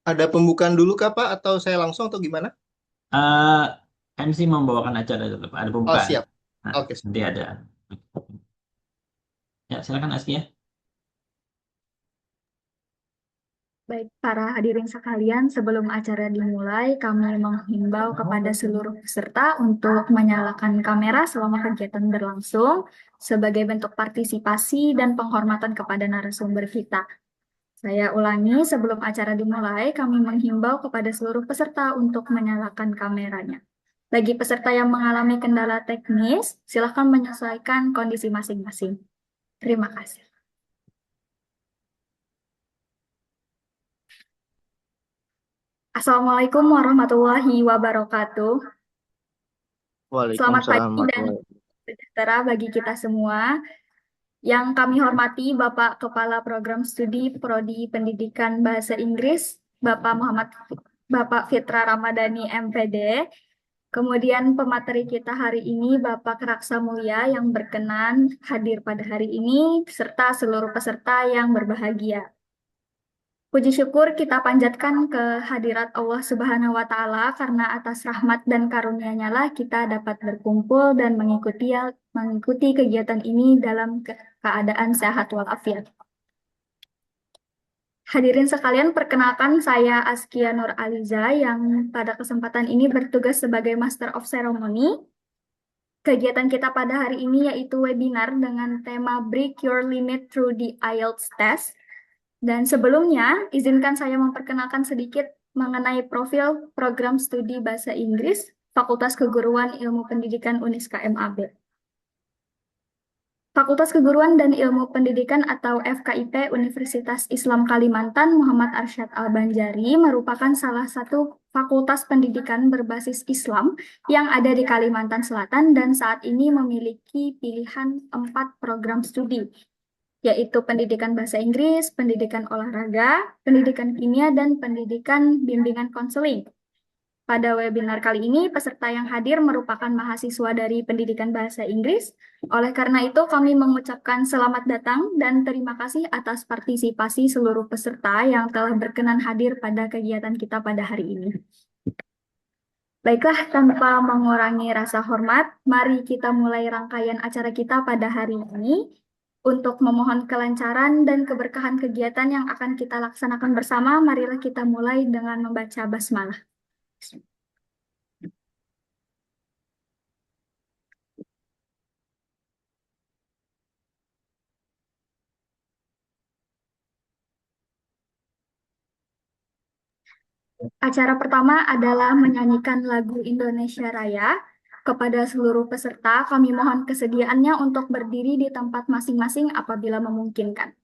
Ada pembukaan dulu kah Pak atau saya langsung atau gimana? Eh, MC membawakan acara tetap ada Oh pembukaan. siap. Nah, Oke. nanti ada. Ya, silakan Askia. Baik, para hadirin sekalian, sebelum acara dimulai, kami menghimbau kepada seluruh peserta untuk menyalakan kamera selama kegiatan berlangsung sebagai bentuk partisipasi dan penghormatan kepada narasumber kita. Saya ulangi, sebelum acara dimulai, kami menghimbau kepada seluruh peserta untuk menyalakan kameranya. Bagi peserta yang mengalami kendala teknis, silakan menyesuaikan kondisi masing-masing. Terima kasih. Assalamualaikum warahmatullahi wabarakatuh. Selamat Waalaikumsalam pagi dan warahmatullahi sejahtera bagi kita semua. Yang kami hormati Bapak Kepala Program Studi Prodi Pendidikan Bahasa Inggris, Bapak Fitra Ramadhani MPD. Kemudian pemateri kita hari ini Bapak Raksa Mulia yang berkenan hadir pada hari ini, serta seluruh peserta yang berbahagia. Puji syukur kita panjatkan ke hadirat Allah Subhanahu wa Ta'ala karena atas rahmat dan karunia-Nya lah kita dapat berkumpul dan mengikuti kegiatan ini dalam keadaan sehat walafiat. Hadirin sekalian, perkenalkan saya Askia Nur Aliza yang pada kesempatan ini bertugas sebagai Master of Ceremony. Kegiatan kita pada hari ini yaitu webinar dengan tema Break Your Limit Through the IELTS Test. Dan sebelumnya, izinkan saya memperkenalkan sedikit mengenai profil program studi Bahasa Inggris Fakultas Keguruan Ilmu Pendidikan Uniska MAB. Fakultas Keguruan dan Ilmu Pendidikan atau FKIP Universitas Islam Kalimantan Muhammad Arsyad Al-Banjari merupakan salah satu fakultas pendidikan berbasis Islam yang ada di Kalimantan Selatan dan saat ini memiliki pilihan 4 program studi, yaitu pendidikan bahasa Inggris, pendidikan olahraga, pendidikan kimia, dan pendidikan bimbingan konseling. Pada webinar kali ini, peserta yang hadir merupakan mahasiswa dari pendidikan bahasa Inggris. Oleh karena itu, kami mengucapkan selamat datang dan terima kasih atas partisipasi seluruh peserta yang telah berkenan hadir pada kegiatan kita pada hari ini. Baiklah, tanpa mengurangi rasa hormat, mari kita mulai rangkaian acara kita pada hari ini. Untuk memohon kelancaran dan keberkahan kegiatan yang akan kita laksanakan bersama, marilah kita mulai dengan membaca basmalah. Acara pertama adalah menyanyikan lagu Indonesia Raya. Kepada seluruh peserta, kami mohon kesediaannya untuk berdiri di tempat masing-masing apabila memungkinkan.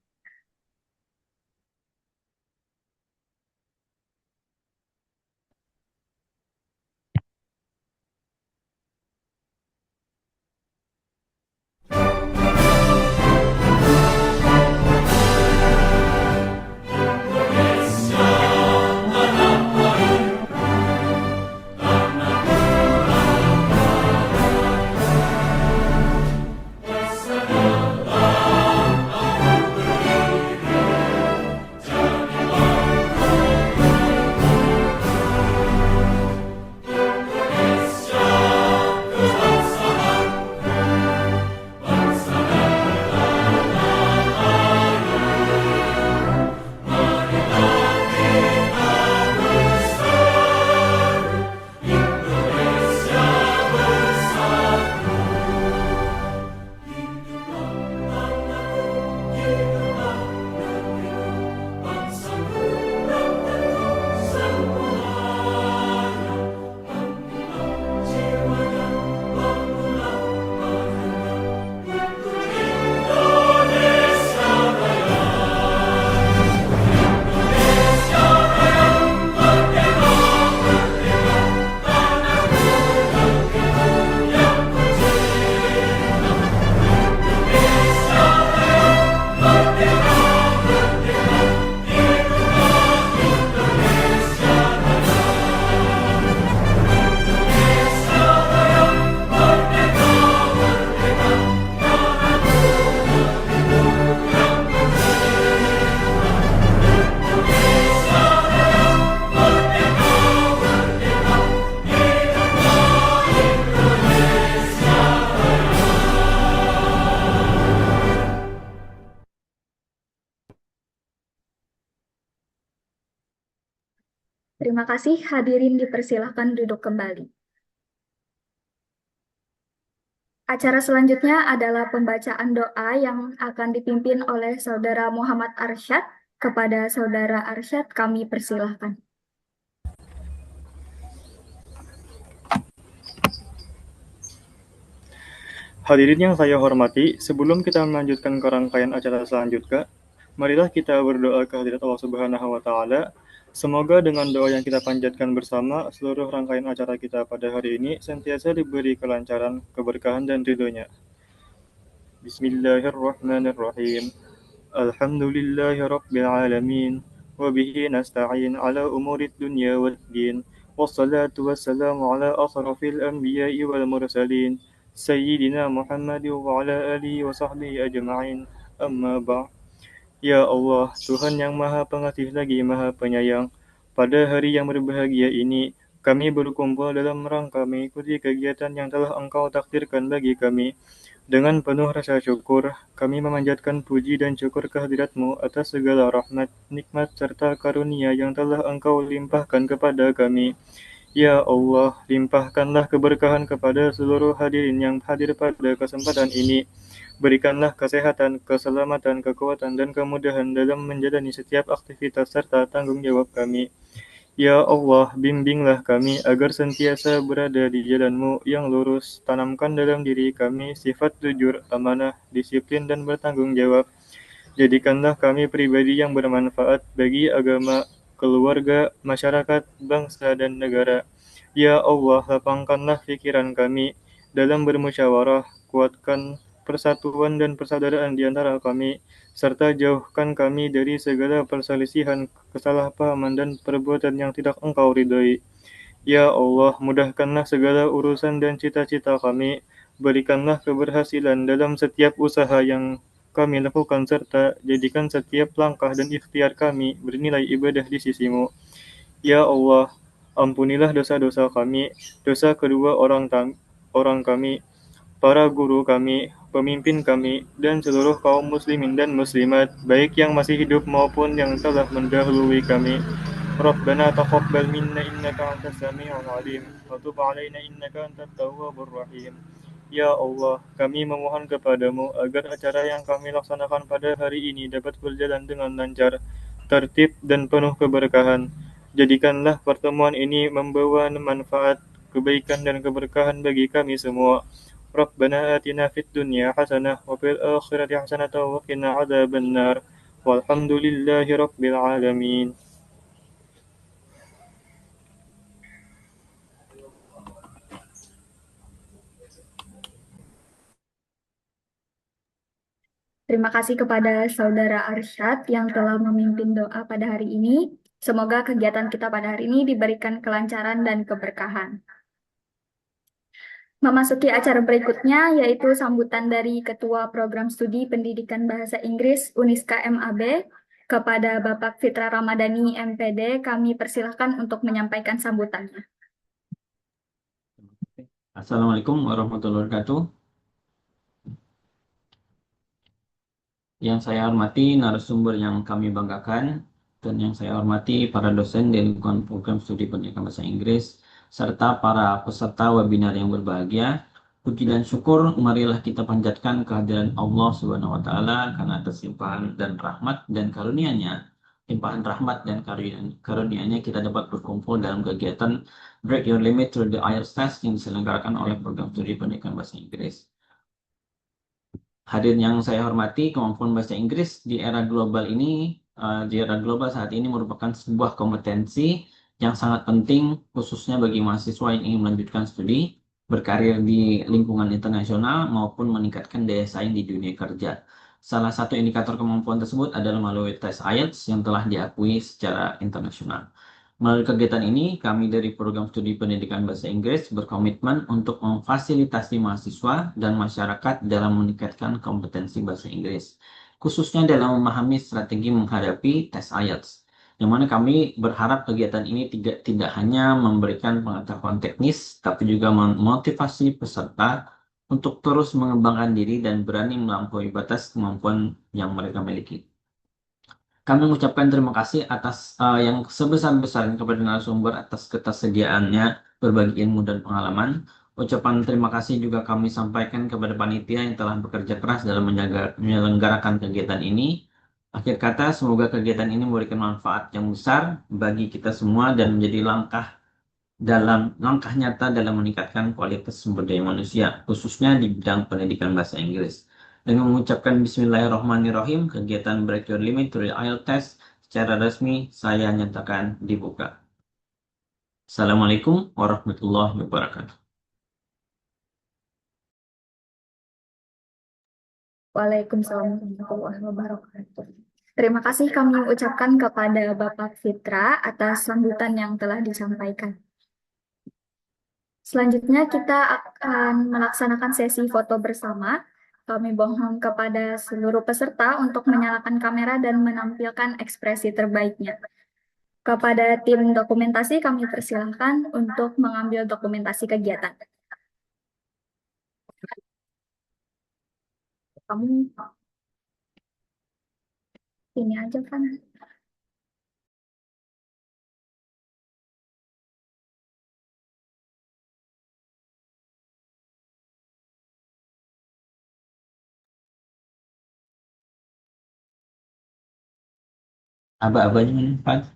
Terima kasih, hadirin dipersilahkan duduk kembali. Acara selanjutnya adalah pembacaan doa yang akan dipimpin oleh Saudara Muhammad Arsyad. Kepada Saudara Arsyad, kami persilahkan. Hadirin yang saya hormati, sebelum kita melanjutkan ke rangkaian acara selanjutnya, marilah kita berdoa ke hadirat Allah Subhanahu wa taala. Semoga dengan doa yang kita panjatkan bersama, seluruh rangkaian acara kita pada hari ini sentiasa diberi kelancaran, keberkahan dan ridhonya. Bismillahirrahmanirrahim. Alhamdulillahi rabbil alamin. Wa bihi nasta'in ala umurid dunya waddin. Wassalatu wassalamu ala asrafil anbiya'i wal mursalin. Sayyidina Muhammad wa ala alihi wa sahbihi ajma'in. Amma ba'. Ya Allah, Tuhan yang Maha Pengasih lagi Maha Penyayang, pada hari yang berbahagia ini, kami berkumpul dalam rangka mengikuti kegiatan yang telah Engkau takdirkan bagi kami. Dengan penuh rasa syukur, kami memanjatkan puji dan syukur kehadirat-Mu atas segala rahmat, nikmat, serta karunia yang telah Engkau limpahkan kepada kami. Ya Allah, limpahkanlah keberkahan kepada seluruh hadirin yang hadir pada kesempatan ini. Berikanlah kesehatan, keselamatan, kekuatan, dan kemudahan dalam menjalani setiap aktivitas serta tanggung jawab kami. Ya Allah, bimbinglah kami agar sentiasa berada di jalan-Mu yang lurus. Tanamkan dalam diri kami sifat jujur, amanah, disiplin, dan bertanggung jawab. Jadikanlah kami pribadi yang bermanfaat bagi agama, keluarga, masyarakat, bangsa, dan negara. Ya Allah, lapangkanlah pikiran kami dalam bermusyawarah, kuatkan persatuan dan persaudaraan di antara kami, serta jauhkan kami dari segala perselisihan, kesalahpahaman, dan perbuatan yang tidak Engkau ridhoi. Ya Allah, mudahkanlah segala urusan dan cita-cita kami, berikanlah keberhasilan dalam setiap usaha yang kami lakukan, serta jadikan setiap langkah dan ikhtiar kami bernilai ibadah di sisi-Mu. Ya Allah, ampunilah dosa-dosa kami, dosa kedua orang kami, para guru kami, pemimpin kami, dan seluruh kaum muslimin dan muslimat, baik yang masih hidup maupun yang telah mendahului kami. Rabbana taqabbal minna innaka antas sami'ul alim wa tub 'alaina innaka antat tawwabur rahim. Ya Allah, kami memohon kepadamu agar acara yang kami laksanakan pada hari ini dapat berjalan dengan lancar, tertib, dan penuh keberkahan. Jadikanlah pertemuan ini membawa manfaat, kebaikan, dan keberkahan bagi kami semua. Rabbana atina fid dunya hasanah wa fil akhirati hasanah wa qina adzabannar. Walhamdulillahi rabbil alamin. Terima kasih kepada Saudara Arsyad yang telah memimpin doa pada hari ini. Semoga kegiatan kita pada hari ini diberikan kelancaran dan keberkahan. Memasuki acara berikutnya, yaitu sambutan dari Ketua Program Studi Pendidikan Bahasa Inggris Uniska MAB. Kepada Bapak Fitra Ramadhani MPD, kami persilahkan untuk menyampaikan sambutannya. Assalamualaikum warahmatullahi wabarakatuh. Yang saya hormati narasumber yang kami banggakan, dan yang saya hormati para dosen di lingkungan program studi pendidikan bahasa Inggris, serta para peserta webinar yang berbahagia. Puji dan syukur marilah kita panjatkan kehadiran Allah Subhanahu wa taala karena atas limpahan dan rahmat dan karunia-Nya. Limpahan rahmat dan karunia-Nya kita dapat berkumpul dalam kegiatan Break Your Limit Through the IELTS Test yang diselenggarakan oleh program studi pendidikan bahasa Inggris. Hadirin yang saya hormati, kemampuan bahasa Inggris di era global ini, di era global saat ini merupakan sebuah kompetensi yang sangat penting, khususnya bagi mahasiswa yang ingin melanjutkan studi, berkarir di lingkungan internasional, maupun meningkatkan daya saing di dunia kerja. Salah satu indikator kemampuan tersebut adalah melalui tes IELTS yang telah diakui secara internasional. Melalui kegiatan ini, kami dari Program Studi Pendidikan Bahasa Inggris berkomitmen untuk memfasilitasi mahasiswa dan masyarakat dalam meningkatkan kompetensi bahasa Inggris, khususnya dalam memahami strategi menghadapi tes IELTS. Yang mana kami berharap kegiatan ini tidak hanya memberikan pengetahuan teknis, tapi juga memotivasi peserta untuk terus mengembangkan diri dan berani melampaui batas kemampuan yang mereka miliki. Kami mengucapkan terima kasih atas yang sebesar-besarnya kepada narasumber atas ketersediaannya berbagi ilmu dan pengalaman. Ucapan terima kasih juga kami sampaikan kepada panitia yang telah bekerja keras dalam menyelenggarakan kegiatan ini. Akhir kata, semoga kegiatan ini memberikan manfaat yang besar bagi kita semua dan menjadi langkah nyata dalam meningkatkan kualitas sumber daya manusia, khususnya di bidang pendidikan bahasa Inggris. Dengan mengucapkan Bismillahirrahmanirrahim, kegiatan Break Your Limit to the IELTS Test secara resmi saya nyatakan dibuka. Assalamualaikum warahmatullahi wabarakatuh. Waalaikumsalam warahmatullahi wabarakatuh. Terima kasih kami ucapkan kepada Bapak Fitra atas sambutan yang telah disampaikan. Selanjutnya kita akan melaksanakan sesi foto bersama. Kami mohon kepada seluruh peserta untuk menyalakan kamera dan menampilkan ekspresi terbaiknya. Kepada tim dokumentasi kami persilahkan untuk mengambil dokumentasi kegiatan. Kamu ini aja kan? Aba-abanya mana, Pak?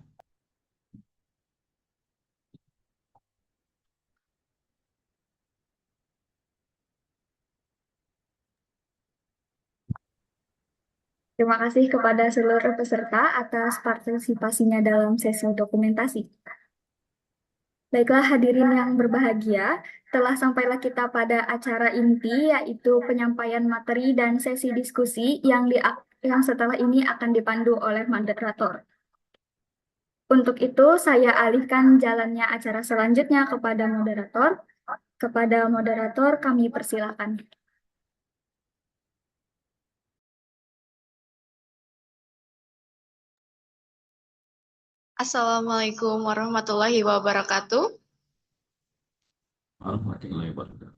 Terima kasih kepada seluruh peserta atas partisipasinya dalam sesi dokumentasi. Baiklah hadirin yang berbahagia, telah sampailah kita pada acara inti yaitu penyampaian materi dan sesi diskusi yang setelah ini akan dipandu oleh moderator. Untuk itu saya alihkan jalannya acara selanjutnya kepada moderator. Kepada moderator kami persilakan. Assalamualaikum warahmatullahi wabarakatuh. Warahmatullahi wabarakatuh.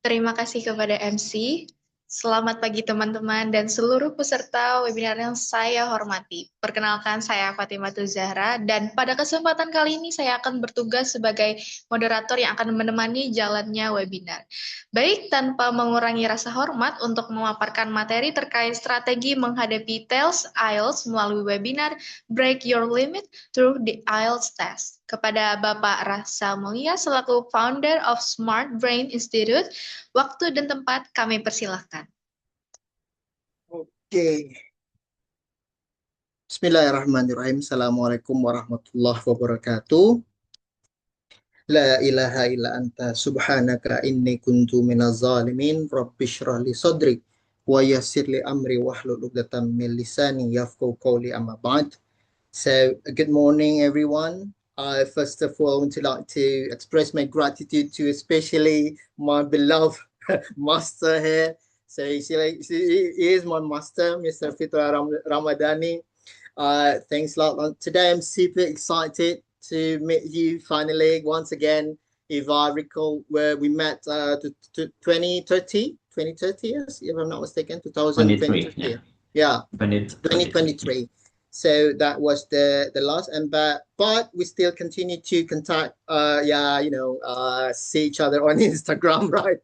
Terima kasih kepada MC. Selamat pagi teman-teman dan seluruh peserta webinar yang saya hormati. Perkenalkan, saya Fatimah Zahra dan pada kesempatan kali ini saya akan bertugas sebagai moderator yang akan menemani jalannya webinar. Baik, tanpa mengurangi rasa hormat untuk memaparkan materi terkait strategi menghadapi TELS IELTS melalui webinar Break Your Limit Through the IELTS Test. Kepada Bapak Rasa Mulia selaku founder of Smart Brain Institute, waktu dan tempat kami persilahkan. Oke. Bismillahirrahmanirrahim. Assalamualaikum warahmatullahi wabarakatuh. La ilaha illa anta subhanaka inni kuntu minaz zalimin. Rabbi shrah li sadri wa yassir li amri wahlul 'uqdatam min lisani yafqahu qawli amma ba'd. So, good morning everyone. First of all, I would like to express my gratitude to especially my beloved master here. So he is my master, Mr. Fitra Ramadhani. Thanks a lot. Today I'm super excited to meet you finally once again. If I recall, where we met 2030, yes, if I'm not mistaken, 2023. 23, Yeah, 2023. So that was the last, and but we still continue to contact, see each other on Instagram, right?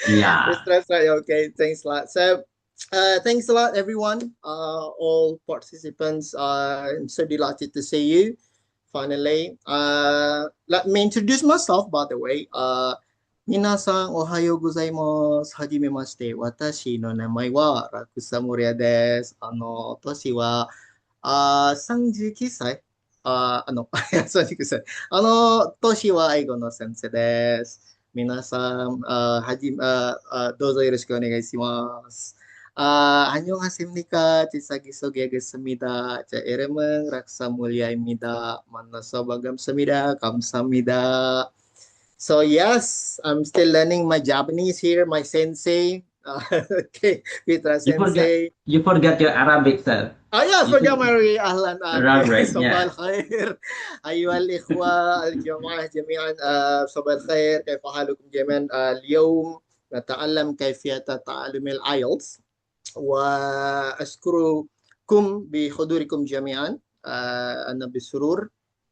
Yeah. That's right. Okay, thanks a lot. So, thanks a lot, everyone, all participants. I'm so delighted to see you finally. Let me introduce myself, by the way. 皆さん、おはようございます。はじめまして。私の名前はラクサモリアです。年は、39歳。39歳。年は英語の先生です。皆さん、どうぞよろしくお願いします。안녕하십니까. 지사기소개하겠습니다. 자, 이름은 락사몰리아입니다. 만나서 반갑습니다. 감사합니다. So yes, I'm still learning my Japanese here, my sensei. Okay, Fitra sensei. You forgot your Arabic, sir. Yeah, forgot my أهلا Arabic, صباح الخير أيها الإخوة الجماعة جميعا صباح الخير كيف حالكم جميعا اليوم نتعلم كيفية تعلم الآيلتس وأشكر بحضوركم جميعا. أنا بسرور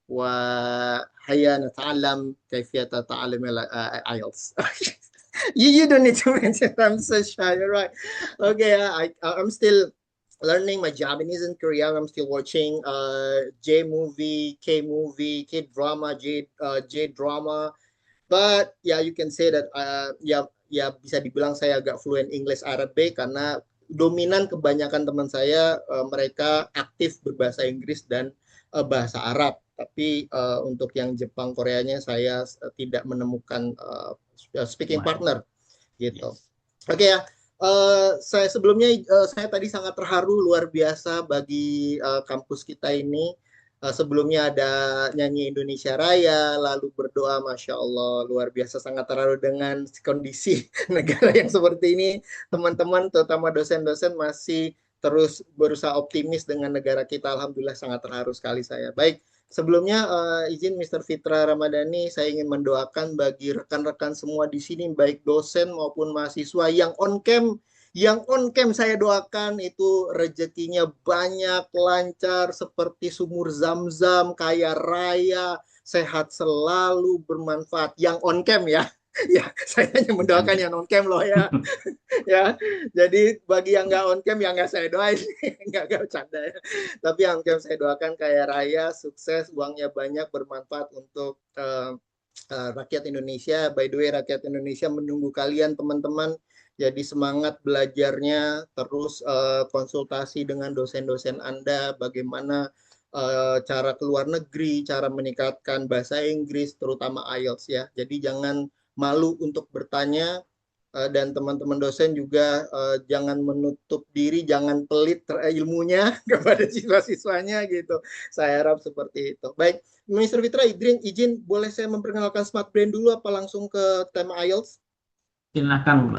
وهيا نتعلم كيفية تعلم IELTS. You don't need to mention. I'm so shy. You're right. Okay, I'm still learning my Japanese in Korea. I'm still watching J movie, K movie, K drama, J drama. But yeah, you can say that ya bisa dibilang saya agak fluent English Arabic karena dominan kebanyakan teman saya mereka aktif berbahasa Inggris dan bahasa Arab. Tapi untuk yang Jepang Koreanya saya tidak menemukan speaking partner gitu. Oke ya. Saya sebelumnya saya tadi sangat terharu luar biasa bagi kampus kita ini. Sebelumnya ada nyanyi Indonesia Raya, lalu berdoa, Masya Allah, luar biasa sangat terharu dengan kondisi negara yang seperti ini. Teman-teman, terutama dosen-dosen masih terus berusaha optimis dengan negara kita. Alhamdulillah sangat terharu sekali saya. Baik, sebelumnya izin Mr. Fitra Ramadhani, saya ingin mendoakan bagi rekan-rekan semua di sini, baik dosen maupun mahasiswa yang on cam. Yang on cam saya doakan itu rezekinya banyak, lancar, seperti sumur zam-zam, kaya raya, sehat selalu, bermanfaat. Yang on cam ya. Ya, saya hanya mendoakan yang on cam loh ya. Ya, jadi bagi yang nggak on cam ya nggak saya doain, nggak bercanda ya. Tapi yang on cam saya doakan kaya raya, sukses, uangnya banyak, bermanfaat untuk rakyat Indonesia. By the way, rakyat Indonesia menunggu kalian teman-teman. Jadi semangat belajarnya, terus konsultasi dengan dosen-dosen Anda, bagaimana cara keluar negeri, cara meningkatkan bahasa Inggris, terutama IELTS ya. Jadi jangan malu untuk bertanya, dan teman-teman dosen juga jangan menutup diri, jangan pelit ilmunya kepada siswa-siswanya gitu. Saya harap seperti itu. Baik, Mr. Fitra, izin boleh saya memperkenalkan Smart Brain dulu apa langsung ke tema IELTS? Silakan,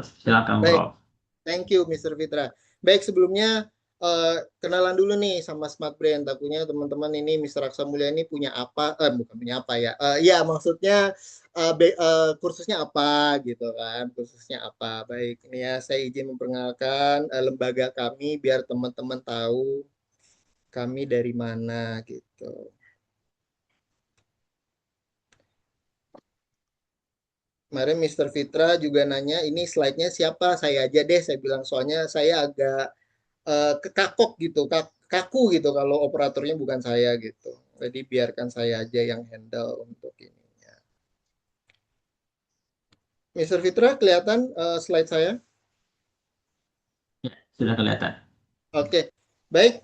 Baik, Bro. thank you Mr. Fitra. Baik, sebelumnya kenalan dulu nih sama Smart Brain. Takutnya teman-teman ini Mr. Aksa Mulya ini punya apa? Bukan punya apa ya? Ya maksudnya kursusnya apa gitu kan? Kursusnya apa? Baik, ini ya saya izin memperkenalkan lembaga kami biar teman-teman tahu kami dari mana gitu. Kemarin Mr. Fitra juga nanya, ini slide-nya siapa? Saya aja deh, saya bilang soalnya saya agak kekakok gitu, kaku gitu kalau operatornya bukan saya gitu. Jadi biarkan saya aja yang handle untuk ininya. Mr. Fitra, kelihatan slide saya? Ya, sudah kelihatan. Oke, baik.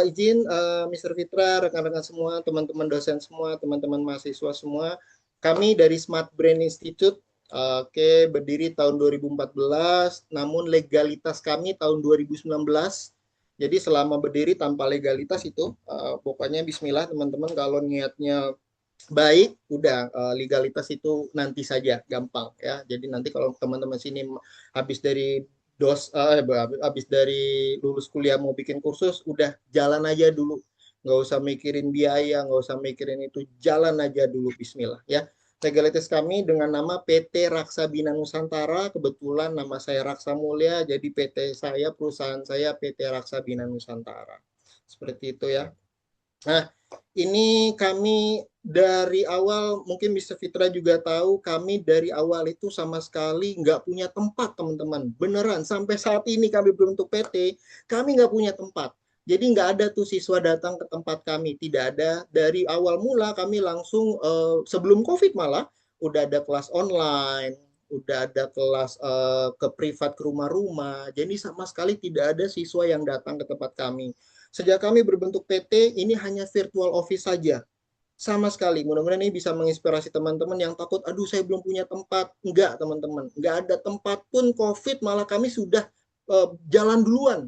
Izin Mr. Fitra, rekan-rekan semua, teman-teman dosen semua, teman-teman mahasiswa semua. Kami dari Smart Brain Institute, berdiri tahun 2014, namun legalitas kami tahun 2019. Jadi selama berdiri tanpa legalitas itu, pokoknya bismillah teman-teman, kalau niatnya baik, udah legalitas itu nanti saja, gampang ya. Jadi nanti kalau teman-teman sini habis dari habis dari lulus kuliah mau bikin kursus, udah jalan aja dulu, nggak usah mikirin biaya, nggak usah mikirin itu, jalan aja dulu, bismillah ya. Legalitas kami dengan nama PT Raksa Bina Nusantara, kebetulan nama saya Raksa Mulya, jadi PT saya, perusahaan saya PT Raksa Bina Nusantara. Seperti itu ya. Nah, ini kami dari awal, mungkin Mr. Fitra juga tahu, kami dari awal itu sama sekali nggak punya tempat, teman-teman. Beneran, sampai saat ini kami berbentuk PT, kami nggak punya tempat. Jadi nggak ada tuh siswa datang ke tempat kami, tidak ada. Dari awal mula kami langsung, sebelum COVID malah, udah ada kelas online, udah ada kelas ke privat, ke rumah-rumah. Jadi sama sekali tidak ada siswa yang datang ke tempat kami. Sejak kami berbentuk PT, ini hanya virtual office saja. Sama sekali. Mudah-mudahan ini bisa menginspirasi teman-teman yang takut, aduh saya belum punya tempat. Enggak, teman-teman. Enggak ada tempat pun COVID, malah kami sudah jalan duluan.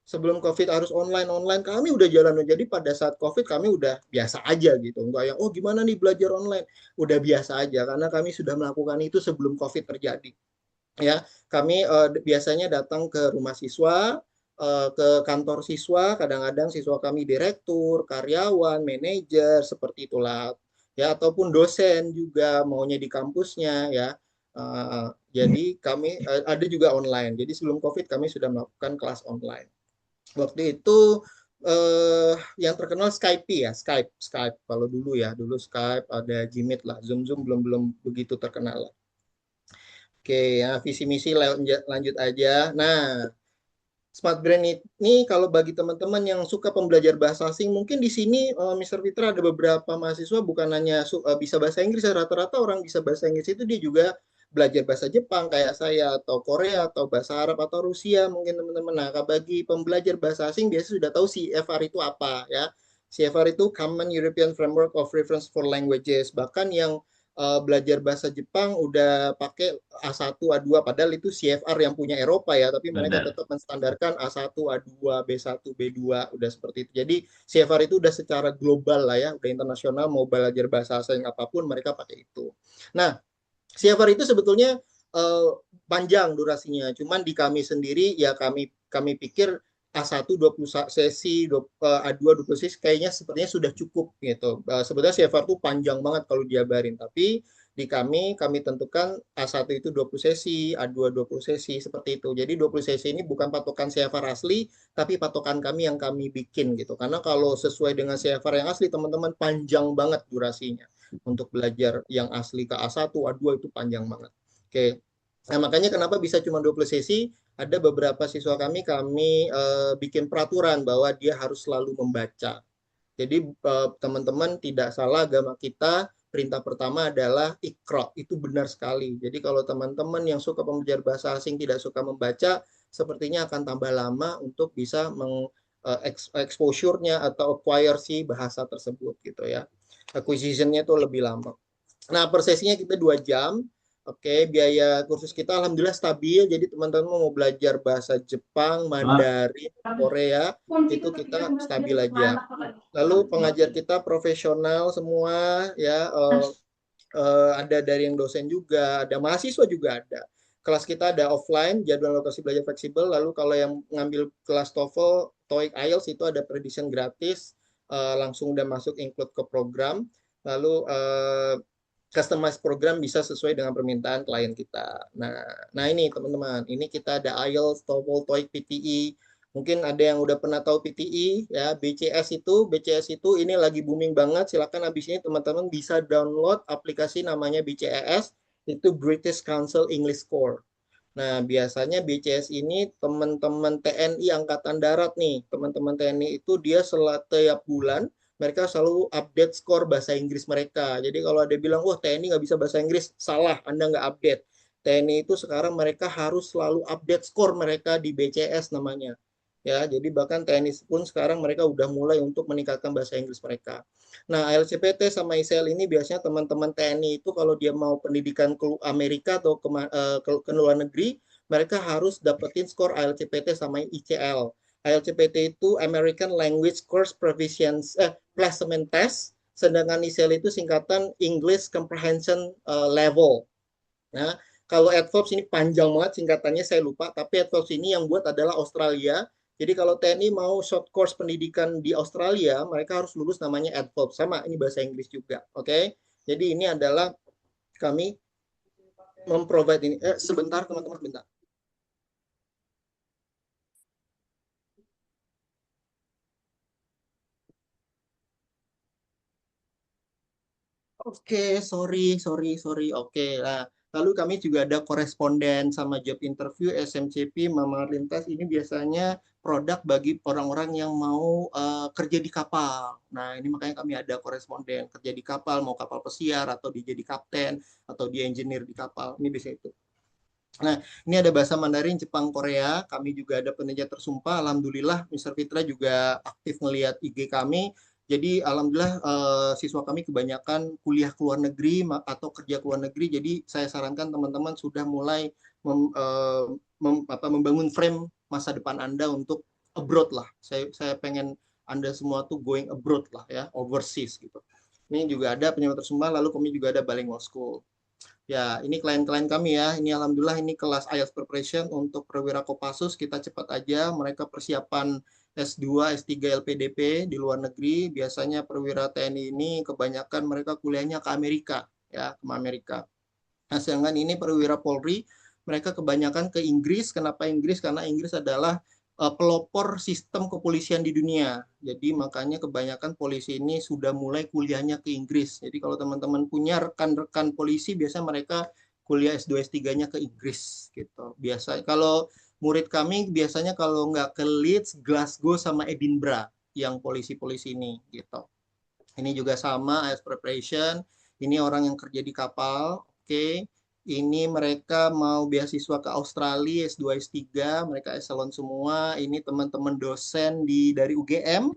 Sebelum COVID harus online, kami udah jalan. Jadi pada saat COVID kami udah biasa aja gitu. Enggak yang, oh gimana nih belajar online? Udah biasa aja, karena kami sudah melakukan itu sebelum COVID terjadi. Ya, kami biasanya datang ke rumah siswa, ke kantor siswa, kadang-kadang siswa kami direktur, karyawan, manajer, seperti itulah. Ya, ataupun dosen juga maunya di kampusnya ya. Jadi kami ada juga online. Jadi sebelum COVID kami sudah melakukan kelas online. Waktu itu yang terkenal Skype ya, Skype. Kalau dulu Skype, ada Gmeet lah, Zoom belum belum begitu terkenal lah. Oke, ya visi misi lanjut aja. Nah, Smart Brain ini kalau bagi teman-teman yang suka pembelajar bahasa asing, mungkin di sini Mr. Fitra ada beberapa mahasiswa bukan hanya bisa bahasa Inggris, rata-rata orang bisa bahasa Inggris itu dia juga belajar bahasa Jepang kayak saya, atau Korea, atau bahasa Arab, atau Rusia mungkin teman-teman. Nah, bagi pembelajar bahasa asing biasanya sudah tahu CFR itu apa ya. CFR itu Common European Framework of Reference for Languages. Bahkan yang belajar bahasa Jepang udah pakai A1, A2, padahal itu CFR yang punya Eropa ya, tapi mereka Benar. tetap menstandarkan A1, A2, B1, B2, udah seperti itu. Jadi CFR itu udah secara global lah ya, udah internasional, mau belajar bahasa asing apapun mereka pakai itu. Nah, CFR itu sebetulnya panjang durasinya, cuman di kami sendiri ya kami pikir A1 20 sesi, A2 20 sesi kayaknya sepertinya sudah cukup gitu. Sebetulnya CFR itu panjang banget kalau diabarin, tapi di kami tentukan A1 itu 20 sesi, A2 20 sesi seperti itu. Jadi 20 sesi ini bukan patokan CFR asli, tapi patokan kami yang kami bikin gitu. Karena kalau sesuai dengan CFR yang asli teman-teman panjang banget durasinya. Untuk belajar yang asli ke A1, A2 itu panjang banget. Oke. Nah, makanya kenapa bisa cuma 20 sesi? Ada beberapa siswa kami bikin peraturan bahwa dia harus selalu membaca. Jadi teman-teman tidak salah, agama kita perintah pertama adalah ikra. Itu benar sekali. Jadi kalau teman-teman yang suka pembelajar bahasa asing tidak suka membaca, sepertinya akan tambah lama untuk bisa exposure-nya atau acquire si bahasa tersebut gitu ya. Acquisition-nya itu lebih lama. Nah, per sesinya kita 2 jam. Oke, biaya kursus kita alhamdulillah stabil. Jadi teman-teman mau belajar bahasa Jepang, Mandarin, Korea, itu kita stabil aja. Lalu pengajar kita profesional semua ya, ada dari yang dosen juga, ada mahasiswa juga ada. Kelas kita ada offline, jadwal lokasi belajar fleksibel. Lalu kalau yang ngambil kelas TOEFL, TOEIC, IELTS itu ada prediction gratis, langsung udah masuk include ke program. Lalu customize program bisa sesuai dengan permintaan klien kita. Nah ini teman-teman, ini kita ada IELTS, TOEFL, TOEIC, PTE. Mungkin ada yang udah pernah tahu PTE ya, BCS itu ini lagi booming banget. Silakan habis ini teman-teman bisa download aplikasi namanya BCS, itu British Council English Score. Nah, biasanya BCS ini teman-teman TNI Angkatan Darat nih. Teman-teman TNI itu dia setiap bulan mereka selalu update skor bahasa Inggris mereka. Jadi kalau ada bilang, wah TNI nggak bisa bahasa Inggris, salah, Anda nggak update. TNI itu sekarang mereka harus selalu update skor mereka di BCS namanya. Ya, jadi bahkan TNI pun sekarang mereka udah mulai untuk meningkatkan bahasa Inggris mereka. Nah, LCPT sama ICL ini biasanya teman-teman TNI itu kalau dia mau pendidikan ke Amerika atau ke luar negeri, mereka harus dapetin skor LCPT sama ICL. LCPT itu American Language Course Proficiency Placement Test, sedangkan ICL itu singkatan English Comprehension Level. Nah, kalau ADVOPS ini panjang banget singkatannya, saya lupa, tapi ADVOPS ini yang buat adalah Australia. Jadi kalau TNI mau short course pendidikan di Australia, mereka harus lulus namanya ADVOPS. Sama, ini bahasa Inggris juga. Oke. Jadi ini adalah kami memprovide ini. Sebentar teman-teman, sebentar. Oke, sorry. Oke, nah, lalu kami juga ada koresponden sama job interview SMCP, Mama Lintas. Ini biasanya produk bagi orang-orang yang mau kerja di kapal. Nah, ini makanya kami ada koresponden kerja di kapal, mau kapal pesiar atau dia jadi kapten atau dia engineer di kapal. Ini bisa itu. Nah, ini ada bahasa Mandarin, Jepang, Korea. Kami juga ada penerjemah tersumpah. Alhamdulillah, Mr. Fitra juga aktif melihat IG kami. Jadi, alhamdulillah siswa kami kebanyakan kuliah ke luar negeri atau kerja ke luar negeri. Jadi, saya sarankan teman-teman sudah mulai membangun frame masa depan Anda untuk abroad lah. Saya pengen Anda semua tuh going abroad lah ya, overseas gitu. Ini juga ada penerjemah tersumpah. Lalu kami juga ada bilingual school. Ya, ini klien-klien kami ya. Ini alhamdulillah ini kelas IELTS preparation untuk perwira Kopassus. Kita cepat aja. Mereka persiapan S2, S3 LPDP di luar negeri. Biasanya perwira TNI ini kebanyakan mereka kuliahnya ke Amerika, ya, ke Amerika. Nah, sedangkan ini perwira Polri, mereka kebanyakan ke Inggris. Kenapa Inggris? Karena Inggris adalah pelopor sistem kepolisian di dunia. Jadi makanya kebanyakan polisi ini sudah mulai kuliahnya ke Inggris. Jadi kalau teman-teman punya rekan-rekan polisi, biasanya mereka kuliah S2 S3-nya ke Inggris gitu. Biasa kalau murid kami biasanya kalau nggak ke Leeds, Glasgow sama Edinburgh yang polisi-polisi ini gitu. Ini juga sama as preparation. Ini orang yang kerja di kapal, oke. Ini mereka mau beasiswa ke Australia S2 S3, mereka eselon semua. Ini teman-teman dosen dari UGM.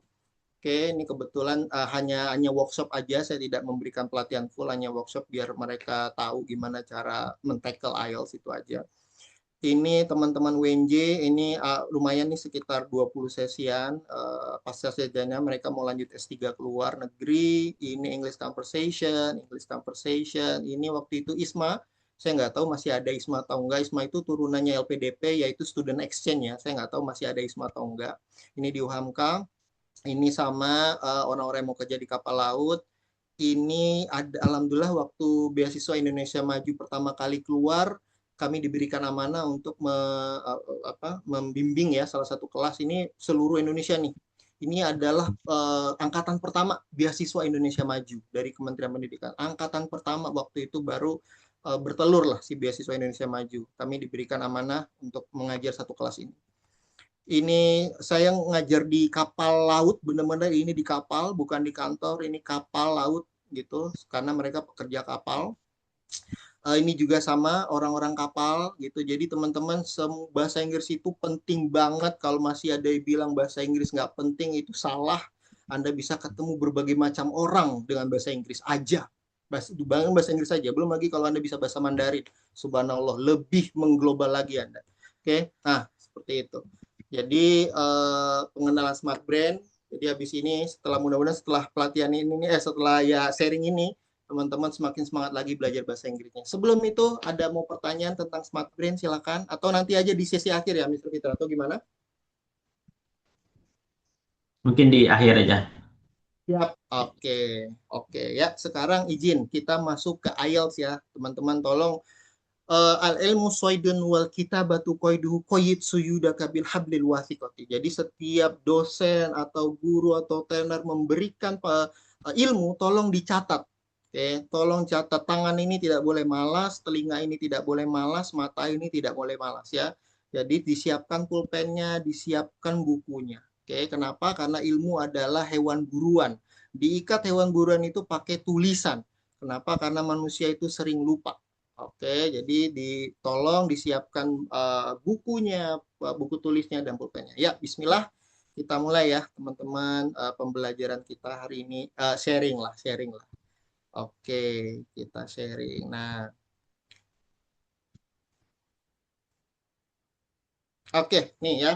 Oke, ini kebetulan hanya workshop aja, saya tidak memberikan pelatihan full, hanya workshop biar mereka tahu gimana cara men-tackle IELTS itu aja. Ini teman-teman UNJ, ini lumayan nih sekitar 20 sesian. Pasca sarjana mereka mau lanjut S3 ke luar negeri. Ini English Conversation. Ini waktu itu ISMA. Saya nggak tahu masih ada ISMA atau enggak. ISMA itu turunannya LPDP, yaitu Student Exchange ya. Saya nggak tahu masih ada ISMA atau enggak. Ini di UHAMKA. Ini sama orang-orang yang mau kerja di kapal laut. Ini ada, alhamdulillah waktu beasiswa Indonesia Maju pertama kali keluar, kami diberikan amanah untuk membimbing ya salah satu kelas ini seluruh Indonesia nih. Ini adalah angkatan pertama beasiswa Indonesia Maju dari Kementerian Pendidikan. Angkatan pertama waktu itu baru bertelur lah si beasiswa Indonesia Maju. Kami diberikan amanah untuk mengajar satu kelas ini. Ini saya ngajar di kapal laut, benar-benar ini di kapal, bukan di kantor, ini kapal laut gitu, karena mereka pekerja kapal. Ini juga sama orang-orang kapal gitu. Jadi teman-teman, bahasa Inggris itu penting banget. Kalau masih ada yang bilang bahasa Inggris nggak penting, itu salah. Anda bisa ketemu berbagai macam orang dengan bahasa Inggris aja. Bahasa Inggris saja, belum lagi kalau Anda bisa bahasa Mandarin. Subhanallah, lebih mengglobal lagi Anda. Oke, nah seperti itu. Jadi pengenalan Smart Brain. Jadi habis ini mudah-mudahan setelah pelatihan ini setelah ya sharing ini, teman-teman semakin semangat lagi belajar bahasa Inggrisnya. Sebelum itu ada mau pertanyaan tentang Smart Brain, silakan, atau nanti aja di sesi akhir ya Mr. Fitra, atau gimana? Mungkin di akhir aja. Siap. Oke ya. Sekarang izin kita masuk ke IELTS ya, teman-teman. Tolong al-ilmu soidun wal kitabatu qoiduhu qoyid suyudaka bil hablil wathiqati. Jadi setiap dosen atau guru atau trainer memberikan ilmu, tolong dicatat. Oke, tolong catat, tangan ini tidak boleh malas, telinga ini tidak boleh malas, mata ini tidak boleh malas ya. Jadi disiapkan pulpennya, disiapkan bukunya. Oke, kenapa? Karena ilmu adalah hewan buruan. Diikat hewan buruan itu pakai tulisan. Kenapa? Karena manusia itu sering lupa. Oke, jadi tolong disiapkan bukunya, buku tulisnya dan pulpennya. Ya, bismillah. Kita mulai ya, teman-teman, pembelajaran kita hari ini. Sharing lah. Oke, kita sharing. Nah, oke, nih ya.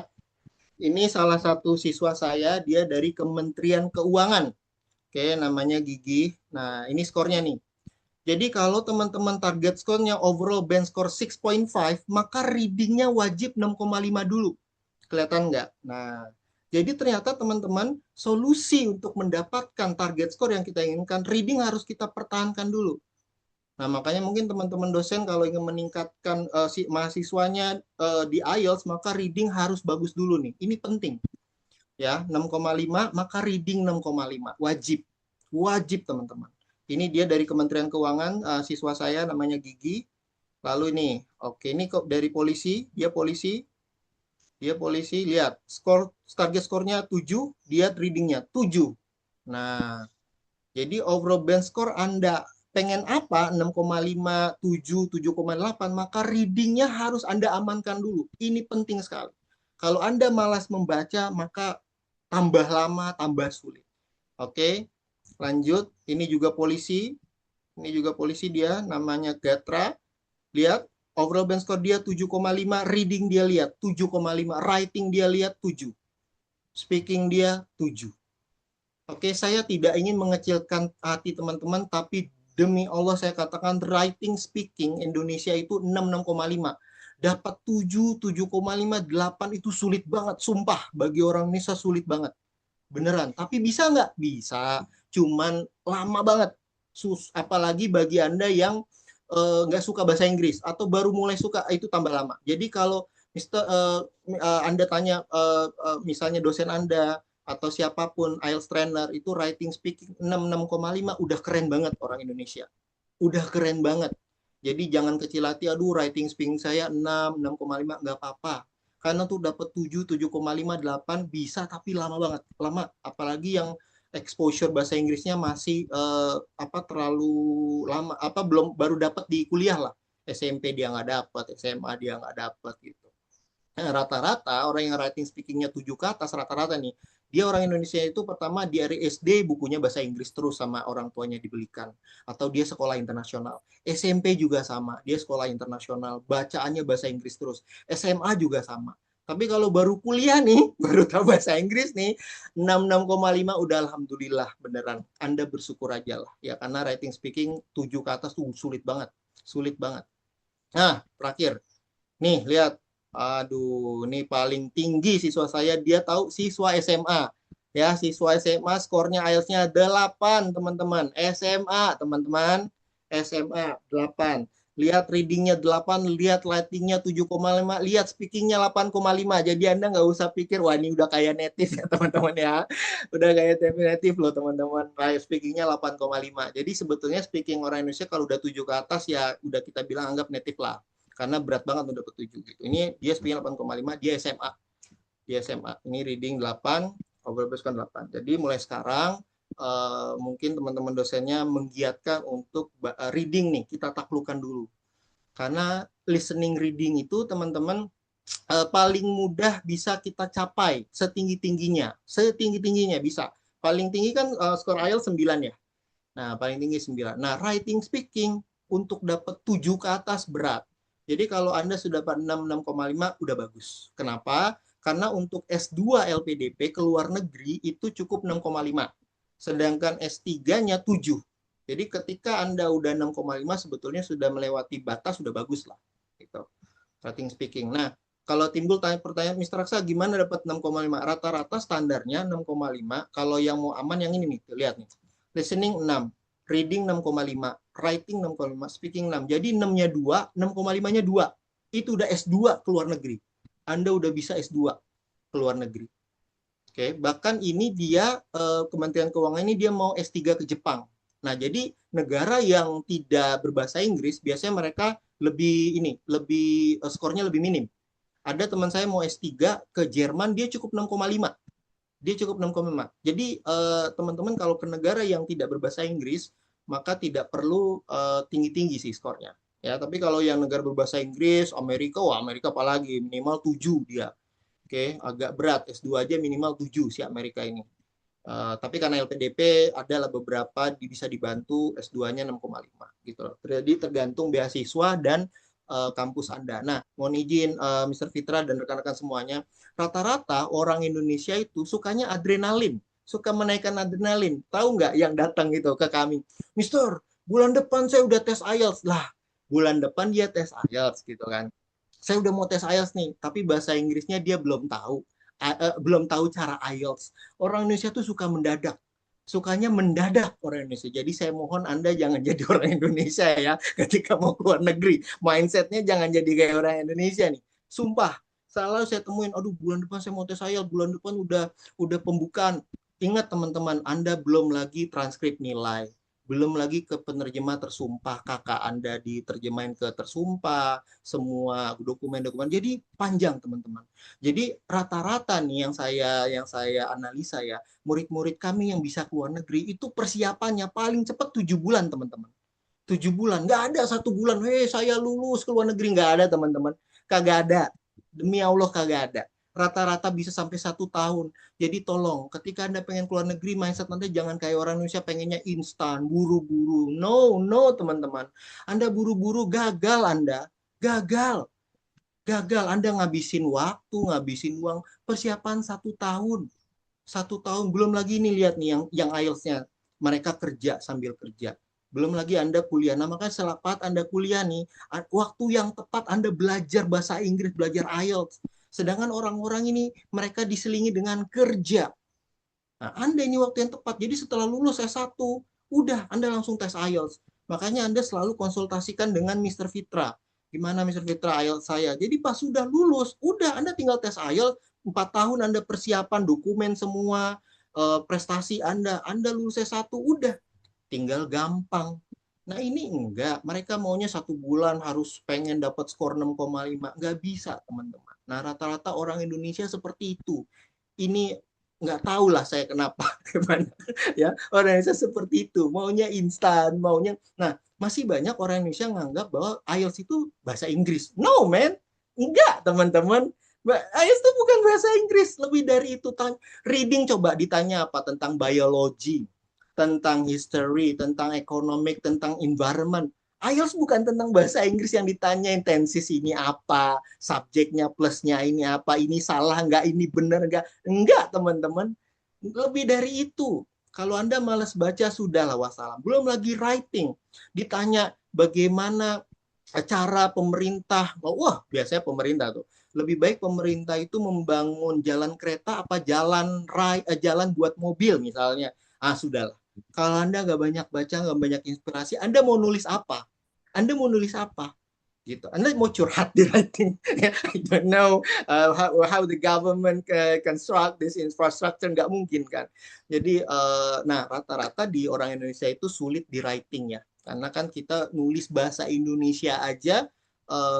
Ini salah satu siswa saya, dia dari Kementerian Keuangan. Oke, namanya Gigi. Nah, ini skornya nih. Jadi kalau teman-teman target skornya overall band score 6.5, maka readingnya wajib 6,5 dulu. Kelihatan nggak? Nah, jadi ternyata teman-teman solusi untuk mendapatkan target skor yang kita inginkan, reading harus kita pertahankan dulu. Nah, makanya mungkin teman-teman dosen kalau ingin meningkatkan si mahasiswanya di IELTS, maka reading harus bagus dulu nih. Ini penting. Ya, 6,5, maka reading 6,5. Wajib teman-teman. Ini dia dari Kementerian Keuangan, siswa saya namanya Gigi. Lalu ini, oke, ini dari polisi, dia polisi, lihat, target skornya 7, dia readingnya 7. Nah, jadi overall band score Anda pengen apa? 6,5, 7, 7,8, maka readingnya harus Anda amankan dulu. Ini penting sekali. Kalau Anda malas membaca, maka tambah lama, tambah sulit. Oke. Lanjut, ini juga polisi dia namanya Gatra. Lihat, overall band score dia 7,5, reading dia lihat 7,5, writing dia lihat 7. Speaking dia 7. Oke, saya tidak ingin mengecilkan hati teman-teman, tapi demi Allah saya katakan writing speaking Indonesia itu 6,5. Dapat 7, 7,5, 8 itu sulit banget, sumpah, bagi orang Indonesia sulit banget. Beneran, tapi bisa nggak? Bisa, cuman lama banget. Apalagi bagi Anda yang nggak suka bahasa Inggris atau baru mulai suka, itu tambah lama. Jadi kalau Anda tanya misalnya dosen Anda atau siapapun IELTS trainer itu writing speaking 6,5 udah keren banget orang Indonesia. Udah keren banget. Jadi jangan kecil hati, aduh writing speaking saya 6,5 nggak apa-apa. Karena tuh dapat 7, 7,5, 8 bisa tapi lama banget. Lama, apalagi yang exposure bahasa Inggrisnya masih terlalu lama, belum baru dapat di kuliah lah. SMP dia nggak dapat, SMA dia nggak dapat gitu. Rata-rata orang yang writing speakingnya 7 ke atas rata-rata nih, dia orang Indonesia itu pertama dari SD bukunya bahasa Inggris terus sama orang tuanya dibelikan, atau dia sekolah internasional. SMP juga sama, dia sekolah internasional, bacaannya bahasa Inggris terus. SMA juga sama. Tapi kalau baru kuliah nih, baru tahu bahasa Inggris nih, 6,5 udah alhamdulillah beneran. Anda bersyukur aja lah ya, karena writing speaking 7 ke atas tuh sulit banget. Sulit banget. Nah, terakhir. Nih, lihat. Aduh, ini paling tinggi siswa saya. Dia tahu siswa SMA. Ya, siswa SMA skornya IELTS-nya 8, teman-teman. SMA, teman-teman. SMA 8. Lihat reading-nya 8, lihat writing-nya 7,5, lihat speaking-nya 8,5. Jadi Anda nggak usah pikir, wah ini udah kayak native ya, teman-teman ya. Udah kayak native loh, teman-teman. Speaking-nya 8,5. Jadi sebetulnya speaking orang Indonesia kalau udah 7 ke atas ya udah kita bilang anggap native lah. Karena berat banget udah dapat 7 gitu. Ini dia speaking 8,5, dia SMA. Dia SMA. Ini reading 8, overall kan 8. Jadi mulai sekarang mungkin teman-teman dosennya menggiatkan untuk reading nih, kita taklukkan dulu. Karena listening reading itu teman-teman paling mudah bisa kita capai setinggi-tingginya. Setinggi-tingginya bisa. Paling tinggi kan skor IELTS 9 ya. Nah, paling tinggi 9. Nah, writing speaking untuk dapat 7 ke atas berat. Jadi kalau Anda sudah dapat 6, 6,5 udah bagus. Kenapa? Karena untuk S2 LPDP ke luar negeri itu cukup 6,5. Sedangkan S3-nya 7. Jadi ketika Anda udah 6,5 sebetulnya sudah melewati batas, sudah bagus lah. Gitu. Writing speaking. Nah, kalau timbul pertanyaan, Mr. Aksa gimana dapat 6,5? Rata-rata standarnya 6,5. Kalau yang mau aman yang ini nih, lihat nih. Listening 6, reading 6,5, writing 6,5, speaking 6. Jadi 6-nya 2, 6,5-nya 2. Itu udah S2 ke luar negeri. Anda udah bisa S2 ke luar negeri. Oke, bahkan ini dia Kementerian Keuangan ini dia mau S3 ke Jepang. Nah, jadi negara yang tidak berbahasa Inggris biasanya mereka lebih skornya lebih minim. Ada teman saya mau S3 ke Jerman, dia cukup 6,5. Dia cukup 6,5. Jadi teman-teman kalau ke negara yang tidak berbahasa Inggris, maka tidak perlu tinggi-tinggi sih skornya. Ya, tapi kalau yang negara berbahasa Inggris, Amerika, wah Amerika apalagi minimal 7 dia. Oke, agak berat. S2 aja minimal 7 si Amerika ini. Tapi karena LPDP adalah beberapa bisa dibantu S2-nya 6,5 gitu loh. Jadi tergantung beasiswa dan kampus Anda. Nah, mohon izin Mr. Fitra dan rekan-rekan semuanya, rata-rata orang Indonesia itu sukanya adrenalin, suka menaikkan adrenalin. Tahu nggak yang datang gitu ke kami, Mister, bulan depan saya udah tes IELTS lah. Bulan depan dia tes IELTS gitu kan. Saya udah mau tes IELTS nih, tapi bahasa Inggrisnya dia belum tahu. Belum tahu cara IELTS. Orang Indonesia tuh suka mendadak. Sukanya mendadak orang Indonesia. Jadi saya mohon Anda jangan jadi orang Indonesia ya ketika mau keluar negeri. Mindsetnya jangan jadi kayak orang Indonesia nih. Sumpah, selalu saya temuin, aduh bulan depan saya mau tes IELTS, bulan depan udah pembukaan. Ingat teman-teman, Anda belum lagi transkrip nilai. Belum lagi ke penerjemah tersumpah, kakak Anda diterjemahin ke tersumpah, semua dokumen-dokumen. Jadi panjang teman-teman. Jadi rata-rata nih yang saya analisa ya, murid-murid kami yang bisa keluar negeri itu persiapannya paling cepat 7 bulan teman-teman. 7 bulan, nggak ada 1 bulan, saya lulus ke luar negeri, nggak ada teman-teman. Kagak ada, demi Allah kagak ada. Rata-rata bisa sampai 1 tahun. Jadi tolong, ketika Anda pengen keluar negeri, mindset nanti jangan kayak orang Indonesia pengennya instan, buru-buru. No, teman-teman. Anda buru-buru, gagal Anda. Gagal. Anda ngabisin waktu, ngabisin uang. Persiapan 1 tahun. 1 tahun. Belum lagi nih, lihat nih yang IELTS-nya. Mereka kerja sambil kerja. Belum lagi Anda kuliah. Nah, makanya selepas Anda kuliah nih, waktu yang tepat Anda belajar bahasa Inggris, belajar IELTS. Sedangkan orang-orang ini mereka diselingi dengan kerja. Nah, Anda ini waktu yang tepat. Jadi setelah lulus S1, udah Anda langsung tes IELTS. Makanya Anda selalu konsultasikan dengan Mr. Fitra. Gimana Mr. Fitra IELTS saya? Jadi pas sudah lulus, udah Anda tinggal tes IELTS, 4 tahun Anda persiapan dokumen semua, prestasi Anda lulus S1, udah tinggal gampang. Nah ini enggak, mereka maunya 1 bulan harus pengen dapat skor 6,5, nggak bisa teman-teman. Nah rata-rata orang Indonesia seperti itu. Ini nggak tahu lah saya kenapa, gimana ya orang Indonesia seperti itu, maunya instan, maunya. Nah masih banyak orang Indonesia nganggap bahwa IELTS itu bahasa Inggris. No man, enggak teman-teman. IELTS itu bukan bahasa Inggris, lebih dari itu. Reading coba ditanya apa tentang biologi, tentang history, tentang economic, tentang environment. IELTS bukan tentang bahasa Inggris yang ditanya tenses ini apa, subjeknya plusnya ini apa, ini salah nggak, ini benar nggak. Enggak, teman-teman. Lebih dari itu. Kalau Anda malas baca, sudahlah wassalam. Belum lagi writing. Ditanya bagaimana cara pemerintah, wah biasanya pemerintah tuh. Lebih baik pemerintah itu membangun jalan kereta apa jalan buat mobil misalnya. Sudahlah. Kalau Anda nggak banyak baca, nggak banyak inspirasi, Anda mau nulis apa? Anda mau nulis apa? Gitu. Anda mau curhat di writing. I don't know how the government construct this infrastructure, nggak mungkin kan. Jadi, nah rata-rata di orang Indonesia itu sulit di writing ya. Karena kan kita nulis bahasa Indonesia aja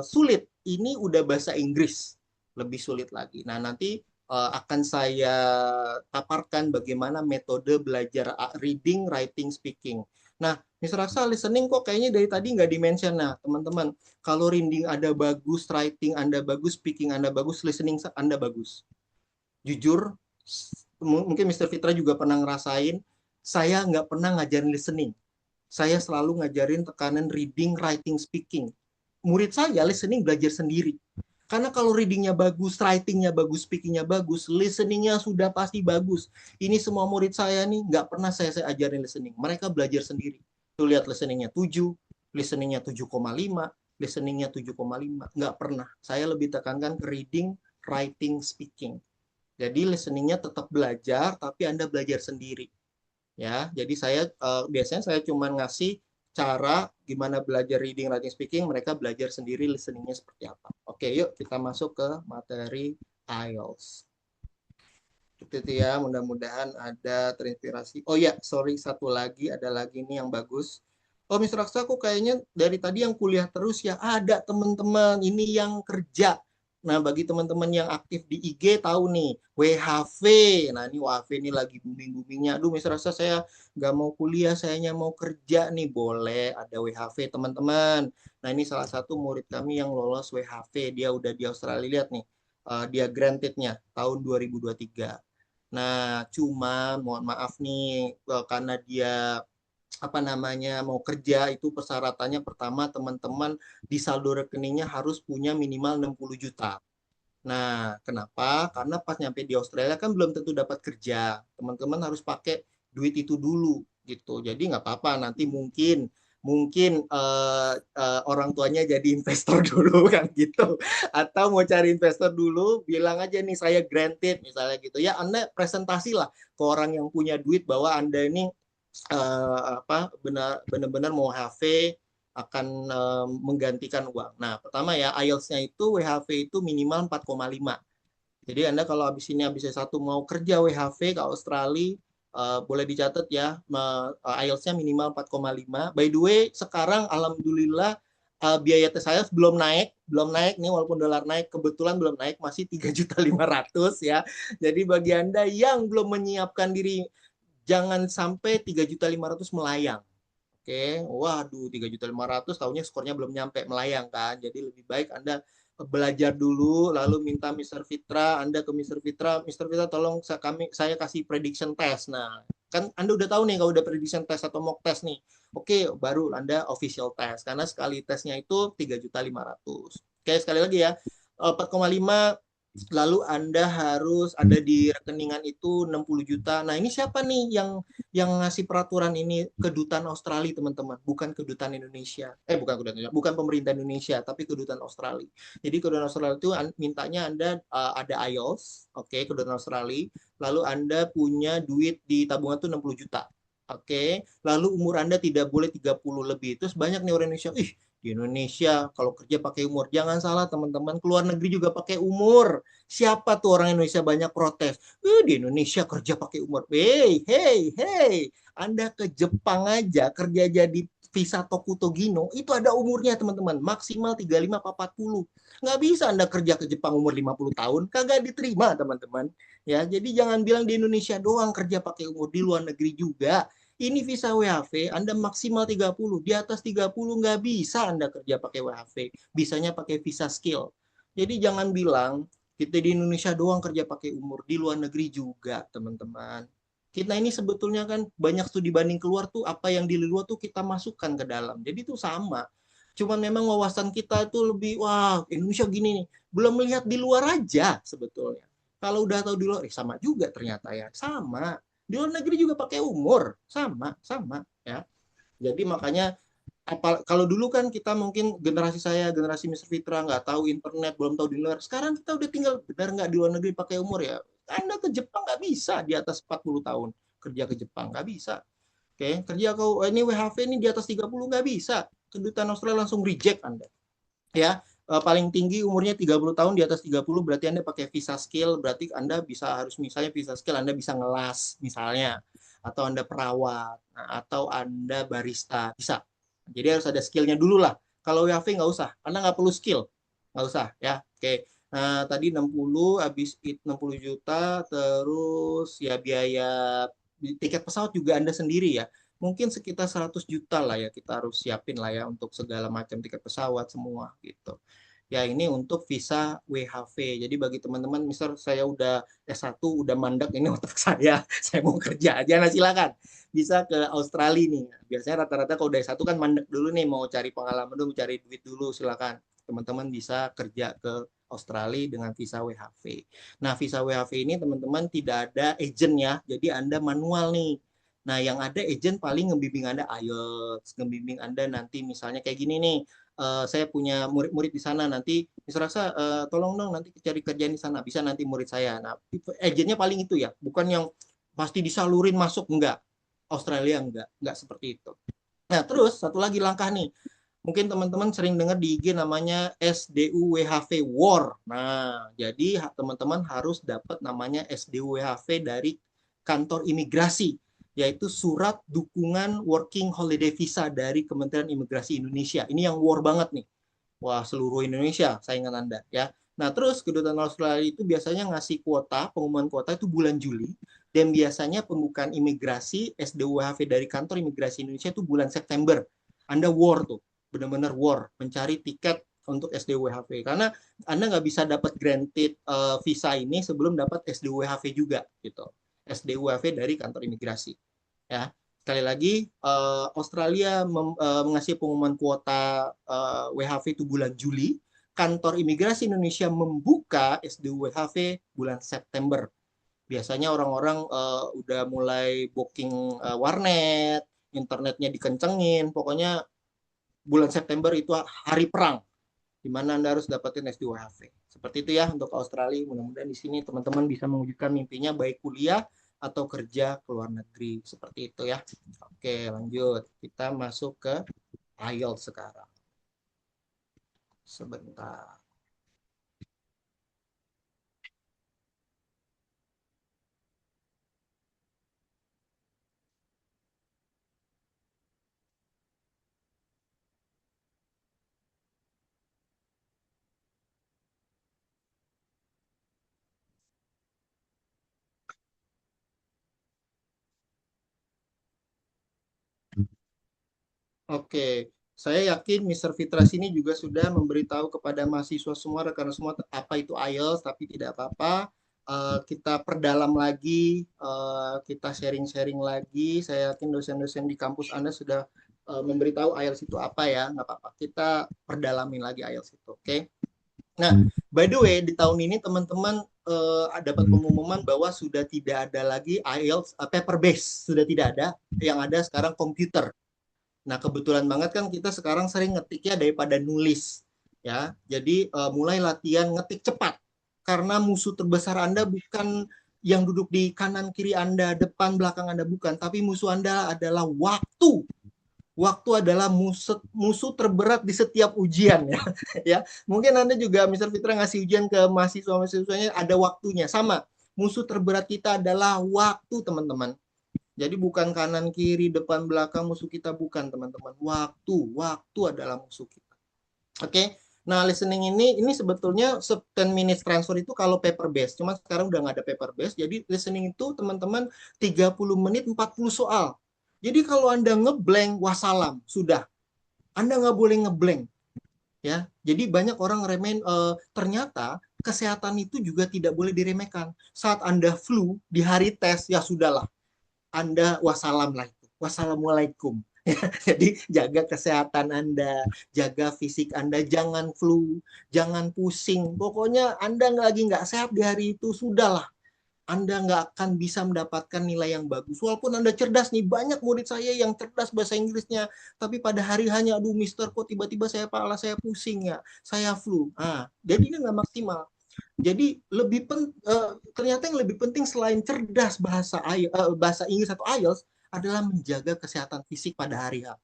sulit. Ini udah bahasa Inggris, lebih sulit lagi. Nah nanti akan saya paparkan bagaimana metode belajar reading, writing, speaking. Nah, Mr. Aksa, listening kok kayaknya dari tadi nggak di-mention. Nah, teman-teman, kalau reading Anda bagus, writing Anda bagus, speaking Anda bagus, listening Anda bagus. Jujur, mungkin Mr. Fitra juga pernah ngerasain, saya nggak pernah ngajarin listening. Saya selalu ngajarin tekanan reading, writing, speaking. Murid saya listening belajar sendiri. Karena kalau readingnya bagus, writingnya bagus, speakingnya bagus, listeningnya sudah pasti bagus. Ini semua murid saya nih, nggak pernah saya ajarin listening. Mereka belajar sendiri. Tuh lihat listeningnya 7, listeningnya 7,5, listeningnya 7,5. Nggak pernah. Saya lebih tekankan ke reading, writing, speaking. Jadi listeningnya tetap belajar, tapi Anda belajar sendiri. Ya, jadi saya biasanya saya cuma ngasih cara gimana belajar reading, writing, speaking, mereka belajar sendiri listeningnya seperti apa. Oke, yuk kita masuk ke materi IELTS. Itu ya, mudah-mudahan ada terinspirasi. Oh ya, sorry, satu lagi, ada lagi nih yang bagus. Oh, Mr. Aksa, aku kayaknya dari tadi yang kuliah terus ya. Ada teman-teman, ini yang kerja. Nah, bagi teman-teman yang aktif di IG tahu nih, WHV. Nah, ini WHV ini lagi booming-boomingnya. Aduh, Mr. Aksa, saya nggak mau kuliah, sayanya mau kerja nih. Boleh, ada WHV, teman-teman. Nah, ini salah satu murid kami yang lolos WHV. Dia udah di Australia, lihat nih. Dia grantednya tahun 2023. Nah, cuma mohon maaf nih, karena dia mau kerja, itu persyaratannya pertama teman-teman di saldo rekeningnya harus punya minimal 60 juta. Nah, kenapa? Karena pas nyampe di Australia kan belum tentu dapat kerja. Teman-teman harus pakai duit itu dulu gitu. Jadi nggak apa-apa, nanti mungkin orang tuanya jadi investor dulu kan gitu, atau mau cari investor dulu, bilang aja nih saya granted misalnya gitu ya. Anda presentasi lah ke orang yang punya duit bahwa Anda ini benar-benar mau WHV akan menggantikan uang. Nah, pertama ya, IELTS-nya itu WHV itu minimal 4,5. Jadi Anda kalau habis S1 mau kerja WHV ke Australia, boleh dicatat ya, IELTS-nya minimal 4,5. By the way, sekarang alhamdulillah biaya tes IELTS belum naik nih, walaupun dolar naik, kebetulan belum naik, masih 3.500.000 ya. Jadi bagi Anda yang belum menyiapkan diri, jangan sampai 3.500.000 melayang. Oke, waduh 3.500.000 tahunya skornya belum nyampe, melayang kan. Jadi lebih baik Anda belajar dulu, lalu minta Mr. Fitra, Anda ke Mr. Fitra tolong saya kasih prediction test. Nah, kan Anda udah tahu nih kalau udah prediction test atau mock test nih. Oke, baru Anda official test, karena sekali tesnya itu 3.500.000. Oke, sekali lagi ya, 4,5, lalu Anda harus ada di rekeningan itu 60 juta. Nah, ini siapa nih yang ngasih peraturan ini? Kedutaan Australia, teman-teman, bukan kedutaan Indonesia. Bukan pemerintah Indonesia, tapi kedutaan Australia. Jadi kedutaan Australia itu mintanya Anda ada IELTS, oke, kedutaan Australia, lalu Anda punya duit di tabungan itu 60 juta. Oke, lalu umur Anda tidak boleh 30 lebih. Terus banyak nih orang Indonesia, Di Indonesia kalau kerja pakai umur, jangan salah teman-teman, keluar negeri juga pakai umur. Siapa tuh orang Indonesia banyak protes? Di Indonesia kerja pakai umur. Hey, hey, hey. Anda ke Jepang aja kerja jadi visa Tokuto Gino, itu ada umurnya teman-teman, maksimal 35 apa 40. Nggak bisa Anda kerja ke Jepang umur 50 tahun, kagak diterima teman-teman. Ya, jadi jangan bilang di Indonesia doang kerja pakai umur, di luar negeri juga. Ini visa WHV, Anda maksimal 30. Di atas 30 nggak bisa Anda kerja pakai WHV. Bisanya pakai visa skill. Jadi jangan bilang kita di Indonesia doang kerja pakai umur. Di luar negeri juga, teman-teman. Kita ini sebetulnya kan banyak studi banding keluar tuh, apa yang di luar tuh kita masukkan ke dalam. Jadi itu sama. Cuman memang wawasan kita itu lebih, wah Indonesia gini nih. Belum melihat di luar aja sebetulnya. Kalau udah tahu di luar, sama juga ternyata ya. Sama. Di luar negeri juga pakai umur, sama ya. Jadi makanya kalau dulu kan kita mungkin generasi saya, generasi Mr. Fitra nggak tahu internet, belum tahu di luar. Sekarang kita udah tinggal benar nggak di luar negeri pakai umur ya. Anda ke Jepang nggak bisa di atas 40 tahun kerja ke Jepang nggak bisa. Oke, kerja kau ini WHV ini di atas 30 nggak bisa. Kedutaan Australia langsung reject Anda. Ya, paling tinggi umurnya 30 tahun, di atas 30 berarti Anda pakai visa skill, berarti Anda bisa harus misalnya visa skill Anda bisa ngelas misalnya, atau Anda perawat, atau Anda barista, bisa. Jadi harus ada skillnya dulu lah. Kalau WHV nggak usah, Anda nggak perlu skill, nggak usah ya. Oke, nah tadi 60, habis 60 juta, terus ya biaya tiket pesawat juga Anda sendiri ya. Mungkin sekitar 100 juta lah ya kita harus siapin lah ya untuk segala macam tiket pesawat semua gitu. Ya ini untuk visa WHV. Jadi bagi teman-teman, misal saya udah S1, udah mandek ini otak saya mau kerja aja, nah silakan. Bisa ke Australia nih. Biasanya rata-rata kalau udah S1 kan mandek dulu nih, mau cari pengalaman dulu, cari duit dulu, silakan. Teman-teman bisa kerja ke Australia dengan visa WHV. Nah, visa WHV ini teman-teman tidak ada agent ya, jadi Anda manual nih. Nah, yang ada agent paling ngebimbing Anda IELTS, ngebimbing Anda nanti misalnya kayak gini nih, saya punya murid-murid di sana, nanti Miss Rasa tolong dong nanti cari kerjaan di sana, bisa nanti murid saya. Nah, agentnya paling itu ya, bukan yang pasti disalurin masuk, enggak. Australia enggak seperti itu. Nah, terus satu lagi langkah nih. Mungkin teman-teman sering dengar di IG namanya SDUWHV WAR. Nah, jadi teman-teman harus dapat namanya SDUWHV dari kantor imigrasi, yaitu surat dukungan working holiday visa dari Kementerian Imigrasi Indonesia. Ini yang WAR banget nih. Wah, seluruh Indonesia saingan Anda ya. Nah, terus kedutaan Australia itu biasanya ngasih kuota, pengumuman kuota itu bulan Juli, dan biasanya pembukaan imigrasi SDUWHV dari kantor imigrasi Indonesia itu bulan September. Anda war tuh, benar-benar war, mencari tiket untuk SDUWHV. Karena Anda nggak bisa dapat granted visa ini sebelum dapat SDUWHV juga gitu. SDUWHV dari kantor imigrasi. Ya, sekali lagi Australia mengasih pengumuman kuota WHV itu bulan Juli, kantor imigrasi Indonesia membuka SDUWHV bulan September. Biasanya orang-orang udah mulai booking warnet, internetnya dikencengin, pokoknya bulan September itu hari perang, di mana Anda harus dapetin SDUWHV. Seperti itu ya untuk Australia. Mudah-mudahan di sini teman-teman bisa mewujudkan mimpinya baik kuliah atau kerja ke luar negeri. Seperti itu ya. Oke, lanjut. Kita masuk ke IELTS sekarang. Sebentar. Oke, saya yakin Mr. Fitras ini juga sudah memberitahu kepada mahasiswa semua, rekan semua apa itu IELTS, tapi tidak apa-apa. Kita perdalam lagi, kita sharing-sharing lagi. Saya yakin dosen-dosen di kampus Anda sudah memberitahu IELTS itu apa ya, nggak apa-apa. Kita perdalamin lagi IELTS itu, oke? Nah, by the way, di tahun ini teman-teman dapat pengumuman bahwa sudah tidak ada lagi IELTS paper base, sudah tidak ada. Yang ada sekarang komputer. Nah, kebetulan banget kan kita sekarang sering ngetiknya daripada nulis. Ya, jadi mulai latihan ngetik cepat. Karena musuh terbesar Anda bukan yang duduk di kanan kiri Anda, depan belakang Anda bukan, tapi musuh Anda adalah waktu. Waktu adalah musuh terberat di setiap ujian ya. Ya, mungkin Anda juga Mr. Fitra ngasih ujian ke mahasiswa-mahasiswanya ada waktunya sama. Musuh terberat kita adalah waktu, teman-teman. Jadi bukan kanan kiri depan belakang musuh kita, bukan teman-teman. Waktu adalah musuh kita. Oke. Nah, listening ini sebetulnya 10 minutes transfer itu kalau paper based. Cuma sekarang udah nggak ada paper based. Jadi listening itu teman-teman 30 menit 40 soal. Jadi kalau Anda ngeblank, wassalam, sudah. Anda nggak boleh ngeblank. Ya, jadi banyak orang remehin, ternyata kesehatan itu juga tidak boleh diremehkan. Saat Anda flu di hari tes, ya sudahlah. Anda wassalam lah itu. Wassalamualaikum. Jadi jaga kesehatan Anda, jaga fisik Anda, jangan flu, jangan pusing. Pokoknya Anda lagi nggak sehat di hari itu, sudahlah. Anda nggak akan bisa mendapatkan nilai yang bagus. Walaupun Anda cerdas nih, banyak murid saya yang cerdas bahasa Inggrisnya, tapi pada hari hanya, aduh mister kok tiba-tiba kepala saya pusing ya, saya flu. Jadi ini nggak maksimal. Jadi ternyata yang lebih penting selain cerdas bahasa Inggris atau IELTS adalah menjaga kesehatan fisik pada hari H.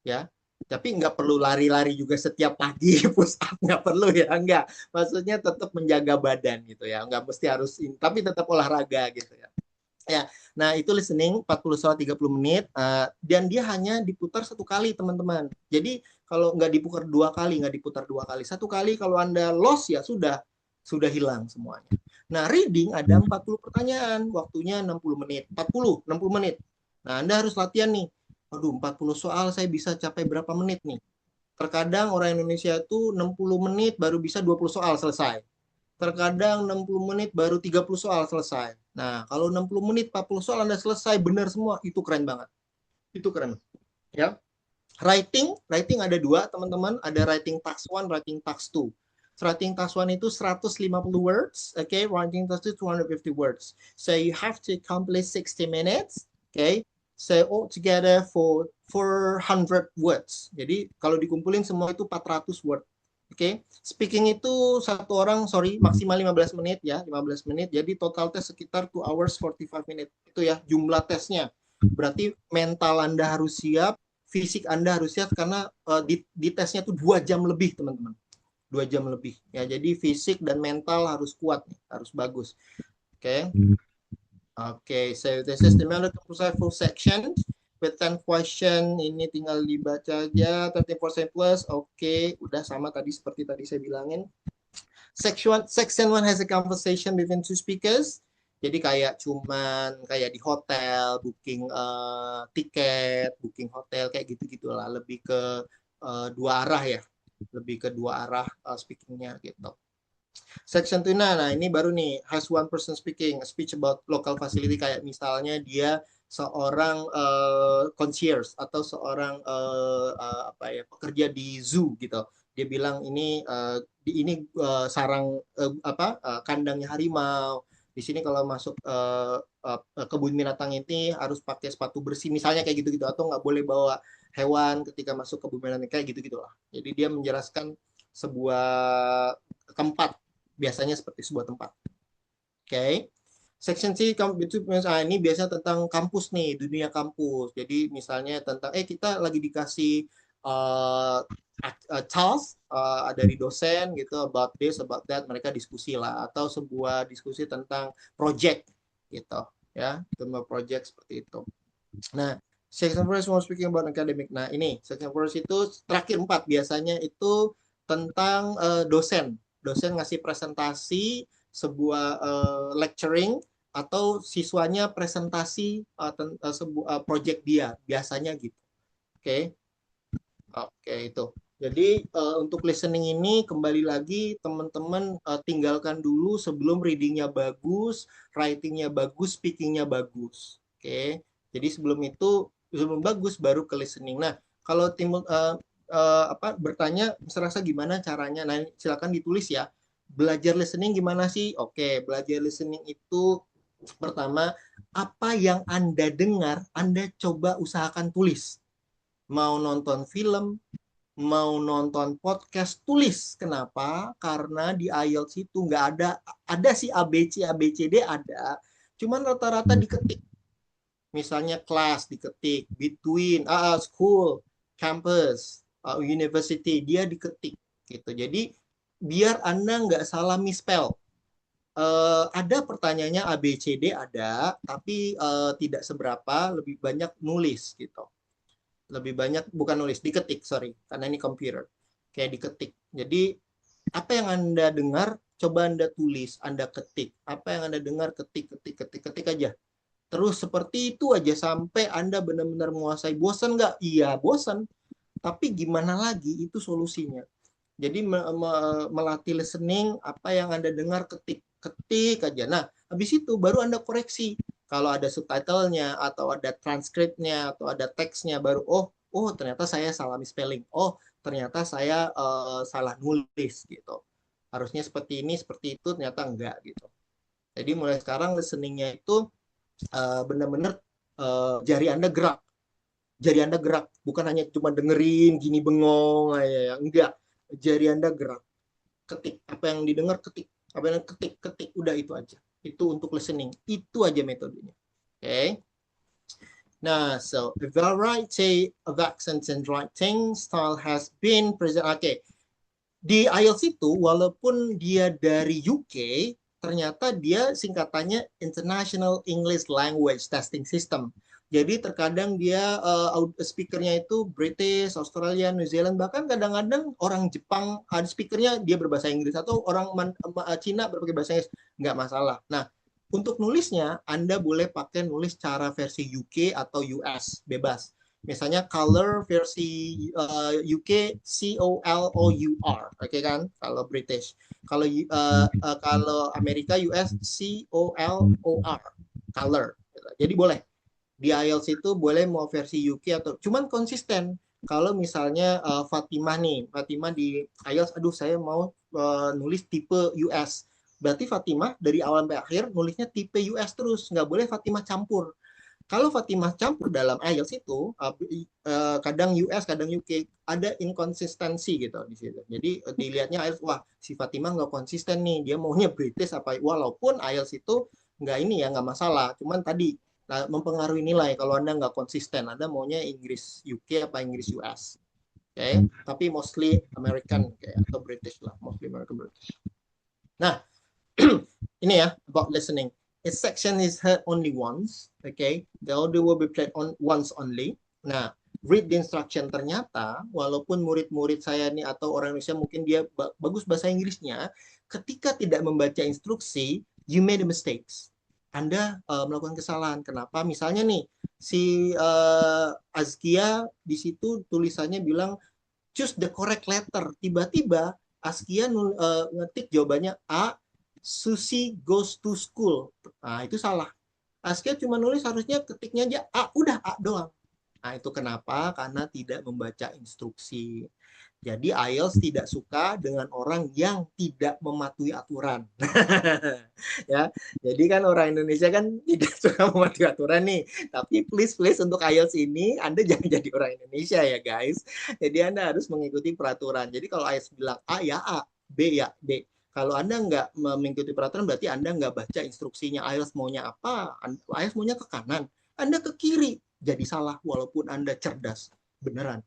Ya, tapi nggak perlu lari-lari juga setiap pagi push up, nggak perlu ya, nggak, maksudnya tetap menjaga badan gitu ya, nggak mesti harus tapi tetap olahraga gitu ya. Nah itu listening 40 soal 30 menit, dan dia hanya diputar satu kali teman-teman. Jadi kalau nggak diputar dua kali, satu kali kalau Anda lost ya sudah hilang semuanya. Nah reading ada 40 pertanyaan, waktunya 60 menit, 60 menit. Nah Anda harus latihan nih, aduh 40 soal saya bisa capai berapa menit nih. Terkadang orang Indonesia itu 60 menit baru bisa 20 soal selesai. Terkadang 60 menit baru 30 soal selesai. Nah, kalau 60 menit 40 soal Anda selesai benar semua, itu keren banget. Itu keren. Ya. Writing ada dua, teman-teman. Ada writing task 1, writing task 2. Writing task 1 itu 150 words, okay? Writing task 2 250 words. So you have to accomplish 60 minutes, okay? So all together for 400 words. Jadi kalau dikumpulin semua itu 400 word. Oke, speaking itu satu orang, maksimal 15 menit ya, 15 menit. Jadi total tes sekitar 2 hours 45 minutes. Itu ya jumlah tesnya. Berarti mental Anda harus siap, fisik Anda harus siap karena di tesnya tuh 2 jam lebih, teman-teman. 2 jam lebih. Ya, jadi fisik dan mental harus kuat nih, harus bagus. Oke. Okay, so this is the medical full section with 10 question. Ini tinggal dibaca aja, 30% plus. Oke, udah sama tadi seperti tadi saya bilangin. Section 1 has a conversation between two speakers. Jadi kayak di hotel, booking tiket, booking hotel kayak gitu-gitulah, lebih ke dua arah ya. Lebih ke dua arah speakingnya gitu. Section 2, nah ini baru nih, has one person speaking, a speech about local facility, kayak misalnya dia seorang concierge atau seorang pekerja di zoo gitu. Dia bilang ini sarang kandangnya harimau. Di sini kalau masuk kebun binatang ini harus pakai sepatu bersih, misalnya kayak gitu-gitu, atau nggak boleh bawa hewan ketika masuk kebun binatang, kayak gitu-gitulah. Jadi dia menjelaskan sebuah tempat, biasanya seperti sebuah tempat. Oke. Section C ini biasanya tentang kampus nih, dunia kampus. Jadi misalnya tentang kita lagi dikasih task dari dosen gitu, about this, about that, mereka diskusi lah, atau sebuah diskusi tentang project gitu ya, tentang project seperti itu. Nah, section 4 more speaking about academic. Nah, ini section 4 itu terakhir 4 biasanya itu tentang dosen ngasih presentasi sebuah lecturing, atau siswanya presentasi sebuah project dia, biasanya gitu. Oke, itu. Jadi untuk listening ini kembali lagi teman-teman tinggalkan dulu sebelum readingnya bagus, writingnya bagus, speakingnya bagus. Oke, jadi sebelum bagus baru ke listening. Nah, kalau timbul bertanya serasa gimana caranya, nah silakan ditulis ya. Belajar listening gimana sih? Oke, belajar listening itu pertama, apa yang Anda dengar, Anda coba usahakan tulis. Mau nonton film, mau nonton podcast, tulis. Kenapa? Karena di IELTS itu nggak ada sih ABC, ABCD ada, cuman rata-rata diketik. Misalnya class diketik, between, school, campus, university, dia diketik gitu. Jadi biar Anda nggak salah misspell. Ada pertanyaannya A, B, C, D ada, tapi tidak seberapa, lebih banyak nulis gitu. Lebih banyak, bukan nulis, diketik, sorry, karena ini computer. Kayak diketik. Jadi apa yang Anda dengar, coba Anda tulis, Anda ketik. Apa yang Anda dengar, ketik aja. Terus seperti itu aja sampai Anda benar-benar menguasai. Bosan nggak? Iya, bosan. Tapi gimana lagi? Itu solusinya. Jadi melatih listening, apa yang Anda dengar, ketik aja. Nah, habis itu baru Anda koreksi. Kalau ada subtitlenya, atau ada transkripnya, atau ada teksnya, baru, oh ternyata saya salah misspelling. Oh, ternyata saya salah nulis gitu. Harusnya seperti ini, seperti itu, ternyata enggak gitu. Jadi mulai sekarang listeningnya itu benar-benar jari Anda gerak. Jari Anda gerak, bukan hanya cuma dengerin gini bengong ya, enggak. Jari Anda gerak. Ketik apa yang didengar, ketik. Apa yang ketik, udah itu aja. Itu untuk listening. Itu aja metodenya. Oke. Okay? Nah, so a variety of accents and writing style has been present. Oke. Okay. Di IELTS itu walaupun dia dari UK, ternyata dia singkatannya International English Language Testing System. Jadi terkadang dia speakernya itu British, Australia, New Zealand, bahkan kadang-kadang orang Jepang ada speakernya dia berbahasa Inggris, atau orang Cina berpakai bahasa Inggris, nggak masalah. Nah, untuk nulisnya Anda boleh pakai nulis cara versi UK atau US, bebas. Misalnya color versi UK COLOUR, oke kan? Kalau British. Kalau Amerika US COLOR, color. Jadi boleh. Di IELTS itu boleh mau versi UK atau cuman konsisten. Kalau misalnya Fatimah nih, Fatimah di IELTS, aduh saya mau nulis tipe US. Berarti Fatimah dari awal sampai akhir nulisnya tipe US terus, nggak boleh Fatimah campur. Kalau Fatimah campur dalam IELTS itu kadang US, kadang UK, ada inkonsistensi gitu di situ. Jadi dilihatnya IELTS, wah si Fatimah nggak konsisten nih, dia maunya British apa, walaupun IELTS itu nggak ini ya, nggak masalah. Cuman tadi mempengaruhi nilai kalau Anda nggak konsisten, Anda maunya Inggris UK apa Inggris US. Okay? Tapi mostly American atau British lah, mostly American British. Nah, ini ya about listening. A section is heard only once, okay? The audio will be played once only. Nah, read the instruction, ternyata walaupun murid-murid saya nih atau orang Indonesia mungkin dia bagus bahasa Inggrisnya, ketika tidak membaca instruksi, you made a mistakes. Anda melakukan kesalahan. Kenapa? Misalnya nih, si Azkia di situ tulisannya bilang choose the correct letter. Tiba-tiba Azkia ngetik jawabannya A, Susi goes to school. Nah, itu salah. Azkia cuma nulis, harusnya ketiknya aja A, udah A doang. Nah, itu kenapa? Karena tidak membaca instruksi. Jadi IELTS tidak suka dengan orang yang tidak mematuhi aturan. Ya, jadi kan orang Indonesia kan tidak suka mematuhi aturan nih. Tapi please untuk IELTS ini Anda jangan jadi orang Indonesia ya guys. Jadi Anda harus mengikuti peraturan. Jadi kalau IELTS bilang A ya A, B ya B. Kalau Anda nggak mengikuti peraturan, berarti Anda nggak baca instruksinya. IELTS maunya apa? IELTS maunya ke kanan. Anda ke kiri. Jadi salah, walaupun Anda cerdas. Beneran.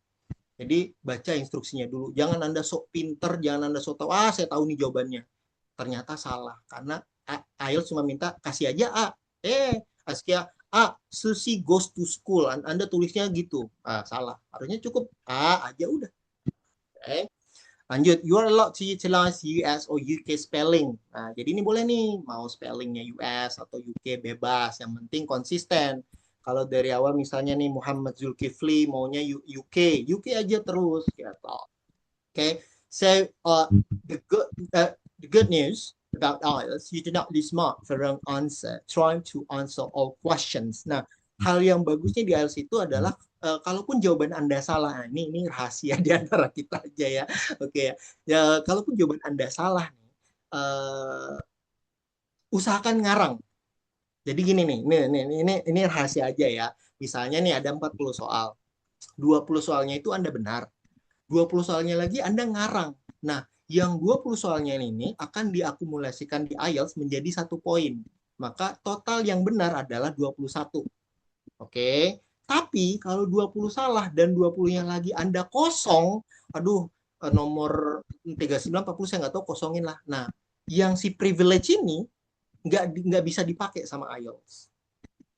Jadi baca instruksinya dulu. Jangan Anda sok pinter, jangan Anda sok tahu, saya tahu nih jawabannya. Ternyata salah. Karena IELTS cuma minta, kasih aja A. Askia, A, Susi goes to school. Anda tulisnya gitu. Salah. Harusnya cukup A aja udah. Okay. Lanjut, you are allowed to utilize US or UK spelling. Nah, jadi ini boleh nih, mau spellingnya US atau UK bebas, yang penting konsisten. Kalau dari awal misalnya nih Muhammad Zulkifli maunya UK aja terus gitu. Okay, so the good news about IELTS, you do not lose mark for wrong answer, trying to answer all questions. Nah, hal yang bagusnya di IELTS itu adalah kalaupun jawaban Anda salah, ini rahasia di antara kita aja ya. Oke ya. Kalaupun jawaban Anda salah nih, usahakan ngarang. Jadi gini nih, ini rahasia aja ya. Misalnya nih ada 40 soal. 20 soalnya itu Anda benar. 20 soalnya lagi Anda ngarang. Nah, yang 20 soalnya ini akan diakumulasikan di IELTS menjadi 1 poin. Maka total yang benar adalah 21. Oke. Tapi kalau 20 salah dan 20-nya lagi Anda kosong, aduh, nomor 39 40 saya nggak tahu, kosongin lah. Nah, yang si privilege ini nggak bisa dipakai sama IELTS.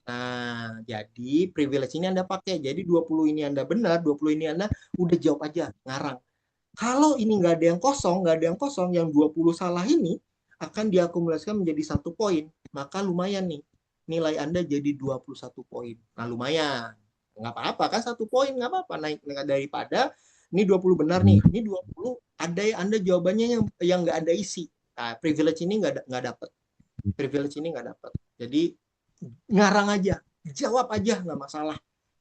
Nah, jadi privilege ini Anda pakai. Jadi 20 ini Anda benar, 20 ini Anda udah jawab aja, ngarang. Kalau ini nggak ada yang kosong, yang 20 salah ini akan diakumulasikan menjadi 1 poin. Maka lumayan nih, nilai Anda jadi 21 poin. Nah, lumayan. Nggak apa-apa kan, 1 poin nggak apa-apa. Naik daripada ini 20 benar nih, ini 20 ada Anda jawabannya yang nggak ada isi. Nah, privilege ini nggak dapat. Privilege ini nggak dapat. Jadi ngarang aja, jawab aja, nggak masalah.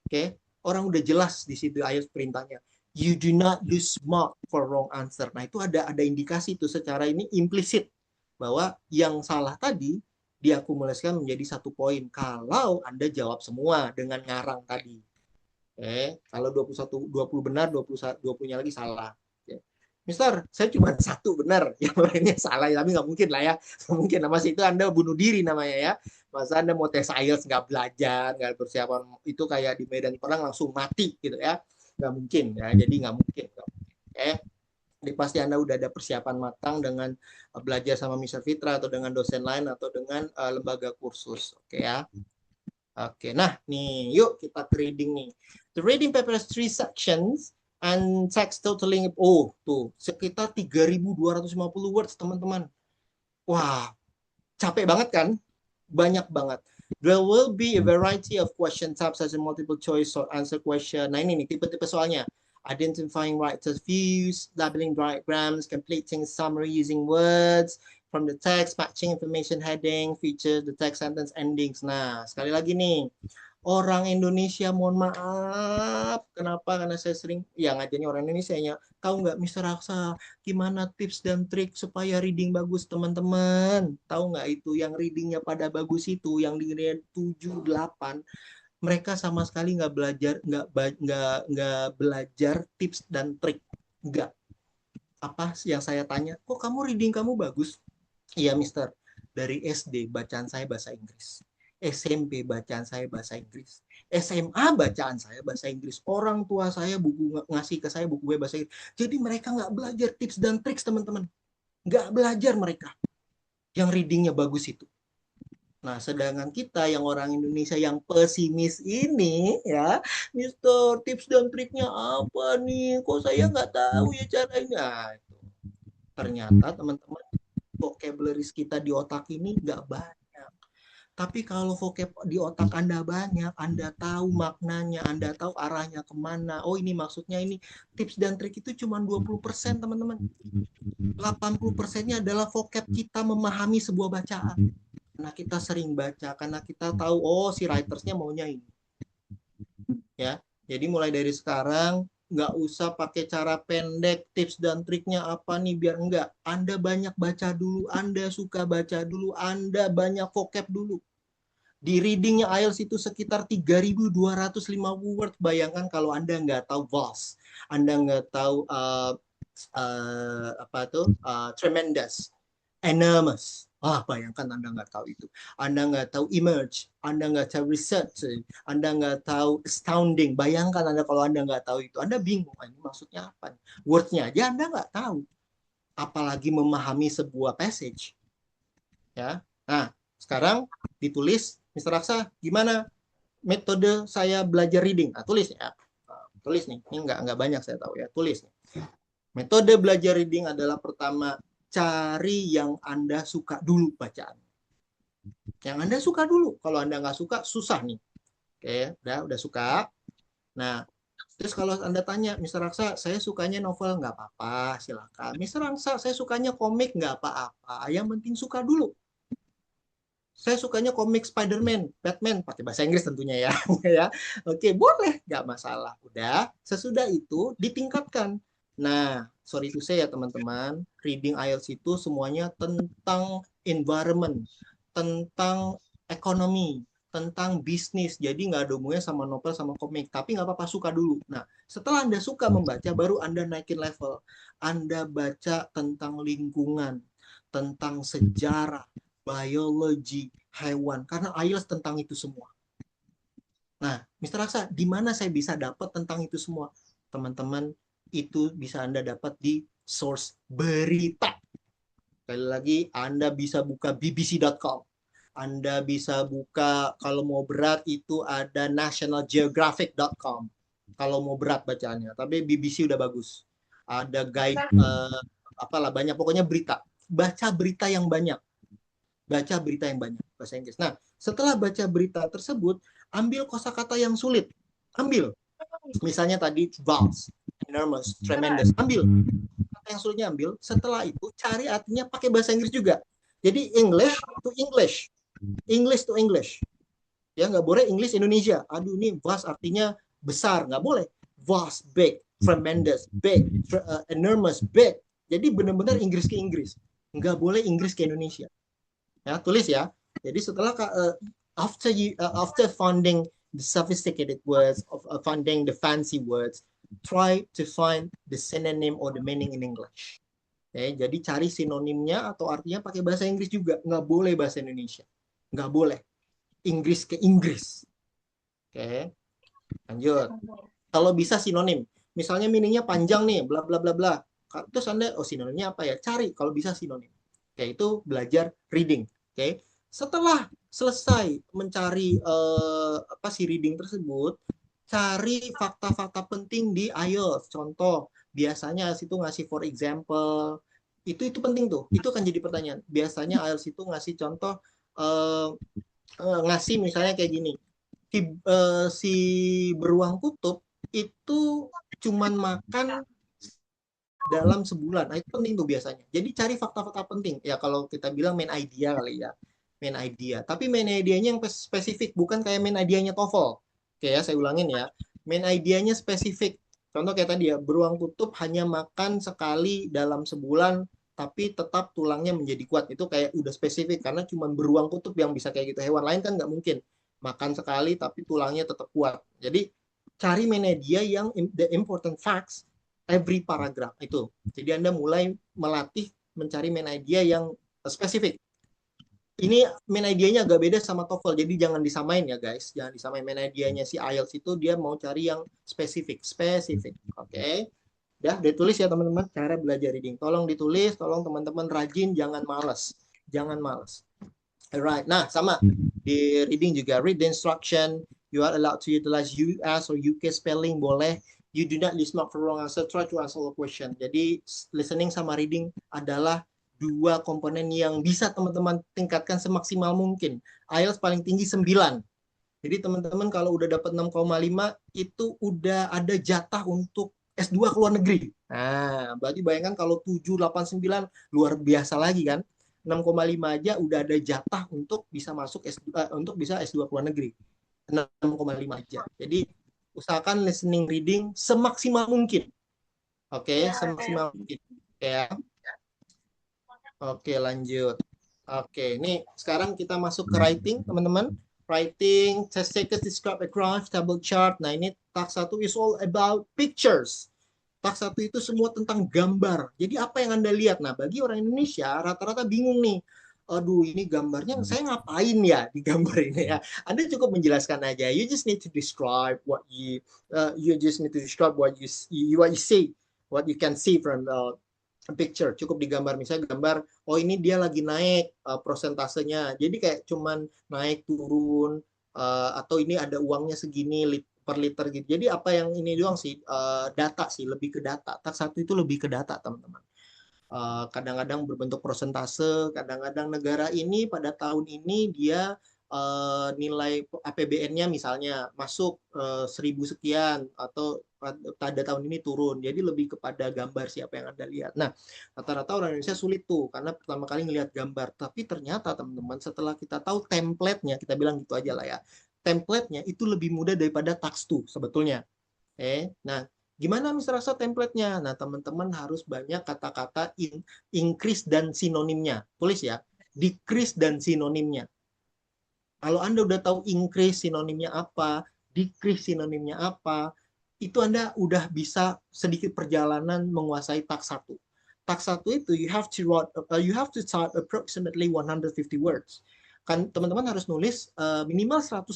Oke, orang udah jelas di situ ayat perintahnya. You do not lose mark for wrong answer. Nah, itu ada indikasi itu secara ini implisit bahwa yang salah tadi diakumulasikan menjadi 1 poin kalau Anda jawab semua dengan ngarang tadi. Oke, kalau 20 benar, 20-nya lagi salah. Oke. Mister, saya cuma 1 benar, yang lainnya salah, tapi nggak mungkin lah ya. Nggak mungkin, nah, Mas, itu Anda bunuh diri namanya ya. Masa Anda mau tes IELTS nggak belajar, nggak persiapan, itu kayak di medan perang langsung mati gitu ya. Nggak mungkin ya, jadi nggak mungkin. Oke. Jadi pasti Anda udah ada persiapan matang dengan belajar sama Mr. Fitra atau dengan dosen lain atau dengan lembaga kursus. Oke ya. Oke, nah nih, yuk kita ke reading nih. The reading paper has 3 sections and text totaling, tuh, sekitar 3.250 words, teman-teman. Wah, capek banget kan? Banyak banget. There will be a variety of question types such as multiple choice or answer question. Nah, ini nih tipe-tipe soalnya. Identifying writer's views, labeling diagrams, completing summary using words from the text, matching information heading, feature the text sentence endings. Nah, sekali lagi nih, orang Indonesia, mohon maaf, kenapa? Karena saya sering, ya ngajarnya orang Indonesia nya, tahu nggak Mr. Aksa, gimana tips dan trik supaya reading bagus, teman-teman? Tahu nggak itu, yang readingnya pada bagus itu, yang di grade 7, 8, mereka sama sekali nggak belajar tips dan trik. Nggak. Apa yang saya tanya, kok kamu reading kamu bagus? Iya, Mister. Dari SD bacaan saya bahasa Inggris. SMP bacaan saya bahasa Inggris. SMA bacaan saya bahasa Inggris. Orang tua saya ngasih ke saya buku bahasa Inggris. Jadi mereka nggak belajar tips dan trik, teman-teman. Nggak belajar mereka. Yang readingnya bagus itu. Nah, sedangkan kita yang orang Indonesia yang pesimis ini, ya, Mister, tips dan triknya apa nih? Kok saya nggak tahu ya caranya? Ternyata, teman-teman, vocabulary kita di otak ini nggak banyak. Tapi kalau vocab di otak Anda banyak, Anda tahu maknanya, Anda tahu arahnya kemana. Oh, ini maksudnya ini. Tips dan trik itu cuma 20%, teman-teman. 80%-nya adalah vocab kita memahami sebuah bacaan. Karena kita sering baca, karena kita tahu, oh, si writersnya maunya ini. Ya, jadi mulai dari sekarang, nggak usah pakai cara pendek, tips dan triknya apa nih, biar enggak. Anda banyak baca dulu, Anda suka baca dulu, Anda banyak vocab dulu. Di readingnya IELTS itu sekitar 3.250 word. Bayangkan kalau Anda nggak tahu vast, Anda nggak tahu tremendous, enormous. Bayangkan Anda nggak tahu itu. Anda nggak tahu emerge, Anda nggak tahu research, Anda nggak tahu astounding. Bayangkan Anda kalau Anda nggak tahu itu. Anda bingung, ini maksudnya apa? Wordnya aja Anda nggak tahu. Apalagi memahami sebuah passage. Ya. Nah, sekarang ditulis, Mr. Aksa, gimana metode saya belajar reading? Tulis ya. Tulis nih. Ini nggak banyak saya tahu ya. Tulis nih. Metode belajar reading adalah pertama, cari yang Anda suka dulu bacaan. Yang Anda suka dulu. Kalau Anda nggak suka, susah nih. Oke, udah suka. Nah, terus kalau Anda tanya, Mr. Aksa, saya sukanya novel, nggak apa-apa, silakan. Mr. Aksa, saya sukanya komik, nggak apa-apa. Yang penting suka dulu. Saya sukanya komik Spider-Man, Batman, pakai bahasa Inggris tentunya ya. Ya, oke, boleh, nggak masalah. Udah, sesudah itu ditingkatkan. Nah, sorry to say ya teman-teman, reading IELTS itu semuanya tentang environment, tentang ekonomi, tentang bisnis. Jadi nggak ada hubungannya sama novel, sama komik. Tapi nggak apa-apa, suka dulu. Nah, setelah Anda suka membaca, baru Anda naikin level. Anda baca tentang lingkungan, tentang sejarah, biologi, hewan. Karena IELTS tentang itu semua. Nah, Mr. Aksa, di mana saya bisa dapat tentang itu semua? Teman-teman, itu bisa Anda dapat di source berita. Sekali lagi, Anda bisa buka bbc.com. Anda bisa buka, kalau mau berat itu ada nationalgeographic.com. Kalau mau berat bacaannya, tapi BBC udah bagus. Ada guide, apalah banyak, pokoknya berita. Baca berita yang banyak. Baca berita yang banyak bahasa Inggris. Nah, setelah baca berita tersebut, ambil kosakata yang sulit. Ambil. Misalnya tadi vast, enormous, tremendous. Ambil. Kata yang sulitnya ambil. Setelah itu cari artinya pakai bahasa Inggris juga. Jadi English to English. English to English. Ya, nggak boleh English Indonesia. Aduh, ini vast artinya besar. Nggak boleh. Vast, big, tremendous, big, enormous, big. Jadi benar-benar Inggris ke Inggris. Nggak boleh Inggris ke Indonesia. Ya, tulis ya. Jadi setelah after finding the sophisticated words, of finding the fancy words, try to find the synonym or the meaning in English. Okay, jadi cari sinonimnya atau artinya pakai bahasa Inggris juga. Nggak boleh bahasa Indonesia. Nggak boleh. Inggris ke Inggris. Oke, lanjut. Kalau bisa sinonim. Misalnya meaningnya panjang nih, bla bla bla bla. Terus Anda, sinonimnya apa ya? Cari kalau bisa sinonim. Oke, itu belajar reading. Oke, setelah selesai mencari si reading tersebut, cari fakta-fakta penting di IELTS. Contoh, biasanya IELTS itu ngasih for example. Itu penting tuh. Itu akan jadi pertanyaan. Biasanya IELTS itu ngasih contoh, ngasih misalnya kayak gini. Si beruang kutub itu cuman makan dalam sebulan. Nah, itu penting tuh biasanya. Jadi cari fakta-fakta penting. Ya kalau kita bilang main idea kali ya. Main idea. Tapi main idea-nya yang spesifik. Bukan kayak main idea-nya TOEFL. Oke ya, saya ulangin ya. Main idea-nya spesifik. Contoh kayak tadi ya, beruang kutub hanya makan sekali dalam sebulan, tapi tetap tulangnya menjadi kuat. Itu kayak udah spesifik. Karena cuma beruang kutub yang bisa kayak gitu. Hewan lain kan nggak mungkin. Makan sekali, tapi tulangnya tetap kuat. Jadi cari main idea yang the important facts every paragraph itu. Jadi Anda mulai melatih mencari main idea yang spesifik. Ini main idea-nya agak beda sama TOEFL, jadi jangan disamain ya guys. Jangan disamain main idea-nya si IELTS itu dia mau cari yang spesifik. Oke. Udah ditulis ya teman-teman cara belajar reading. Tolong ditulis, tolong teman-teman rajin, jangan males. Jangan males. Alright. Nah, sama di reading juga read the instruction. You are allowed to utilize US or UK spelling boleh. You do not listen for wrong answer. Try to answer the question. Jadi listening sama reading adalah dua komponen yang bisa teman-teman tingkatkan semaksimal mungkin. IELTS paling tinggi 9. Jadi teman-teman kalau udah dapat 6,5 itu udah ada jatah untuk S2 ke luar negeri. Nah, berarti bayangkan kalau 7, 8, 9 luar biasa lagi kan. 6,5 aja udah ada jatah untuk bisa masuk untuk bisa S2 ke luar negeri. 6,5 aja. Jadi usahakan listening reading semaksimal mungkin. Oke, semaksimal mungkin. Ya. Oke, lanjut. Oke, ini sekarang kita masuk ke writing, teman-teman. Writing, test takers describe a graph, table chart. Nah, ini task 1 is all about pictures. Task 1 itu semua tentang gambar. Jadi apa yang Anda lihat? Nah, bagi orang Indonesia rata-rata bingung nih. Aduh, ini gambarnya saya ngapain ya di gambar ini ya? Anda cukup menjelaskan aja. You just need to describe what you just need to describe what you see, what you can see from the picture. Cukup digambar, misalnya gambar, oh ini dia lagi naik prosentasenya. Jadi kayak cuman naik turun atau ini ada uangnya segini per liter gitu. Jadi apa yang ini doang sih data sih, lebih ke data. Tak satu itu lebih ke data, teman-teman. Kadang-kadang berbentuk prosentase, kadang-kadang negara ini pada tahun ini dia nilai APBN-nya misalnya masuk 1.000 sekian atau pada tahun ini turun. Jadi lebih kepada gambar siapa yang Anda lihat. Nah, rata-rata orang Indonesia sulit tuh karena pertama kali ngelihat gambar. Tapi ternyata teman-teman setelah kita tahu template-nya, kita bilang gitu aja lah ya. Template-nya itu lebih mudah daripada task 2 sebetulnya. Nah, gimana Mr. Rasa template-nya? Nah, teman-teman harus banyak kata-kata increase dan sinonimnya. Tulis ya, decrease dan sinonimnya. Kalau Anda udah tahu increase sinonimnya apa, decrease sinonimnya apa, itu Anda udah bisa sedikit perjalanan menguasai task 1. Task 1 itu you have to type approximately 150 words. Kan teman-teman harus nulis minimal 150.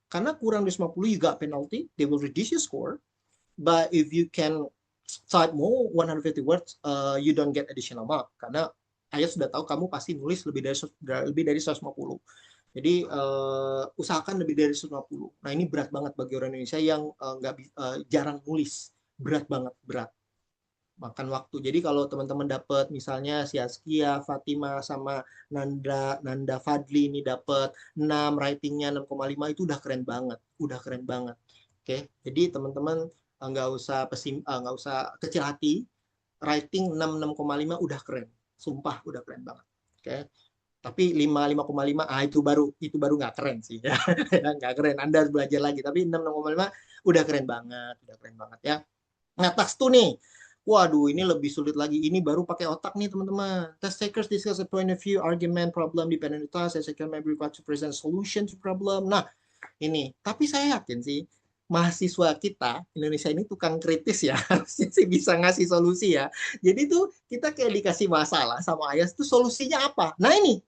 Karena kurang dari 50, you got penalty, they will reduce your score. But if you can type more 150 words, you don't get additional mark. Karena IELTS sudah tahu kamu pasti nulis lebih dari 150. Jadi usahakan lebih dari 150. Nah ini berat banget bagi orang Indonesia yang jarang nulis. Berat banget, berat. Makan waktu. Jadi kalau teman-teman dapat misalnya si Askia, Fatima sama Nanda Fadli ini dapat 6, writingnya 6,5 itu udah keren banget, udah keren banget. Oke, jadi teman-teman nggak usah nggak usah kecil hati. Writing 6,5 udah keren, sumpah udah keren banget. Oke. Tapi 5,5 itu baru nggak keren sih ya. Nggak keren. Anda harus belajar lagi. Tapi 6,5 udah keren banget ya. Nah, task 2 nih. Waduh, ini lebih sulit lagi. Ini baru pakai otak nih, teman-teman. Test takers discuss a point of view, argument, problem, dependent task, test taker may be required to present solution to problem. Nah, ini. Tapi saya yakin sih, mahasiswa kita Indonesia ini tukang kritis ya. Harusnya sih bisa ngasih solusi ya. Jadi tuh kita kayak dikasih masalah sama ayas tuh solusinya apa? Nah, ini.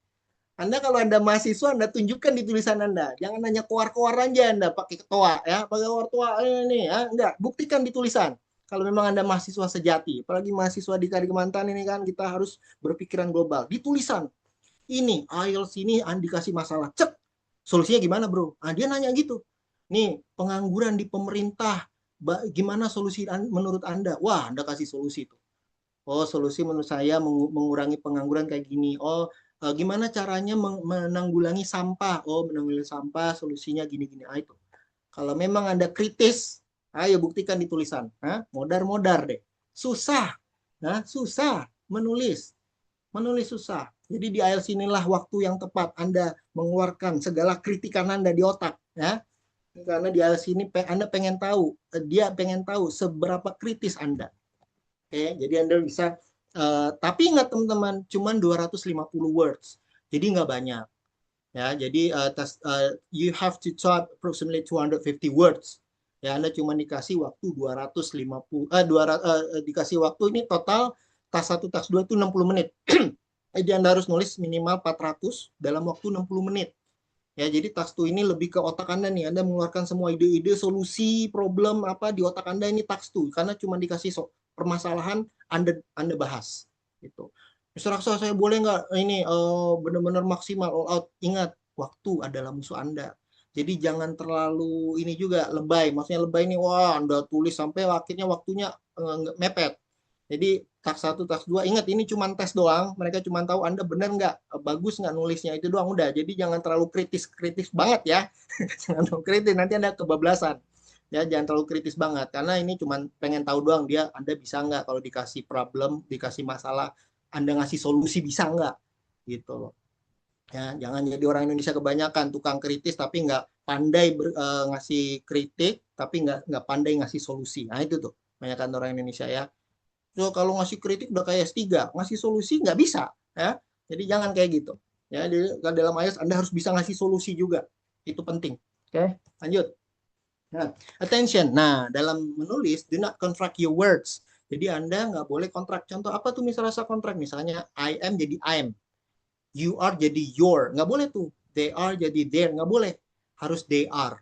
Anda kalau Anda mahasiswa, Anda tunjukkan di tulisan Anda. Jangan hanya koar-koar aja Anda pakai ketua ya, pakai ketua ini ya. Enggak, buktikan di tulisan. Kalau memang Anda mahasiswa sejati, apalagi mahasiswa di Kalimantan ini kan kita harus berpikiran global. Di tulisan, ini IELTS ini dikasih masalah, cep. Solusinya gimana bro? Nah, dia nanya gitu. Nih, pengangguran di pemerintah, gimana solusi menurut Anda? Wah, Anda kasih solusi tuh. Oh, solusi menurut saya mengurangi pengangguran kayak gini. Oh, gimana caranya menanggulangi sampah? Oh, menanggulangi sampah, solusinya gini-gini. Itu. Kalau memang Anda kritis, ayo buktikan di tulisan. Modar-modar deh. Susah. Susah menulis. Menulis susah. Jadi di IELTS inilah waktu yang tepat Anda mengeluarkan segala kritikan Anda di otak. Ya. Karena di IELTS ini Anda pengen tahu. Dia pengen tahu seberapa kritis Anda. Oke, jadi Anda bisa. Tapi ingat teman-teman, cuma 250 words. Jadi nggak banyak. Ya, jadi you have to type approximately 250 words. Ya, Anda cuma dikasih waktu 250 dikasih waktu ini total tas 1 tas 2 itu 60 menit. Jadi Anda harus nulis minimal 400 dalam waktu 60 menit. Ya, jadi tas 2 ini lebih ke otak Anda nih. Anda mengeluarkan semua ide-ide, solusi, problem apa di otak Anda ini tas 2 karena cuma dikasih permasalahan Anda bahas gitu. Mr. Raksa, saya boleh nggak ini benar-benar maksimal all out? Ingat, waktu adalah musuh Anda. Jadi jangan terlalu ini juga lebay. Maksudnya lebay ini, wah Anda tulis sampai akhirnya waktunya mepet. Jadi tas 1, tas 2, ingat ini cuma tes doang. Mereka cuma tahu Anda benar nggak, bagus nggak nulisnya, itu doang udah. Jadi jangan terlalu kritis banget ya. Jangan terlalu kritis, nanti Anda kebablasan. Ya, jangan terlalu kritis banget. Karena ini cuma pengen tahu doang Anda bisa nggak kalau dikasih problem, dikasih masalah, Anda ngasih solusi bisa nggak? Gitu loh. Ya, jangan jadi orang Indonesia kebanyakan tukang kritis tapi nggak pandai ngasih kritik tapi nggak pandai ngasih solusi. Nah itu tuh kebanyakan orang Indonesia ya. So, kalau ngasih kritik udah kayak S3, ngasih solusi nggak bisa ya. Jadi jangan kayak gitu. Ya, dalam IELTS Anda harus bisa ngasih solusi juga. Itu penting. Oke, lanjut. Nah, attention. Nah, dalam menulis do not contract your words. Jadi Anda nggak boleh kontrak. Contoh apa tuh misalnya kontrak? Misalnya I am jadi I'm. You are jadi your, nggak boleh tuh. They are jadi their, nggak boleh. Harus they are,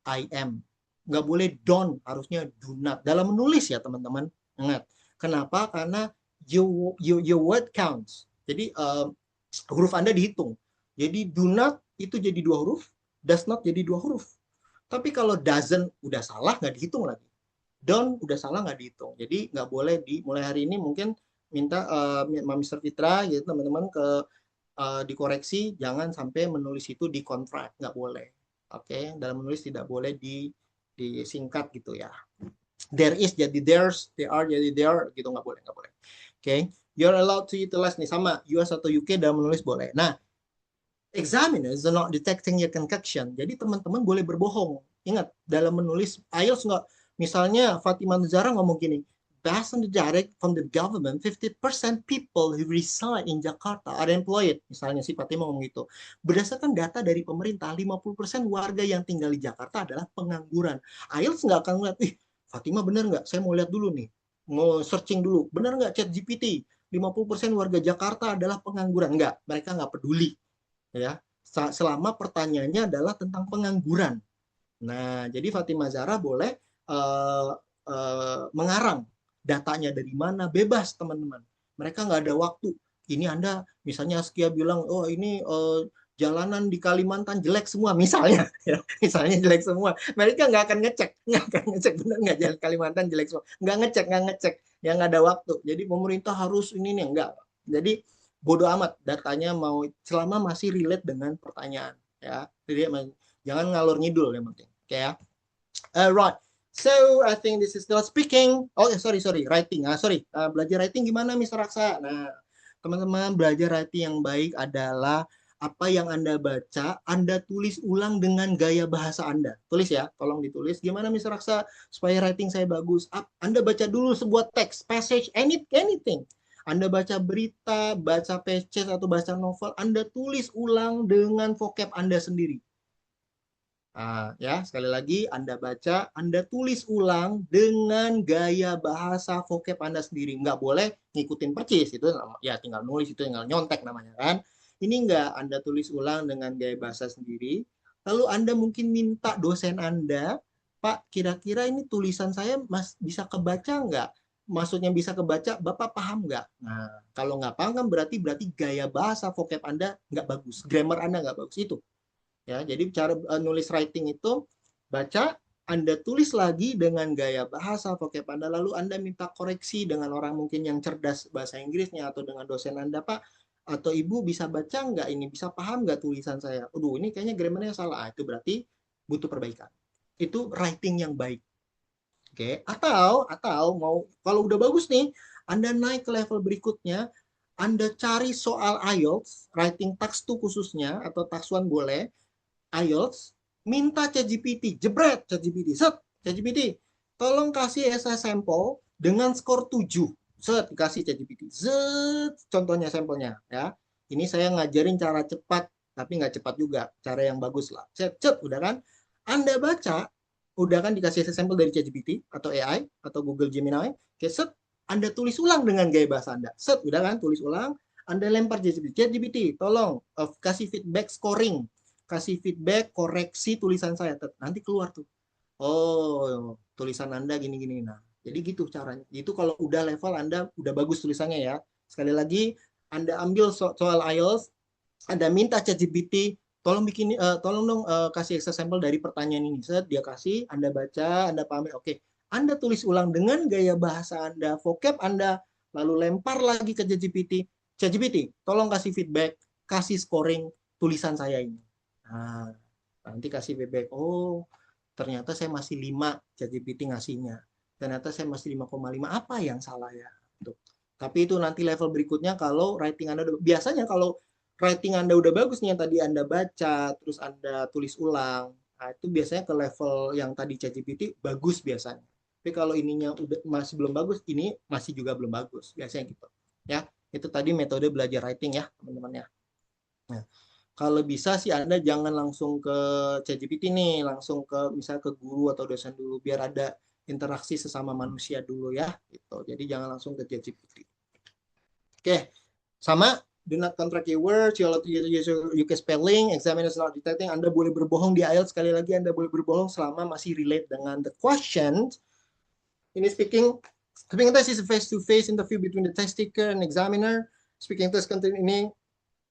I am. Nggak boleh don't, harusnya do not. Dalam menulis ya teman-teman, ingat. Kenapa? Karena your word counts. Jadi huruf Anda dihitung. Jadi do not itu jadi 2 huruf, does not jadi 2 huruf. Tapi kalau doesn't udah salah, nggak dihitung lagi. Don't udah salah, nggak dihitung. Jadi nggak boleh mulai hari ini mungkin minta Mr. Fitra gitu teman-teman dikoreksi, jangan sampai menulis itu di kontrak, nggak boleh. Oke, dalam menulis tidak boleh disingkat gitu ya. There is jadi there's, they are jadi there gitu, nggak boleh. Oke, you're allowed to utilize nih sama US atau UK dalam menulis boleh. Nah, examiners are not detecting your concoction. Jadi teman-teman boleh berbohong. Ingat, dalam menulis IELTS nggak, misalnya Fatima Zahra ngomong gini, based on the data from the government, 50% people who reside in Jakarta are employed. Misalnya si Fatima ngomong gitu. Berdasarkan data dari pemerintah, 50% warga yang tinggal di Jakarta adalah pengangguran. IELTS nggak akan ngeliat, Fatima benar nggak? Saya mau lihat dulu nih. Mau searching dulu. Benar nggak ChatGPT? 50% warga Jakarta adalah pengangguran. Nggak, mereka nggak peduli. Ya, selama pertanyaannya adalah tentang pengangguran. Nah, jadi Fatimah Zahra boleh mengarang datanya dari mana, bebas teman-teman. Mereka nggak ada waktu. Ini Anda, misalnya Askia bilang, oh ini jalanan di Kalimantan jelek semua, misalnya, ya, misalnya jelek semua. Mereka nggak akan ngecek, benar nggak jalan Kalimantan jelek semua, nggak ngecek, yang nggak ada waktu. Jadi pemerintah harus ini nih, enggak. Jadi bodoh amat datanya mau selama masih relate dengan pertanyaan, ya. Jadi jangan ngalur ngidul yang penting, oke ya. Right. So I think this is not speaking. Oh, sorry, writing. Belajar writing gimana, Mr. Raksa? Nah, teman-teman, belajar writing yang baik adalah apa yang Anda baca, Anda tulis ulang dengan gaya bahasa Anda. Tulis ya, tolong ditulis. Gimana, Mr. Raksa, supaya writing saya bagus? Anda baca dulu sebuah teks, passage, anything. Anda baca berita, baca pages atau baca novel, Anda tulis ulang dengan vocab Anda sendiri. Ya, sekali lagi Anda baca, Anda tulis ulang dengan gaya bahasa vocab Anda sendiri. Nggak boleh ngikutin percis, itu ya tinggal nulis, itu tinggal nyontek namanya kan. Ini nggak, Anda tulis ulang dengan gaya bahasa sendiri. Lalu Anda mungkin minta dosen Anda, Pak, kira-kira ini tulisan saya bisa kebaca nggak? Maksudnya bisa kebaca, Bapak paham nggak? Nah, kalau nggak paham kan berarti gaya bahasa vocab Anda nggak bagus, grammar Anda nggak bagus, itu. Ya, jadi cara nulis writing itu baca, Anda tulis lagi dengan gaya bahasa vocab Anda, lalu Anda minta koreksi dengan orang mungkin yang cerdas bahasa Inggrisnya atau dengan dosen Anda, Pak atau Ibu bisa baca nggak ini, bisa paham nggak tulisan saya? Aduh, ini kayaknya grammarnya salah. Itu berarti butuh perbaikan. Itu writing yang baik. Oke, atau mau kalau udah bagus nih, Anda naik ke level berikutnya, Anda cari soal IELTS, writing tax 2 khususnya atau tax 1 boleh. IELTS, minta ChatGPT, jebret ChatGPT, ChatGPT, tolong kasih essay sampel dengan skor 7, kasih ChatGPT, contohnya sampelnya, ya. Ini saya ngajarin cara cepat, tapi nggak cepat juga, cara yang bagus lah. Udah kan? Anda baca, udah kan dikasih essay sampel dari ChatGPT atau AI atau Google Gemini, Anda tulis ulang dengan gaya bahasa Anda, udah kan? Tulis ulang, Anda lempar ChatGPT, tolong kasih feedback scoring, kasih feedback, koreksi tulisan saya. Nanti keluar tuh. Oh, tulisan Anda gini-gini. Nah, jadi gitu caranya. Itu kalau udah level Anda udah bagus tulisannya ya. Sekali lagi, Anda ambil soal IELTS, Anda minta ChatGPT, tolong bikin, tolong dong kasih sampel dari pertanyaan ini. Dia kasih, Anda baca, Anda pahami. Oke, Anda tulis ulang dengan gaya bahasa Anda, vocab Anda, lalu lempar lagi ke ChatGPT. ChatGPT, tolong kasih feedback, kasih scoring tulisan saya ini. Nah, nanti kasih feedback. Oh, ternyata saya masih 5 ChatGPT ngasihnya. Ternyata saya masih 5,5. Apa yang salah ya? Tuh. Tapi itu nanti level berikutnya kalau writing Anda biasanya kalau writing Anda udah bagus nih yang tadi Anda baca, terus Anda tulis ulang. Nah, itu biasanya ke level yang tadi ChatGPT bagus biasanya. Tapi kalau ininya udah masih belum bagus, ini masih juga belum bagus. Biasanya gitu. Ya, itu tadi metode belajar writing ya, teman-teman ya. Nah, kalau bisa sih Anda jangan langsung ke ChatGPT nih, langsung ke misal ke guru atau dosen dulu biar ada interaksi sesama manusia dulu ya gitu. Jadi jangan langsung ke ChatGPT. Oke. Sama, do not contract your words, you have to use UK spelling, examiner is not detecting. Anda boleh berbohong di IELTS, sekali lagi Anda boleh berbohong selama masih relate dengan the question. Ini speaking test is a face-to-face interview between the test taker and examiner. Speaking test content ini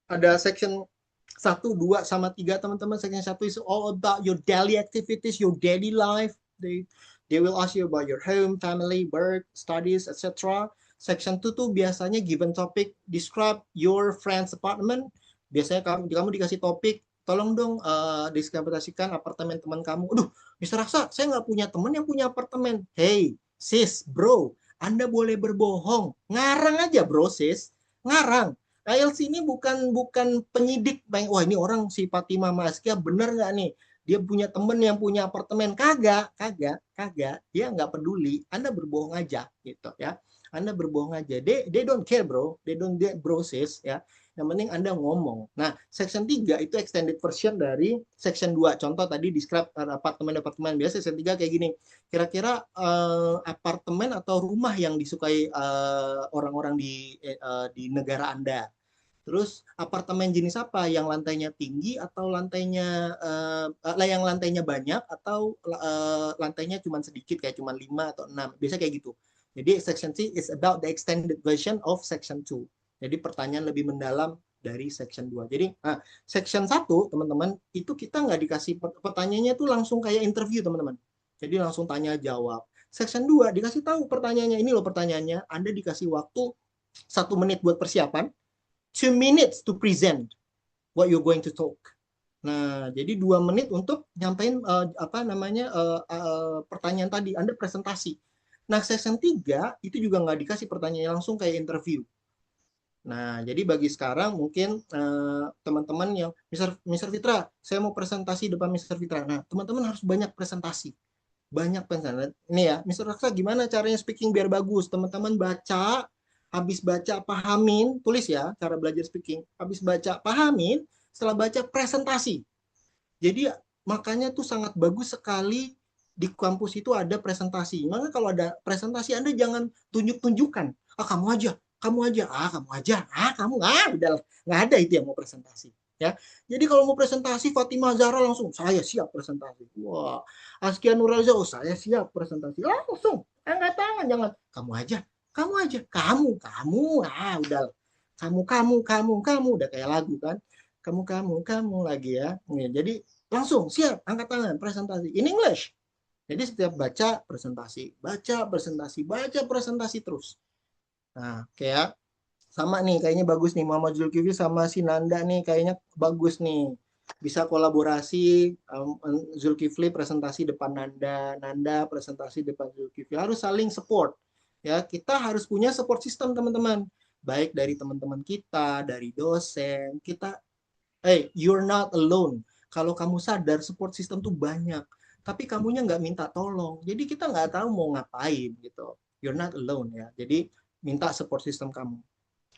ada section 1, 2, sama 3 teman-teman. Section 1 is all about your daily activities, your daily life. They will ask you about your home, family, work, studies, etc. Section 2 tuh biasanya given topic, describe your friend's apartment. Biasanya kamu dikasih topik, tolong dong deskripsikan apartemen teman kamu. Aduh, Mr. Raksa, saya nggak punya teman yang punya apartemen. Hey, sis, bro, Anda boleh berbohong. Ngarang aja, bro, sis. Ngarang. IELTS ini bukan penyidik. Wah, ini orang si Fatimah Maskia bener nggak nih? Dia punya temen yang punya apartemen. Kagak. Dia nggak peduli. Anda berbohong aja, gitu ya. Anda berbohong aja. They don't care, bro. They don't get bro, sis, ya. Yang penting Anda ngomong. Nah, section 3 itu extended version dari section 2. Contoh tadi describe apartemen. Biasa section 3 kayak gini. Kira-kira apartemen atau rumah yang disukai orang-orang di negara Anda. Terus apartemen jenis apa? Yang lantainya tinggi atau yang lantainya banyak atau lantainya cuma sedikit kayak cuma 5 atau 6. Biasa kayak gitu. Jadi section C is about the extended version of section 2. Jadi pertanyaan lebih mendalam dari section 2. Jadi section 1 teman-teman itu kita nggak dikasih pertanyaannya tuh langsung kayak interview teman-teman. Jadi langsung tanya jawab. Section 2 dikasih tahu pertanyaannya, ini loh pertanyaannya, Anda dikasih waktu 1 menit buat persiapan, 2 minutes to present what you're going to talk. Nah, jadi 2 menit untuk nyampein pertanyaan tadi, Anda presentasi. Nah, section 3 itu juga nggak dikasih pertanyaan langsung kayak interview. Nah, jadi bagi sekarang mungkin teman-teman yang Mr. Fitra, saya mau presentasi depan Mr. Fitra. Nah, teman-teman harus banyak presentasi. Banyak presentasi. Ini ya, Mr. Raksa gimana caranya speaking biar bagus? Teman-teman baca, habis baca pahamin, tulis ya cara belajar speaking. Habis baca pahamin, setelah baca presentasi. Jadi makanya tuh sangat bagus sekali di kampus itu ada presentasi. Maka kalau ada presentasi Anda jangan tunjuk-tunjukkan. Kamu aja, kamu aja, kamu aja, kamu udah nggak ada itu yang mau presentasi. Ya, jadi kalau mau presentasi Fatimah Zahra langsung saya siap presentasi. Wah, Askia Nuraliza, saya siap presentasi. Langsung angkat tangan, jangan kamu aja, kamu aja, kamu, udah kamu udah kayak lagu kan, kamu lagi ya. Jadi langsung siap angkat tangan presentasi in English. Jadi setiap baca presentasi, baca presentasi terus. Nah, kayak sama nih, kayaknya bagus nih Muhammad Zulkifli sama si Nanda nih, kayaknya bagus nih. Bisa kolaborasi, Zulkifli presentasi depan Nanda, Nanda presentasi depan Zulkifli. Harus saling support. Ya, kita harus punya support system teman-teman. Baik dari teman-teman kita, dari dosen, kita you're not alone. Kalau kamu sadar support system tuh banyak, tapi kamunya nggak minta tolong. Jadi kita nggak tahu mau ngapain gitu. You're not alone ya. Jadi minta support system kamu.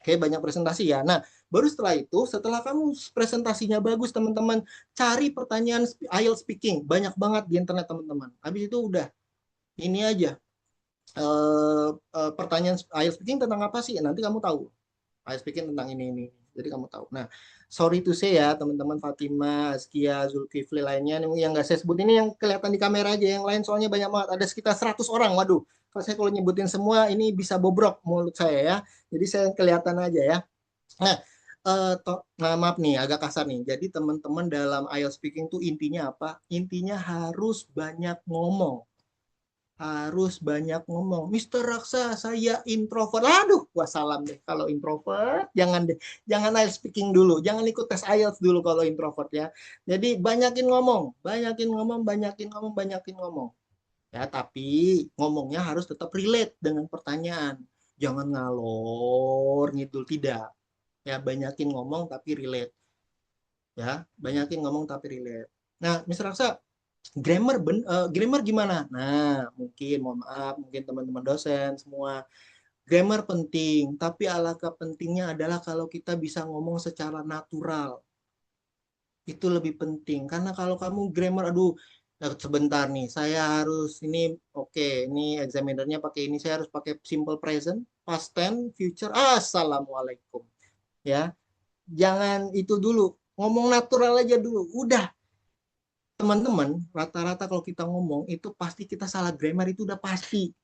Oke, banyak presentasi ya. Nah, baru setelah itu, setelah kamu presentasinya bagus, teman-teman, cari pertanyaan IELTS speaking. Banyak banget di internet, teman-teman. Habis itu udah, ini aja. Pertanyaan IELTS speaking tentang apa sih? Nanti kamu tahu. IELTS speaking tentang ini. Jadi kamu tahu. Nah, sorry to say ya, teman-teman Fatima, Askia, Zulkifli lainnya. Yang nggak saya sebut ini yang kelihatan di kamera aja. Yang lain soalnya banyak banget. Ada sekitar 100 orang. Waduh. Kalau nyebutin semua ini bisa bobrok mulut saya ya. Jadi saya kelihatan aja ya. Nah, maaf nih agak kasar nih. Jadi teman-teman dalam IELTS speaking tuh intinya apa? Intinya harus banyak ngomong. Harus banyak ngomong. Mr. Raksa, saya introvert. Aduh, wassalam deh. Kalau introvert, jangan deh. Jangan IELTS speaking dulu. Jangan ikut tes IELTS dulu kalau introvert ya. Jadi banyakin ngomong. Banyakin ngomong. Ya, tapi ngomongnya harus tetap relate dengan pertanyaan. Jangan ngalor ngidul, tidak. Ya, banyakin ngomong tapi relate. Ya, banyakin ngomong tapi relate. Nah, Mr. Raksa, grammar gimana? Nah, mohon maaf, mungkin teman-teman dosen semua. Grammar penting, tapi alangkah pentingnya adalah kalau kita bisa ngomong secara natural. Itu lebih penting. Karena kalau kamu grammar, aduh, sebentar nih, saya harus ini ini examinernya pakai ini, saya harus pakai simple present, past tense, future. Assalamualaikum. Ya, jangan itu dulu, ngomong natural aja dulu. Udah, teman-teman, rata-rata kalau kita ngomong itu pasti kita salah grammar, itu udah pasti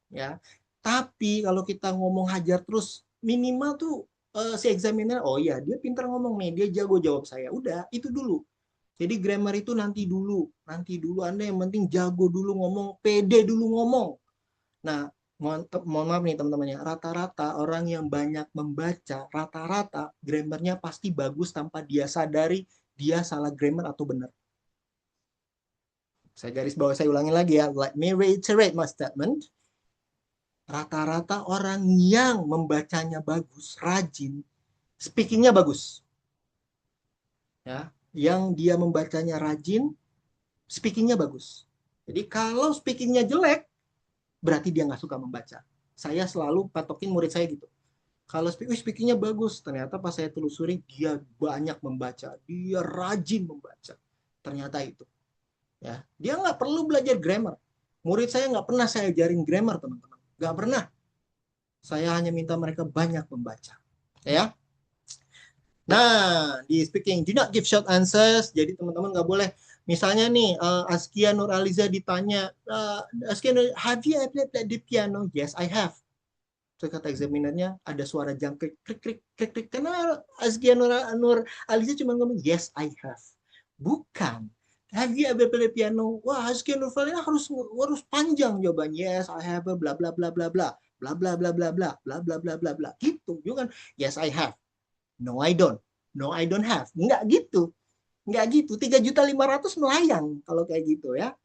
ya. Tapi kalau kita ngomong hajar terus, minimal tuh si examiner, oh iya dia pintar ngomong nih, dia jago jawab saya. Udah, itu dulu. Jadi grammar itu nanti dulu Anda yang penting jago dulu ngomong, pede dulu ngomong. Nah, mohon maaf nih teman-teman ya, rata-rata orang yang banyak membaca, rata-rata grammarnya pasti bagus tanpa dia sadari dia salah grammar atau benar. Saya garis bawah, saya ulangi lagi ya. Let me reiterate my statement. Rata-rata orang yang membacanya bagus, rajin, speakingnya bagus. Ya, yang dia membacanya rajin, speakingnya bagus. Jadi kalau speakingnya jelek, berarti dia nggak suka membaca. Saya selalu patokin murid saya gitu. Kalau speakingnya bagus, ternyata pas saya telusuri dia banyak membaca, dia rajin membaca. Ternyata itu. Ya, dia nggak perlu belajar grammar. Murid saya nggak pernah saya ajarin grammar, teman-teman. Nggak pernah. Saya hanya minta mereka banyak membaca. Ya. Nah, di speaking, do not give short answers. Jadi teman-teman nggak boleh. Misalnya nih, Askia Nuraliza ditanya, Askia, have you ever played the piano? Yes, I have. Terus kata examinernya, ada suara jangkrik, krik, krik, krik, krik. Karena Askia Nur Aliza cuma ngomong, yes, I have. Bukan. Have you ever played piano? Wah, Askia Nur Aliza harus panjang jawabannya. Yes, I have, bla bla bla bla bla. Bla bla bla bla bla bla bla bla bla bla. Gitu. Juga kan, yes, I have. No, I don't. No, I don't have. Enggak gitu. Enggak gitu. 3.500.000 melayang kalau kayak gitu ya.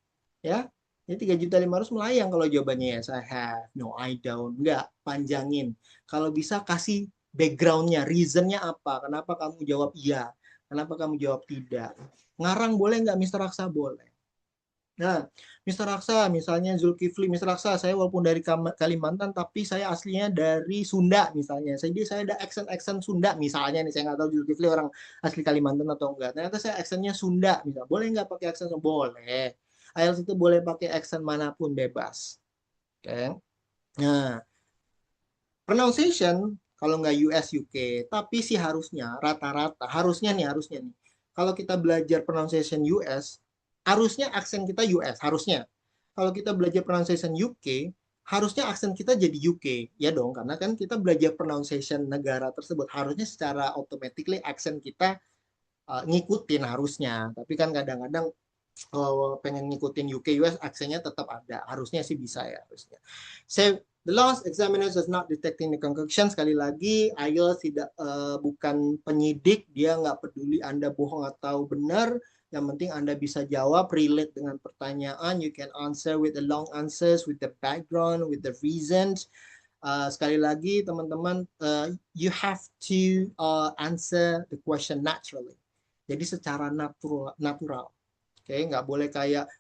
Ya. Ini 3.500.000 melayang kalau jawabannya yes, I have. No, I don't. Enggak, panjangin. Kalau bisa kasih backgroundnya, reasonnya apa. Kenapa kamu jawab iya. Kenapa kamu jawab tidak. Ngarang boleh nggak, Mr. Raksa? Boleh. Nah, Mr. Raksa, misalnya Zulkifli, Mr. Raksa, saya walaupun dari Kalimantan, tapi saya aslinya dari Sunda, misalnya. Jadi saya ada accent Sunda, misalnya nih, saya nggak tahu Zulkifli orang asli Kalimantan atau enggak. Ternyata saya accentnya Sunda, misalnya. Boleh nggak pakai accent? Boleh. IELTS itu boleh pakai accent manapun, bebas. Oke. Okay. Nah, pronunciation, kalau nggak US, UK, tapi sih harusnya, rata-rata, harusnya nih, kalau kita belajar pronunciation US, harusnya aksen kita US, harusnya. Kalau kita belajar pronunciation UK, harusnya aksen kita jadi UK. Ya dong, karena kan kita belajar pronunciation negara tersebut. Harusnya secara automatically aksen kita ngikutin harusnya. Tapi kan kadang-kadang pengen ngikutin UK US aksennya tetap ada. Harusnya sih bisa ya, harusnya. So, the last examiners does not detecting the concoction. Sekali lagi, IELTS tidak bukan penyidik, dia nggak peduli Anda bohong atau benar. Yang penting Anda bisa jawab, relate dengan pertanyaan. You can answer with the long answers, with the background, with the reasons. Sekali lagi, teman-teman, you have to answer the question naturally. Jadi secara natural. Oke, nggak boleh kayak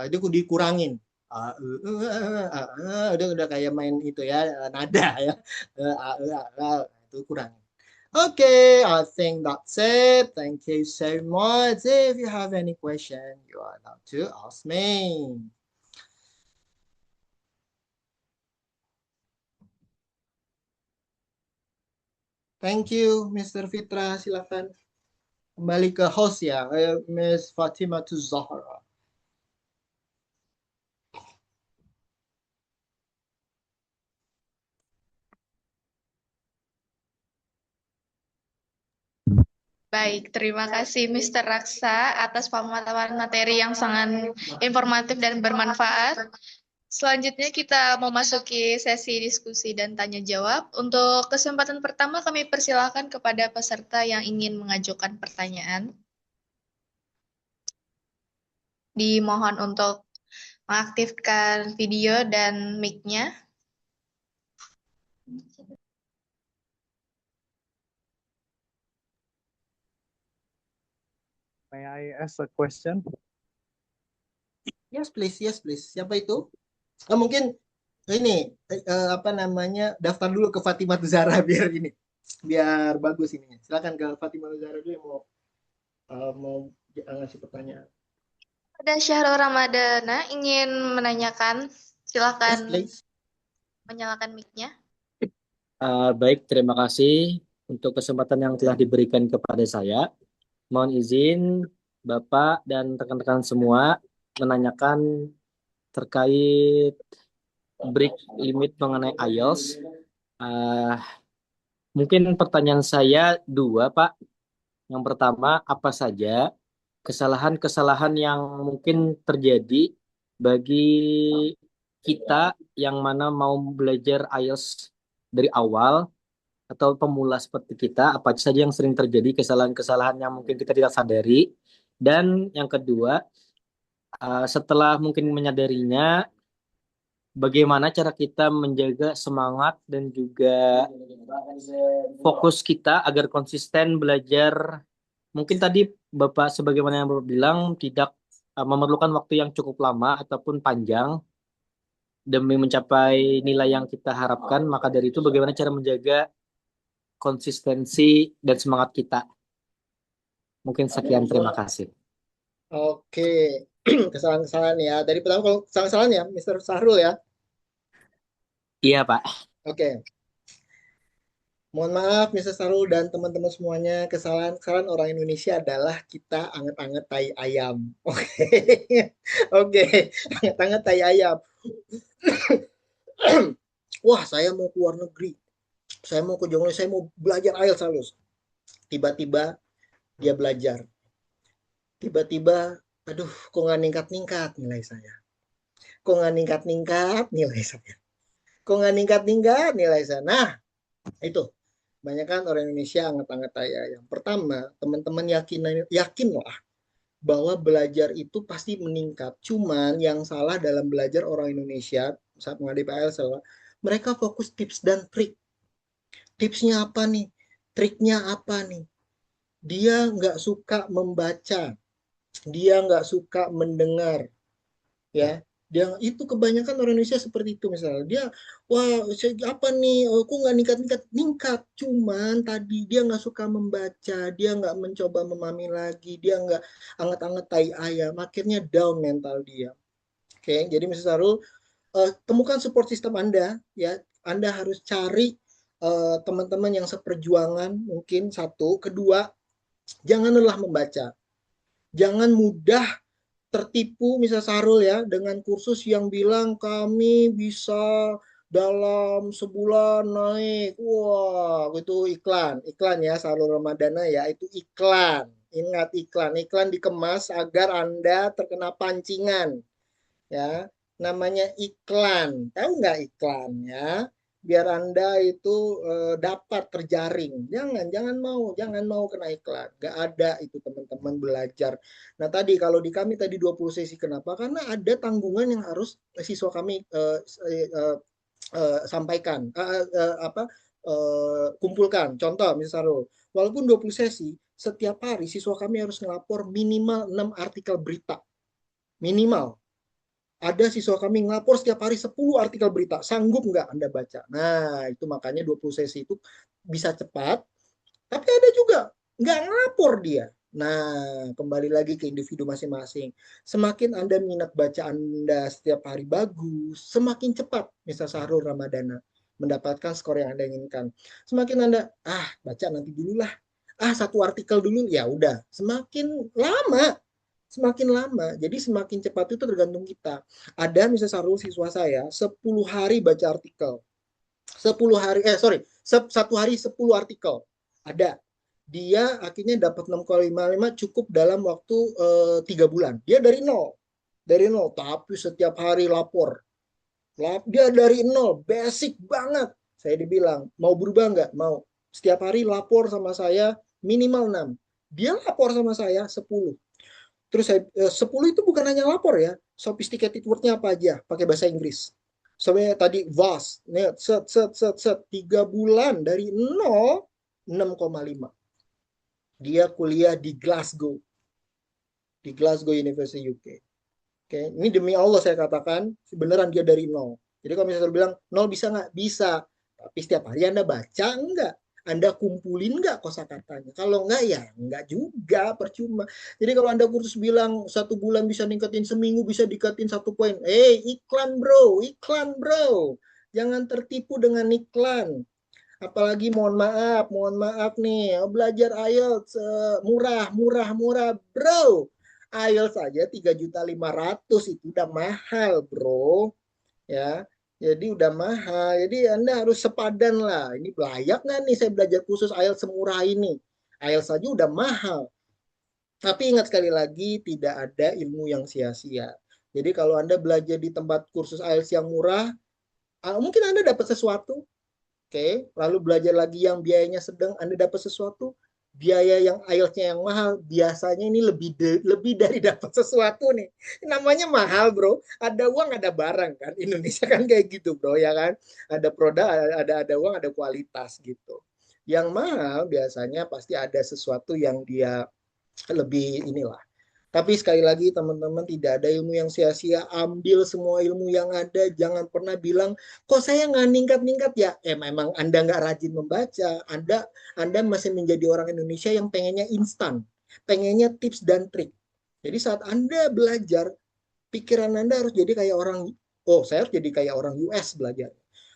itu dikurangin. Udah kayak main itu ya, nada ya. Itu kurangin. Okay, I think that's it. Thank you so much. If you have any question, you are allowed to ask me. Thank you, Mr. Fitra. Silakan kembali ke host ya, Miss Fatima Zahra. Baik, terima kasih Mr. Raksa atas pemaparan materi yang sangat informatif dan bermanfaat. Selanjutnya kita memasuki sesi diskusi dan tanya jawab. Untuk kesempatan pertama kami persilakan kepada peserta yang ingin mengajukan pertanyaan. Dimohon untuk mengaktifkan video dan mic-nya. May I ask a question? Yes, please. Yes, please. Siapa itu? Mungkin ini apa namanya, daftar dulu ke Fatimah Zahra biar bagus ini. Silakan ke Fatimah Zahra dulu yang mau ngasih pertanyaan. Ada Syahrul Ramadana ingin menanyakan, silakan Yes, menyalakan mic-nya. Baik, terima kasih untuk kesempatan yang telah diberikan kepada saya. Mohon izin Bapak dan rekan-rekan semua menanyakan terkait break limit mengenai IELTS. Mungkin pertanyaan saya dua, Pak. Yang pertama, apa saja kesalahan-kesalahan yang mungkin terjadi bagi kita yang mana mau belajar IELTS dari awal atau pemula seperti kita, apa saja yang sering terjadi, kesalahan-kesalahan yang mungkin kita tidak sadari. Dan yang kedua, setelah mungkin menyadarinya, bagaimana cara kita menjaga semangat dan juga fokus kita agar konsisten belajar. Mungkin tadi Bapak sebagaimana yang Bapak bilang tidak memerlukan waktu yang cukup lama ataupun panjang demi mencapai nilai yang kita harapkan. Maka dari itu bagaimana cara menjaga konsistensi dan semangat kita. Mungkin sekian, terima kasih. Oke. Kesalahan-kesalahan ya. Dari pertama kalau kesalahan-kesalahan ya, Mr. Sahrul ya. Iya, Pak. Oke. Mohon maaf, Mr. Sarul dan teman-teman semuanya. Kesalahan orang Indonesia adalah kita anget-anget tai ayam. Oke. Oke. Anget-anget tai ayam. Wah, saya mau ke luar negeri. Saya mau ke Jonglei, saya mau belajar IELTS halus. Tiba-tiba dia belajar. Tiba-tiba, aduh, kok nggak ningkat-ningkat nilai saya. Kok nggak ningkat-ningkat nilai saya. Kok nggak ningkat-ningkat nilai saya. Nah, itu. Banyak kan orang Indonesia anget-anget tai ayam. Pertama, teman-teman yakinlah bahwa belajar itu pasti meningkat. Cuman yang salah dalam belajar orang Indonesia saat menghadapi IELTS adalah mereka fokus tips dan trik. Tipsnya apa nih? Triknya apa nih? Dia nggak suka membaca, dia nggak suka mendengar, ya. Dia itu kebanyakan orang Indonesia seperti itu misalnya. Dia, wah apa nih? Aku nggak ningkat. Cuman tadi dia nggak suka membaca, dia nggak mencoba memahami lagi, dia nggak anget-anget tai ayam. Akhirnya down mental dia. Oke, jadi Mr. Sarul, temukan support system Anda, ya. Anda harus cari teman-teman yang seperjuangan, mungkin satu. Kedua, jangan lelah membaca. Jangan mudah tertipu misal Sarul ya dengan kursus yang bilang kami bisa dalam sebulan naik. Wah, itu iklan ya Sarul Ramadana ya, itu iklan. Ingat iklan dikemas agar Anda terkena pancingan ya. Namanya iklan. Tahu nggak iklan ya? Biar Anda itu dapat terjaring. Jangan mau kena iklan. Nggak ada itu teman-teman belajar. Nah tadi kalau di kami tadi 20 sesi, kenapa? Karena ada tanggungan yang harus siswa kami sampaikan, kumpulkan. Contoh misalnya, walaupun 20 sesi, setiap hari siswa kami harus ngelapor minimal 6 artikel berita. Minimal. Ada siswa kami ngelapor setiap hari 10 artikel berita. Sanggup nggak Anda baca? Nah, itu makanya 20 sesi itu bisa cepat. Tapi ada juga nggak ngelapor dia. Nah, kembali lagi ke individu masing-masing. Semakin Anda minat baca Anda setiap hari bagus, semakin cepat misal Sahrul Ramadana mendapatkan skor yang Anda inginkan. Semakin Anda, baca nanti dulu lah. Satu artikel dulu, ya udah. Semakin lama, jadi semakin cepat itu tergantung kita. Ada misalnya siswa saya 10 hari baca artikel. 1 hari 10 artikel. Ada. Dia akhirnya dapat 6,55 cukup dalam waktu 3 bulan. Dia dari nol, tapi setiap hari lapor. Dia dari nol, basic banget. Saya dibilang, mau berubah nggak? Mau. Setiap hari lapor sama saya minimal 6. Dia lapor sama saya 10. Terus 10 itu bukan hanya lapor ya, sophisticated word-nya apa aja, pakai bahasa Inggris. Sampai tadi vast, 3 bulan dari 0, 6,5. Dia kuliah di Glasgow University UK. Oke, ini demi Allah saya katakan, beneran dia dari 0. Jadi kalau misalnya bilang 0 bisa nggak? Bisa. Tapi setiap hari Anda baca enggak? Anda kumpulin nggak kosakatanya? Kalau nggak ya nggak juga, percuma. Jadi kalau Anda kursus bilang 1 bulan bisa ningkatin, seminggu bisa ningkatin 1 poin. Iklan bro. Jangan tertipu dengan iklan. Apalagi mohon maaf nih, belajar IELTS murah bro. IELTS saja 3.500.000 itu udah mahal bro. Ya, jadi udah mahal. Jadi Anda harus sepadan lah. Ini layak nggak nih saya belajar khusus IELTS semurah ini? IELTS saja udah mahal. Tapi ingat sekali lagi, tidak ada ilmu yang sia-sia. Jadi kalau Anda belajar di tempat kursus IELTS yang murah, mungkin Anda dapat sesuatu. Oke, lalu belajar lagi yang biayanya sedang, Anda dapat sesuatu. Biaya yang IELTS-nya yang mahal, biasanya ini lebih dari dapat sesuatu nih. Namanya mahal bro, ada uang ada barang kan. Indonesia kan kayak gitu bro ya kan. Ada produk, ada uang, ada kualitas gitu. Yang mahal biasanya pasti ada sesuatu yang dia lebih inilah. Tapi sekali lagi teman-teman, tidak ada ilmu yang sia-sia. Ambil semua ilmu yang ada. Jangan pernah bilang, kok saya nggak ningkat-ningkat ya? Memang Anda nggak rajin membaca. Anda masih menjadi orang Indonesia yang pengennya instan. Pengennya tips dan trik. Jadi saat Anda belajar, pikiran Anda harus jadi kayak orang, saya harus jadi kayak orang US belajar.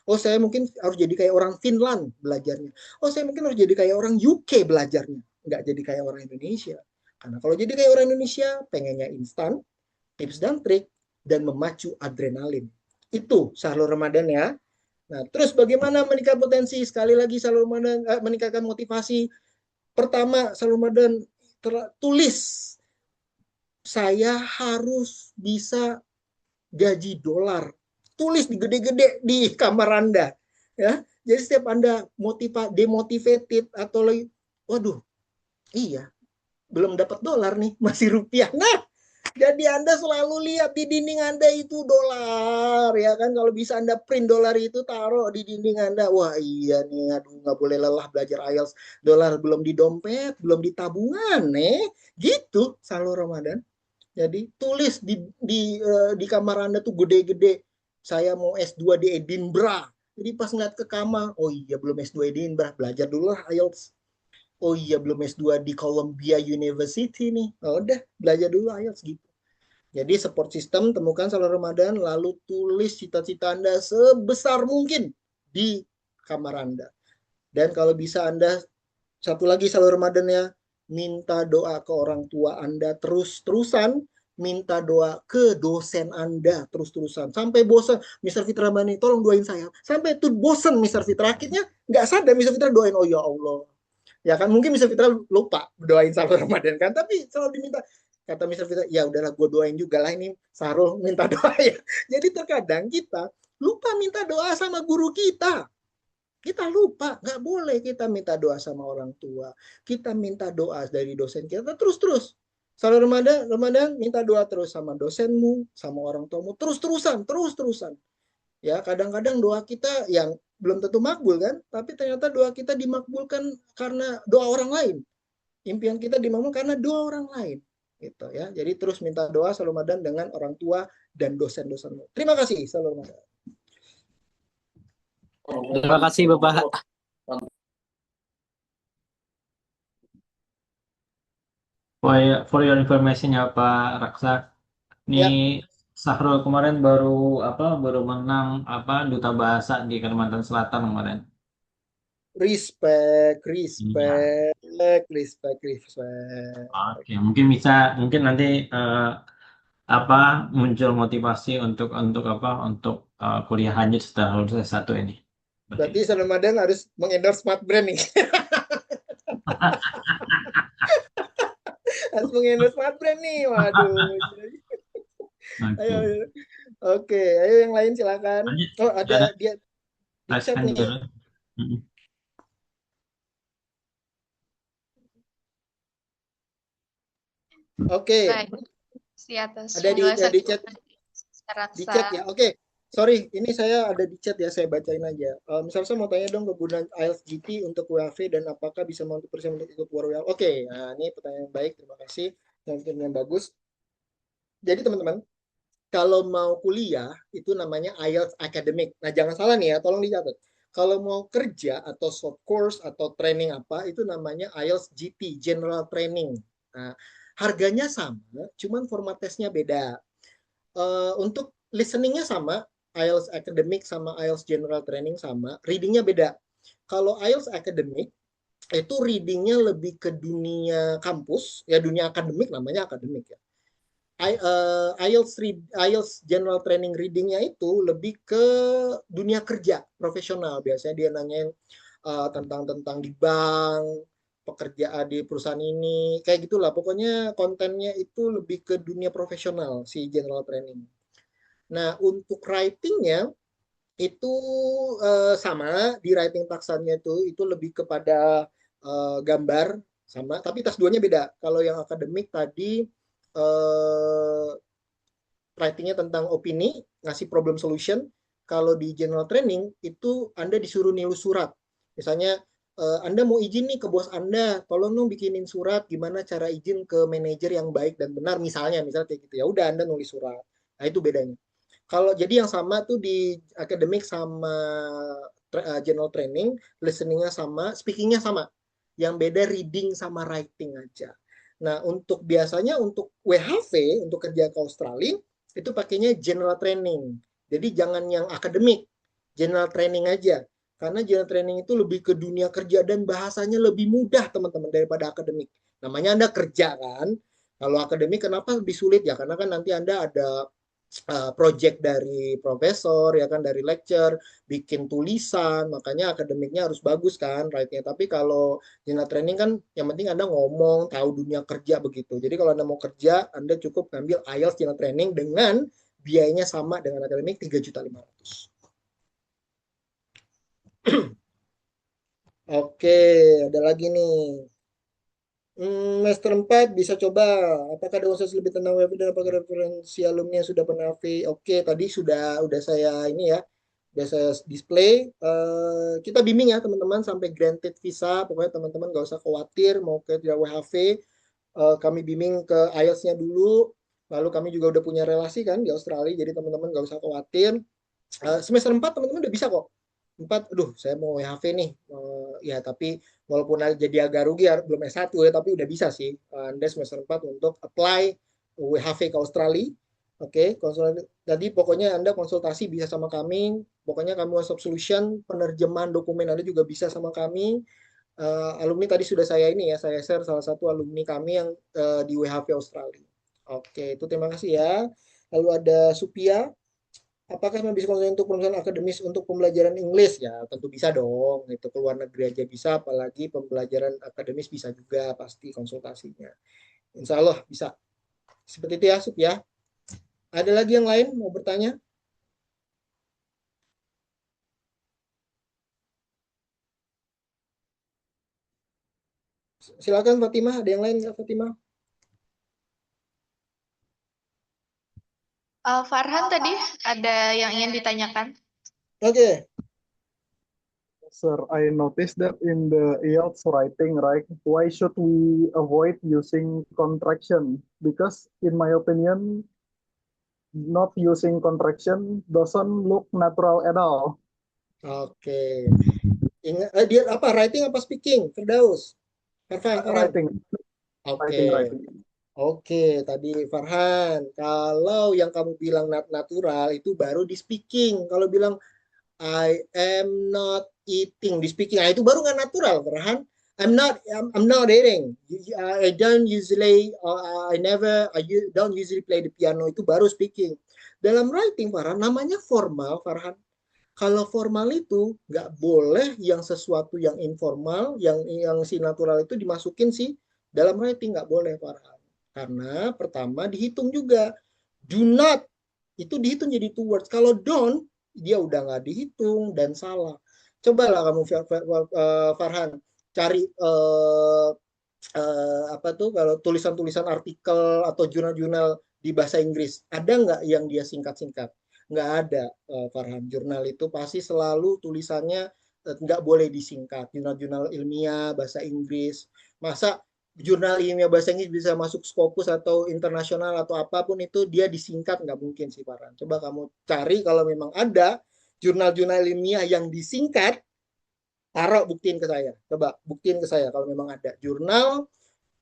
Oh, saya mungkin harus jadi kayak orang Finland belajarnya. Oh, saya mungkin harus jadi kayak orang UK belajarnya. Nggak jadi kayak orang Indonesia. Karena kalau jadi kayak orang Indonesia, pengennya instan, tips dan trik, dan memacu adrenalin. Itu Syahrul Ramadan ya. Nah, terus bagaimana meningkatkan potensi? Sekali lagi Syahrul Ramadan meningkatkan motivasi. Pertama, Syahrul Ramadan tulis. Saya harus bisa gaji dolar. Tulis di gede-gede di kamar Anda. Ya. Jadi setiap Anda demotivated atau lagi, waduh, iya, belum dapat dolar nih, masih rupiah. Nah, jadi Anda selalu lihat di dinding Anda itu dolar, ya kan? Kalau bisa Anda print dolar itu taruh di dinding Anda. Wah iya nih, aduh nggak boleh lelah belajar IELTS. Dolar belum di dompet, belum di tabungan, gitu Syahrul Ramadan. Jadi tulis di kamar Anda tuh gede-gede. Saya mau S2 di Edinburgh. Jadi pas ngeliat ke kamar, oh iya belum S2 di Edinburgh, belajar dulu lah IELTS. Oh iya belum S2 di Columbia University nih. Oh, udah belajar dulu IELTS gitu. Jadi support system temukan Syahrul Ramadan, lalu tulis cita-cita Anda sebesar mungkin di kamar Anda. Dan kalau bisa Anda, satu lagi Syahrul Ramadan ya, minta doa ke orang tua Anda terus-terusan, minta doa ke dosen Anda terus-terusan. Sampai bosan, Mr. Fitra Bani, tolong doain saya. Sampai itu bosan Mr. Fitra, akhirnya nggak sadar Mr. Fitra doain, oh ya Allah. Ya kan, mungkin Mr. Fitra lupa doain Syahrul Ramadan kan, tapi selalu diminta. Kata Mr. Fitra, ya udahlah gue doain juga lah ini Syahrul minta doa ya. Jadi terkadang kita lupa minta doa sama guru kita. Kita lupa, nggak boleh kita minta doa sama orang tua. Kita minta doa dari dosen kita terus-terus. Syahrul Ramadan minta doa terus sama dosenmu, sama orang tuamu, terus-terusan. Ya, kadang-kadang doa kita yang belum tentu makbul kan, tapi ternyata doa kita dimakbulkan karena doa orang lain. Impian kita dimakbulkan karena doa orang lain. Gitu ya. Jadi terus minta doa Syahrul Ramadan dengan orang tua dan dosen-dosenmu. Terima kasih Syahrul Ramadan. Terima kasih Bapak. For your information ya Pak Raksa, Ya, nih Syahrul kemarin baru menang duta bahasa di Kalimantan Selatan kemarin. respect. Iya. Oke, mungkin nanti muncul motivasi untuk kuliah lanjut setelah lulus S1 ini. Berarti Syahrul Ramadan harus mengendorse smart brand nih. Harus mengendorse smart brand nih. Waduh. Oke. Ayo. Oke, ayo yang lain silakan. Lanjut. Oh, ada dia di chat Rasakan nih. dulu. Mm-mm. Oke, Baik, si atas ada di penjelasan chat Raksa. di chat ya. Oke. Sorry, ini saya ada di chat ya, saya bacain aja. Misalnya saya mau tanya dong kegunaan IELTS GT untuk WAV dan apakah bisa mampu persen untuk ikut WAV. Oke, nah ini pertanyaan yang baik, terima kasih. Yang bagus. Jadi teman-teman, kalau mau kuliah itu namanya IELTS Academic. Nah, jangan salah nih ya, tolong dicatat. Kalau mau kerja atau short course atau training apa, itu namanya IELTS GT, General Training. Nah, harganya sama, cuman format tesnya beda. Untuk listeningnya sama, IELTS Academic sama IELTS General Training sama, readingnya beda. Kalau IELTS Academic, itu readingnya lebih ke dunia kampus, ya dunia akademik namanya akademik ya. IELTS General Training Readingnya itu lebih ke dunia kerja profesional. Biasanya dia nanyain tentang di bank, pekerjaan di perusahaan ini, kayak gitulah. Pokoknya kontennya itu lebih ke dunia profesional si General Training. Nah, untuk writingnya itu sama, di writing taksanya itu lebih kepada gambar sama, tapi tas duanya beda. Kalau yang akademik tadi writingnya tentang opini, ngasih problem solution. Kalau di general training itu Anda disuruh nilu surat. Misalnya Anda mau izin nih ke bos Anda, tolong dong bikinin surat gimana cara izin ke manajer yang baik dan benar, misalnya kayak gitu. Ya udah Anda nulis surat. Nah, itu bedanya. Kalau jadi yang sama tuh di akademik sama general training, listeningnya sama, speakingnya sama. Yang beda reading sama writing aja. Nah, biasanya untuk WHV, untuk kerja ke Australia, itu pakainya general training. Jadi jangan yang akademik. general training aja. Karena general training itu lebih ke dunia kerja dan bahasanya lebih mudah teman-teman daripada akademik. Namanya Anda kerja kan. Kalau akademik kenapa lebih sulit ya? Karena kan nanti Anda ada project dari profesor ya kan, dari lecture, bikin tulisan, makanya akademiknya harus bagus kan writing-nya. Tapi kalau general training kan yang penting Anda ngomong, tahu dunia kerja begitu. Jadi kalau Anda mau kerja, Anda cukup ngambil IELTS general training dengan biayanya sama dengan akademik 3.500.000. Oke, ada lagi nih. Semester 4 bisa coba. Apakah ada usaha lebih tentang WP dan apakah referensi alumni yang sudah pernah V? Oke, tadi udah saya ini ya, udah saya display. Kita bimbing ya teman-teman sampai granted visa. Pokoknya teman-teman gak usah khawatir mau ke WHV. Kami bimbing ke IELTS-nya dulu. Lalu kami juga udah punya relasi kan di Australia, jadi teman-teman gak usah khawatir. Semester 4 teman-teman udah bisa kok. 4, aduh saya mau WHV nih. Ya tapi walaupun jadi agak rugi ya, belum S1 ya, tapi udah bisa sih. Anda semester 4 untuk apply WHV ke Australia. Oke, tadi pokoknya Anda konsultasi bisa sama kami. Pokoknya kami one stop solution, penerjemahan dokumen Anda juga bisa sama kami. Alumni tadi sudah saya ini ya, saya share salah satu alumni kami yang di WHV Australia. Oke, itu terima kasih ya. Lalu ada Supia. Apakah bisa konsultasi untuk perusahaan akademis untuk pembelajaran Inggris? Ya, tentu bisa dong. Itu ke luar negeri aja bisa, apalagi pembelajaran akademis bisa juga pasti konsultasinya. Insya Allah bisa. Seperti itu ya, Sup ya. Ada lagi yang lain mau bertanya? Silakan Fatimah, ada yang lain nggak Fatimah? Farhan tadi ada yang ingin ditanyakan. Oke. Sir, I noticed that in the IELTS writing, right, why should we avoid using contraction? Because in my opinion, not using contraction doesn't look natural at all. Oke. Ingat, dia apa? Writing apa speaking? Firdaus. Farhan. Writing. Oke. Oke, tadi Farhan, kalau yang kamu bilang natural itu baru di speaking. Kalau bilang I am not eating di speaking, itu baru nggak natural, Farhan. I'm not eating. I don't usually, I don't usually play the piano. Itu baru speaking. Dalam writing, Farhan, namanya formal, Farhan. Kalau formal itu nggak boleh yang sesuatu yang informal, yang si natural itu dimasukin sih dalam writing, nggak boleh, Farhan. Karena pertama dihitung juga. Do not itu dihitung jadi two words. Kalau don't dia udah nggak dihitung dan salah. Cobalah kamu Farhan cari apa tuh kalau tulisan-tulisan artikel atau jurnal-jurnal di bahasa Inggris. Ada nggak yang dia singkat-singkat? Nggak ada, Farhan. Jurnal itu pasti selalu tulisannya nggak boleh disingkat. Jurnal-jurnal ilmiah bahasa Inggris. Masa jurnal ilmiah bahasa Inggris bisa masuk Scopus atau internasional atau apapun itu dia disingkat? Nggak mungkin sih, Farhan. Coba kamu cari kalau memang ada jurnal-jurnal ilmiah yang disingkat, taruh buktiin ke saya. Coba buktiin ke saya kalau memang ada jurnal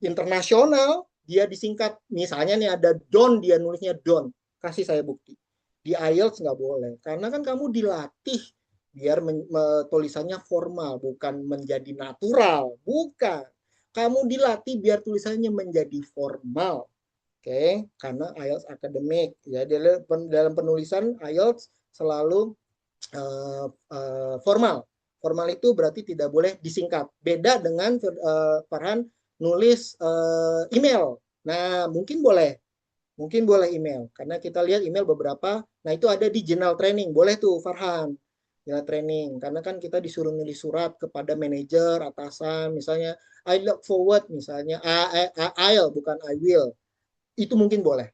internasional dia disingkat. Misalnya nih ada Don, dia nulisnya Don. Kasih saya bukti. Di IELTS nggak boleh. Karena kan kamu dilatih biar tulisannya formal, bukan menjadi natural. Bukan. Kamu dilatih biar tulisannya menjadi formal. Oke, karena IELTS akademik. Ya, dalam penulisan IELTS selalu formal. Formal itu berarti tidak boleh disingkat. Beda dengan Farhan nulis email. Nah, mungkin boleh email. Karena kita lihat email beberapa. Nah, itu ada di general training. Boleh tuh Farhan. General training. Karena kan kita disuruh nulis surat kepada manajer, atasan. Misalnya, I look forward. Misalnya, I'll bukan I will. Itu mungkin boleh.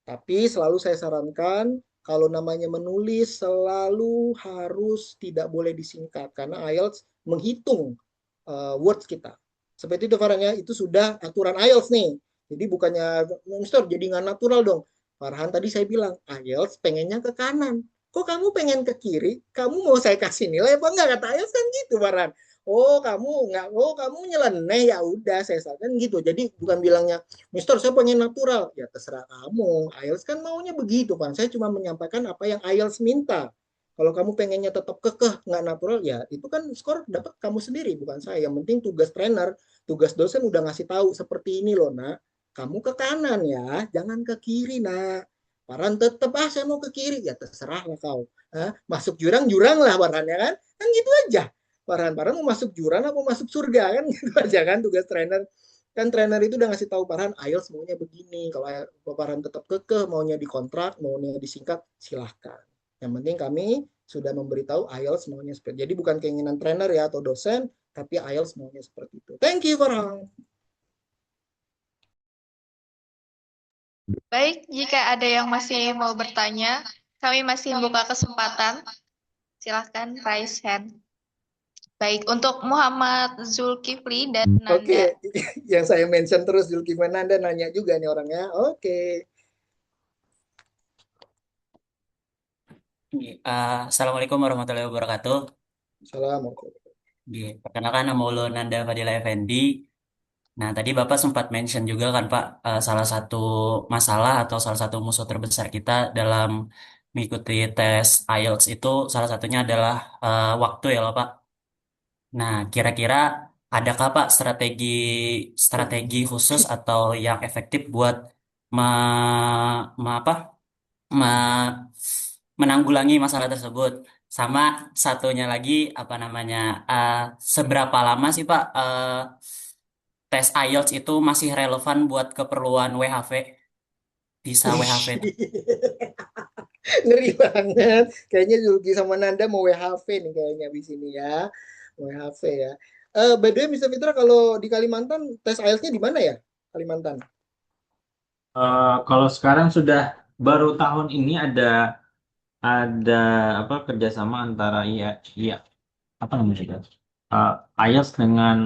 Tapi selalu saya sarankan, kalau namanya menulis selalu harus tidak boleh disingkat. Karena IELTS menghitung words kita. Seperti itu Farhan ya. Itu sudah aturan IELTS nih. Jadi bukannya, Mister, jadi nggak natural dong. Farhan tadi saya bilang, IELTS pengennya ke kanan. Kok kamu pengen ke kiri? Kamu mau saya kasih nilai apa enggak? Kata IELTS kan gitu, Farhan. Oh, kamu nyeleneh, ya udah saya sarankan gitu. Jadi bukan bilangnya, Mister, saya pengen natural. Ya terserah kamu. IELTS kan maunya begitu, kan. Saya cuma menyampaikan apa yang IELTS minta. Kalau kamu pengennya tetap kekeh, nggak natural, ya itu kan skor dapat kamu sendiri, bukan saya. Yang penting tugas trainer, tugas dosen udah ngasih tahu seperti ini loh, nak. Kamu ke kanan ya, jangan ke kiri, nak. Farhan tetap, saya mau ke kiri. Ya terserah lah kau. Masuk jurang, jurang lah Farhan, ya kan? Kan gitu aja. Farhan mau masuk jurang apa mau masuk surga, kan gitu aja kan tugas trainer. Kan trainer itu udah ngasih tahu Farhan, IELTS maunya begini. Kalau Farhan tetap kekeh, maunya dikontrak, maunya disingkat, silahkan. Yang penting kami sudah memberitahu IELTS maunya seperti. Jadi bukan keinginan trainer ya atau dosen, tapi IELTS maunya seperti itu. Thank you Farhan. Baik, jika ada yang masih mau bertanya, kami masih membuka kesempatan. Silahkan raise hand. Baik, untuk Muhammad Zulkifli dan Nanda. Oke, yang saya mention terus Zulkifli Nanda nanya juga nih orangnya. Oke. Assalamualaikum warahmatullahi wabarakatuh. Assalamualaikum. Perkenalkan, nama Ulun Nanda Fadila Effendi. Nah, tadi Bapak sempat mention juga kan Pak, salah satu masalah atau salah satu musuh terbesar kita dalam mengikuti tes IELTS itu salah satunya adalah waktu ya loh Pak. Nah, kira-kira adakah Pak strategi khusus atau yang efektif buat me, apa, me- menanggulangi masalah tersebut? Sama satunya lagi apa namanya, seberapa lama sih Pak tes IELTS itu masih relevan buat keperluan WHV, visa WHV itu? Ngeri banget. Kayaknya Zulki sama Nanda mau WHV nih kayaknya di sini ya. WHV ya. By the way, Mr. Fitra, kalau di Kalimantan tes IELTS-nya di mana ya? Kalimantan. Kalau sekarang sudah baru tahun ini ada apa kerjasama antara iya apa namanya itu? IELTS dengan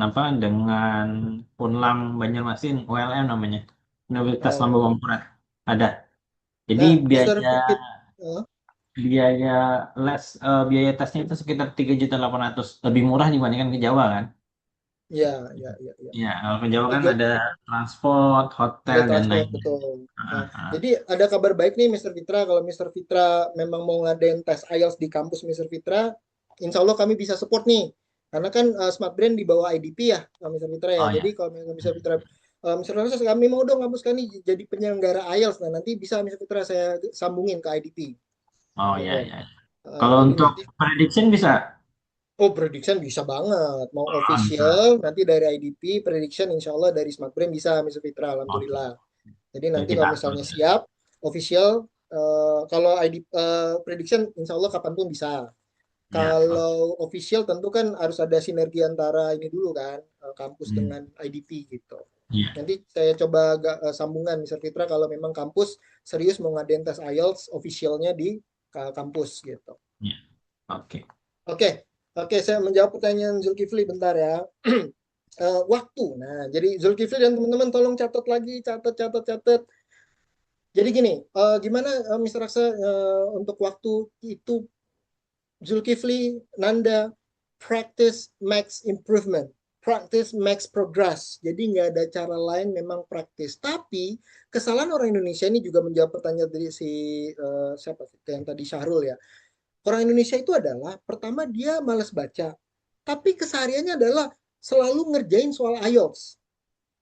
Unlam Banjarmasin, ULM namanya, Universitas Oh. Lambung Mangkurat, ada. Jadi Nah, Mr. biaya Fit, biaya biaya tesnya itu sekitar 3.800.000, lebih murah dibandingkan ke Jawa kan? ya, ya. Ya, kalau ke Jawa kan Oke, ada transport, hotel ada dan transport, lain-lain. betul. Nah, Ah. jadi ada kabar baik nih Mr. Fitra. Kalau Mr. Fitra memang mau ngadain tes IELTS di kampus Mr. Fitra, insya Allah kami bisa support nih. Karena kan Smart Brain di bawah IDP ya, Mr. Fitra ya. Oh Jadi ya, kalau Mr. Fitra, Mr. Fitra, kami mau dong kampus kami jadi penyelenggara IELTS. Nah, nanti bisa Mr. Fitra saya sambungin ke IDP. oh Gitu. ya ya. Kalau Jadi untuk nanti, prediction bisa. prediction bisa banget. Mau Oh, official, nanti dari IDP, prediction insya Allah dari Smart Brain bisa Mr. Fitra, Alhamdulillah. Jadi Ya, nanti kita kalau atur. misalnya siap, official, kalau ID prediction insya Allah kapanpun bisa. Ya, Kalau official tentu kan harus ada sinergi antara ini dulu kan, kampus Hmm. dengan IDP gitu. ya. Nanti saya coba sambungan Mr. Fitra kalau memang kampus serius mau ngadain tes IELTS officialnya di kampus gitu. Ya. Oke. Oke, saya menjawab pertanyaan Zulkifli bentar ya. Waktu. Nah, jadi Zulkifli dan teman-teman tolong catat lagi, catat. Jadi gini, gimana Mr. Raksa untuk waktu itu, Zulkifli, Nanda, practice makes improvement, practice makes progress. Jadi nggak ada cara lain, memang praktis. Tapi kesalahan orang Indonesia ini juga menjawab pertanyaan dari si siapa sih yang tadi Syahrul ya. Orang Indonesia itu adalah pertama dia malas baca, tapi kesehariannya adalah selalu ngerjain soal IELTS.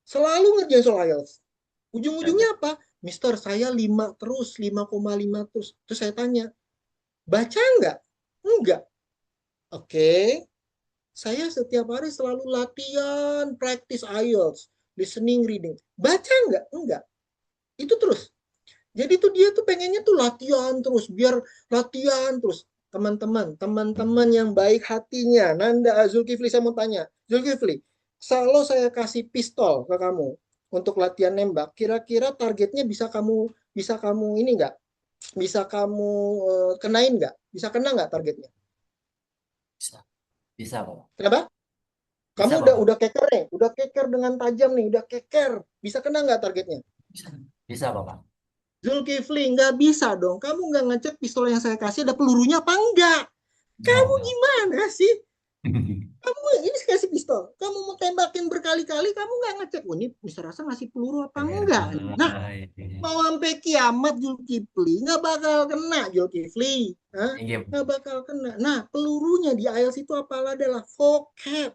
Selalu ngerjain soal IELTS. Ujung-ujungnya apa? Mister, saya 5 terus, 5,5 terus. Terus saya tanya, baca nggak? Enggak. Oke. Saya setiap hari selalu latihan, practice IELTS, listening, reading. Baca nggak? Enggak. Itu terus. Jadi tuh dia tuh pengennya tuh latihan terus, biar latihan terus. Teman-teman yang baik hatinya, Nanda, Zulkifli, saya mau tanya. Zulkifli, kalau saya kasih pistol ke kamu untuk latihan nembak, kira-kira targetnya bisa kamu ini nggak? Bisa kamu kenain nggak? Bisa kena nggak targetnya? Bisa Pak. Kenapa? Kamu Bisa, Pak. udah keker nih, udah keker dengan tajam nih, udah keker. Bisa kena nggak targetnya? Bisa Bapak. Zulkifli, nggak bisa dong. Kamu nggak ngecek pistol yang saya kasih ada pelurunya apa enggak? Kamu gimana sih? Kamu ini kasih pistol, kamu mau tembakin berkali-kali, kamu nggak ngecek, oh ini Mister Rasa ngasih peluru apa enggak? Nah, mau sampai kiamat Zulkifli nggak bakal kena Zulkifli, Iya. nggak bakal kena. Nah, pelurunya di IELTS itu apalah adalah vocab.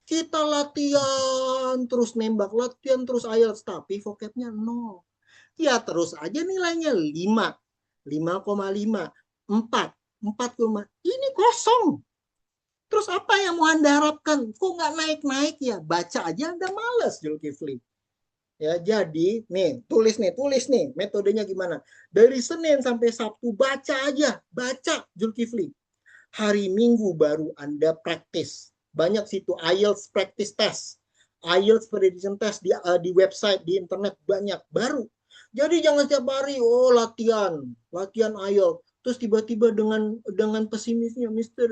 Kita latihan terus nembak, latihan terus IELTS, tapi vocabnya 0. Ya terus aja nilainya 5, 5,5, 4, 4, ini kosong. Terus apa yang mau Anda harapkan? Kok nggak naik-naik ya? Baca aja Anda males, Zulkifli. Ya, jadi nih, tulis nih, metodenya gimana? Dari Senin sampai Sabtu baca aja, baca Zulkifli. Hari Minggu baru Anda praktis. Banyak situ IELTS practice test, IELTS prediction test di website, di internet banyak baru. Jadi jangan setiap hari latihan IELTS. Terus tiba-tiba dengan pesimisnya, Mister,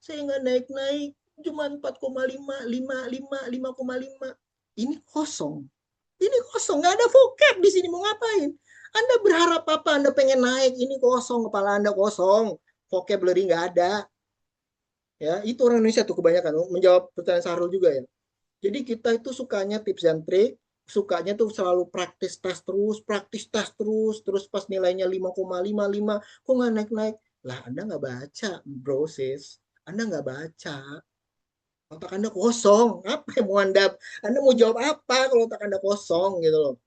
saya nggak naik-naik, cuma 4,5, 5,5. Ini kosong. Nggak ada vocab di sini, mau ngapain? Anda berharap apa? Anda pengen naik, ini kosong, kepala Anda kosong, vocabulary nggak ada. Ya, itu orang Indonesia tuh kebanyakan menjawab pertanyaan Sahrul juga ya. Jadi kita itu sukanya tips dan trik, sukanya tuh selalu praktis tes terus, terus pas nilainya 5,55, kok nggak naik-naik? Lah Anda nggak baca, bro sis. Anda nggak baca. Otak Anda kosong. Apa yang mau Anda mau jawab apa kalau otak Anda kosong gitu loh.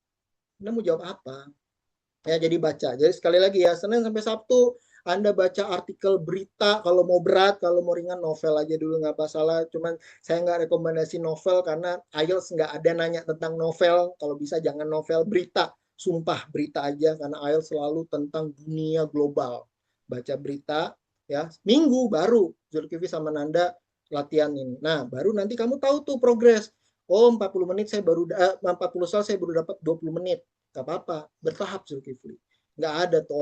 Anda mau jawab apa? Ya, jadi baca. Jadi sekali lagi ya, Senin sampai Sabtu Anda baca artikel berita, kalau mau berat, kalau mau ringan novel aja dulu nggak masalah. Cuman saya nggak rekomendasi novel karena IELTS nggak ada nanya tentang novel. Kalau bisa jangan novel, berita. Sumpah berita aja karena IELTS selalu tentang dunia global. Baca berita ya. Minggu baru Zulkifli sama Nanda latihan ini. Nah, baru nanti kamu tahu tuh progres. Oh, 40 menit saya baru 40 soal saya baru dapat 20 menit. Gak apa-apa, bertahap Zulkifli. Nggak ada tuh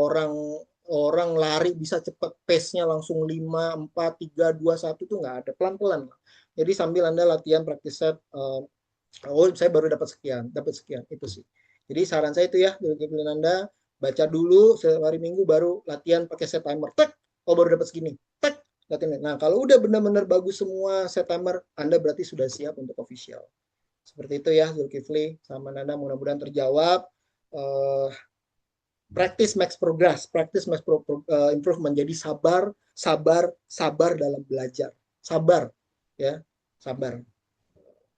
orang lari bisa cepat, pace-nya langsung 5, 4, 3, 2, 1 tuh nggak ada, pelan-pelan. Jadi sambil Anda latihan praktis set, oh saya baru dapat sekian, itu sih. Jadi saran saya itu ya, Zulkifli Anda baca dulu sehari Minggu baru latihan pakai set timer, tek, oh baru dapat segini, tek, latihan. Nah kalau udah benar-benar bagus semua set timer, Anda berarti sudah siap untuk official. Seperti itu ya Zulkifli sama Nanda, mudah-mudahan terjawab. Practice makes progress, improvement. Jadi sabar dalam belajar, sabar ya, sabar.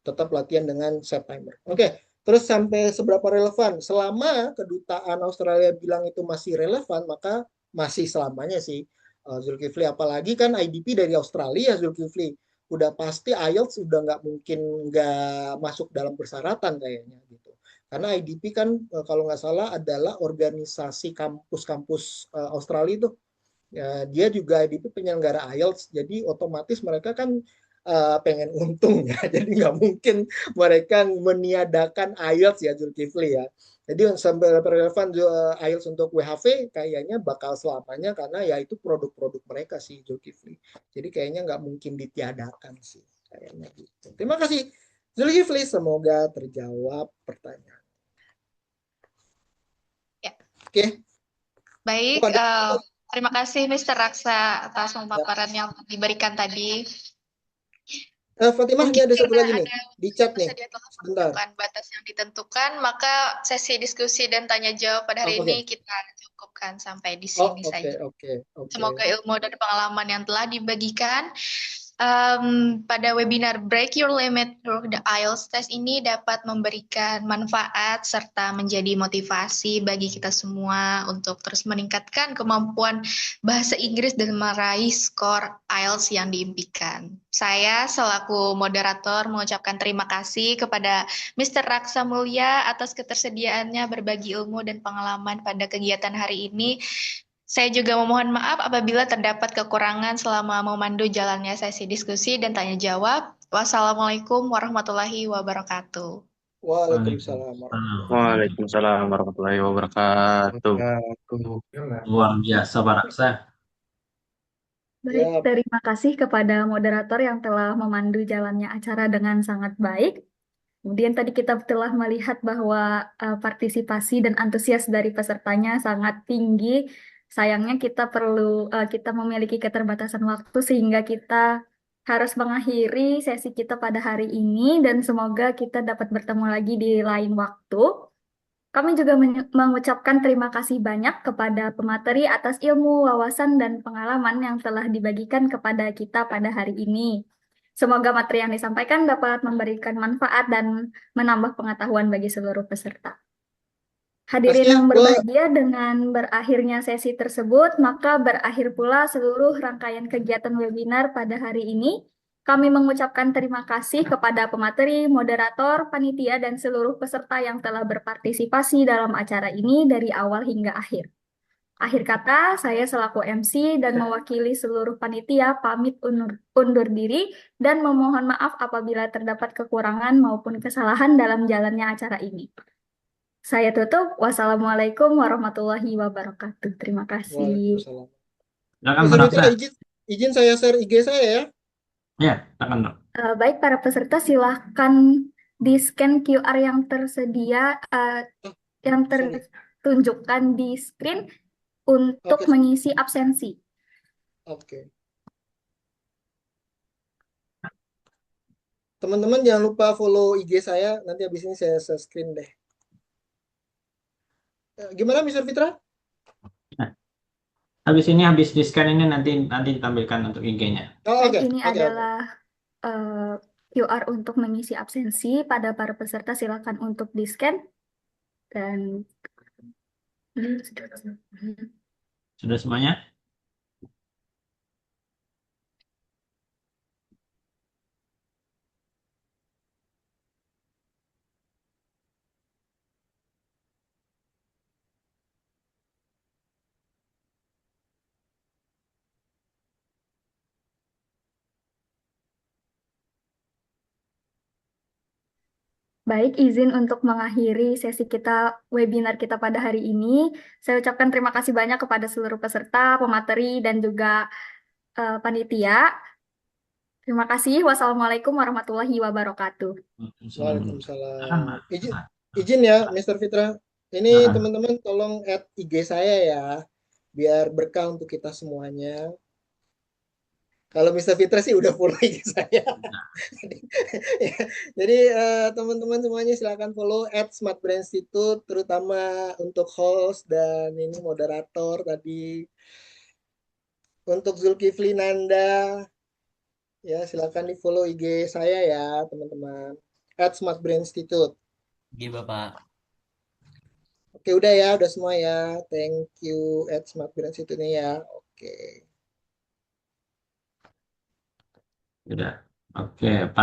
Tetap latihan dengan set timer. Oke, terus sampai seberapa relevan? Selama kedutaan Australia bilang itu masih relevan, maka masih selamanya sih Zulkifli. Apalagi kan IDP dari Australia Zulkifli. Udah pasti IELTS udah nggak mungkin nggak masuk dalam persyaratan kayaknya gitu. Karena IDP kan kalau nggak salah adalah organisasi kampus-kampus Australia itu. Ya, dia juga IDP penyelenggara IELTS, jadi otomatis mereka kan pengen untung ya, jadi nggak mungkin mereka meniadakan IELTS ya Zulkifli ya. Jadi sampai relevan IELTS untuk WHV kayaknya bakal selamanya karena ya itu produk-produk mereka sih Zulkifli. Jadi kayaknya nggak mungkin ditiadakan sih kayaknya gitu. Terima kasih Zulkifli, semoga terjawab pertanyaan. Ya. Oke. Baik, terima kasih Mr. Raksa atas pemaparan yang diberikan tadi. Fatimah, ini ada satu lagi nih di chat nih. Sebentar. Batas yang ditentukan, maka sesi diskusi dan tanya jawab pada hari ini kita cukupkan sampai di sini saja. Semoga ilmu dan pengalaman yang telah dibagikan pada webinar Break Your Limit Through the IELTS Test ini dapat memberikan manfaat serta menjadi motivasi bagi kita semua untuk terus meningkatkan kemampuan bahasa Inggris dan meraih skor IELTS yang diimpikan. Saya selaku moderator mengucapkan terima kasih kepada Mr. Raksa Mulya atas ketersediaannya berbagi ilmu dan pengalaman pada kegiatan hari ini. Saya juga memohon maaf apabila terdapat kekurangan selama memandu jalannya sesi diskusi dan tanya jawab. Wassalamualaikum warahmatullahi wabarakatuh. Waalaikumsalam warahmatullahi wabarakatuh. Luar biasa Pak Raksa. Baik, terima kasih kepada moderator yang telah memandu jalannya acara dengan sangat baik. Kemudian tadi kita telah melihat bahwa partisipasi dan antusias dari pesertanya sangat tinggi. Sayangnya kita memiliki keterbatasan waktu sehingga kita harus mengakhiri sesi kita pada hari ini dan semoga kita dapat bertemu lagi di lain waktu. Kami juga mengucapkan terima kasih banyak kepada pemateri atas ilmu, wawasan, dan pengalaman yang telah dibagikan kepada kita pada hari ini. Semoga materi yang disampaikan dapat memberikan manfaat dan menambah pengetahuan bagi seluruh peserta. Hadirin Tasya, yang gua berbahagia, dengan berakhirnya sesi tersebut, maka berakhir pula seluruh rangkaian kegiatan webinar pada hari ini. Kami mengucapkan terima kasih kepada pemateri, moderator, panitia, dan seluruh peserta yang telah berpartisipasi dalam acara ini dari awal hingga akhir. Akhir kata, saya selaku MC dan mewakili seluruh panitia pamit undur diri dan memohon maaf apabila terdapat kekurangan maupun kesalahan dalam jalannya acara ini. Saya tutup. Wassalamualaikum warahmatullahi wabarakatuh. Terima kasih. Waalaikumsalam. Silakan Mr. Pak Fitra, Dokter. izin saya share IG saya ya. Ya, silakan Dok. Baik, para peserta silahkan di-scan QR yang tersedia, yang Sorry. tertunjukkan di screen untuk Oke, mengisi absensi. oke. Teman-teman jangan lupa follow IG saya. Nanti habis ini saya share screen deh. Gimana, Mr. Fitra? Nah, habis di-scan ini nanti ditampilkan untuk IG-nya. Oh, Baik, oke, ini oke, oke. adalah QR untuk mengisi absensi. Pada para peserta silakan untuk di-scan. Dan Sudah semuanya? baik, izin untuk mengakhiri sesi kita, webinar kita pada hari ini. Saya ucapkan terima kasih banyak kepada seluruh peserta, pemateri, dan juga panitia. Terima kasih. Wassalamualaikum warahmatullahi wabarakatuh. Waalaikumsalam. Izin ya, Mr. Fitra. Ini teman-teman tolong add IG saya ya, biar berkah untuk kita semuanya. Kalau Mr. Fitra sih udah follow IG saya. Jadi teman-teman semuanya silakan follow @smartbrain institute, terutama untuk host dan ini moderator tadi. Untuk Zulkifli Nanda, ya silakan di follow IG saya ya teman-teman. @smartbrain institute. Iya Bapak. Oke udah ya, udah semua ya. Thank you @smartbrain institute ini ya. Oke. Sudah. Oke.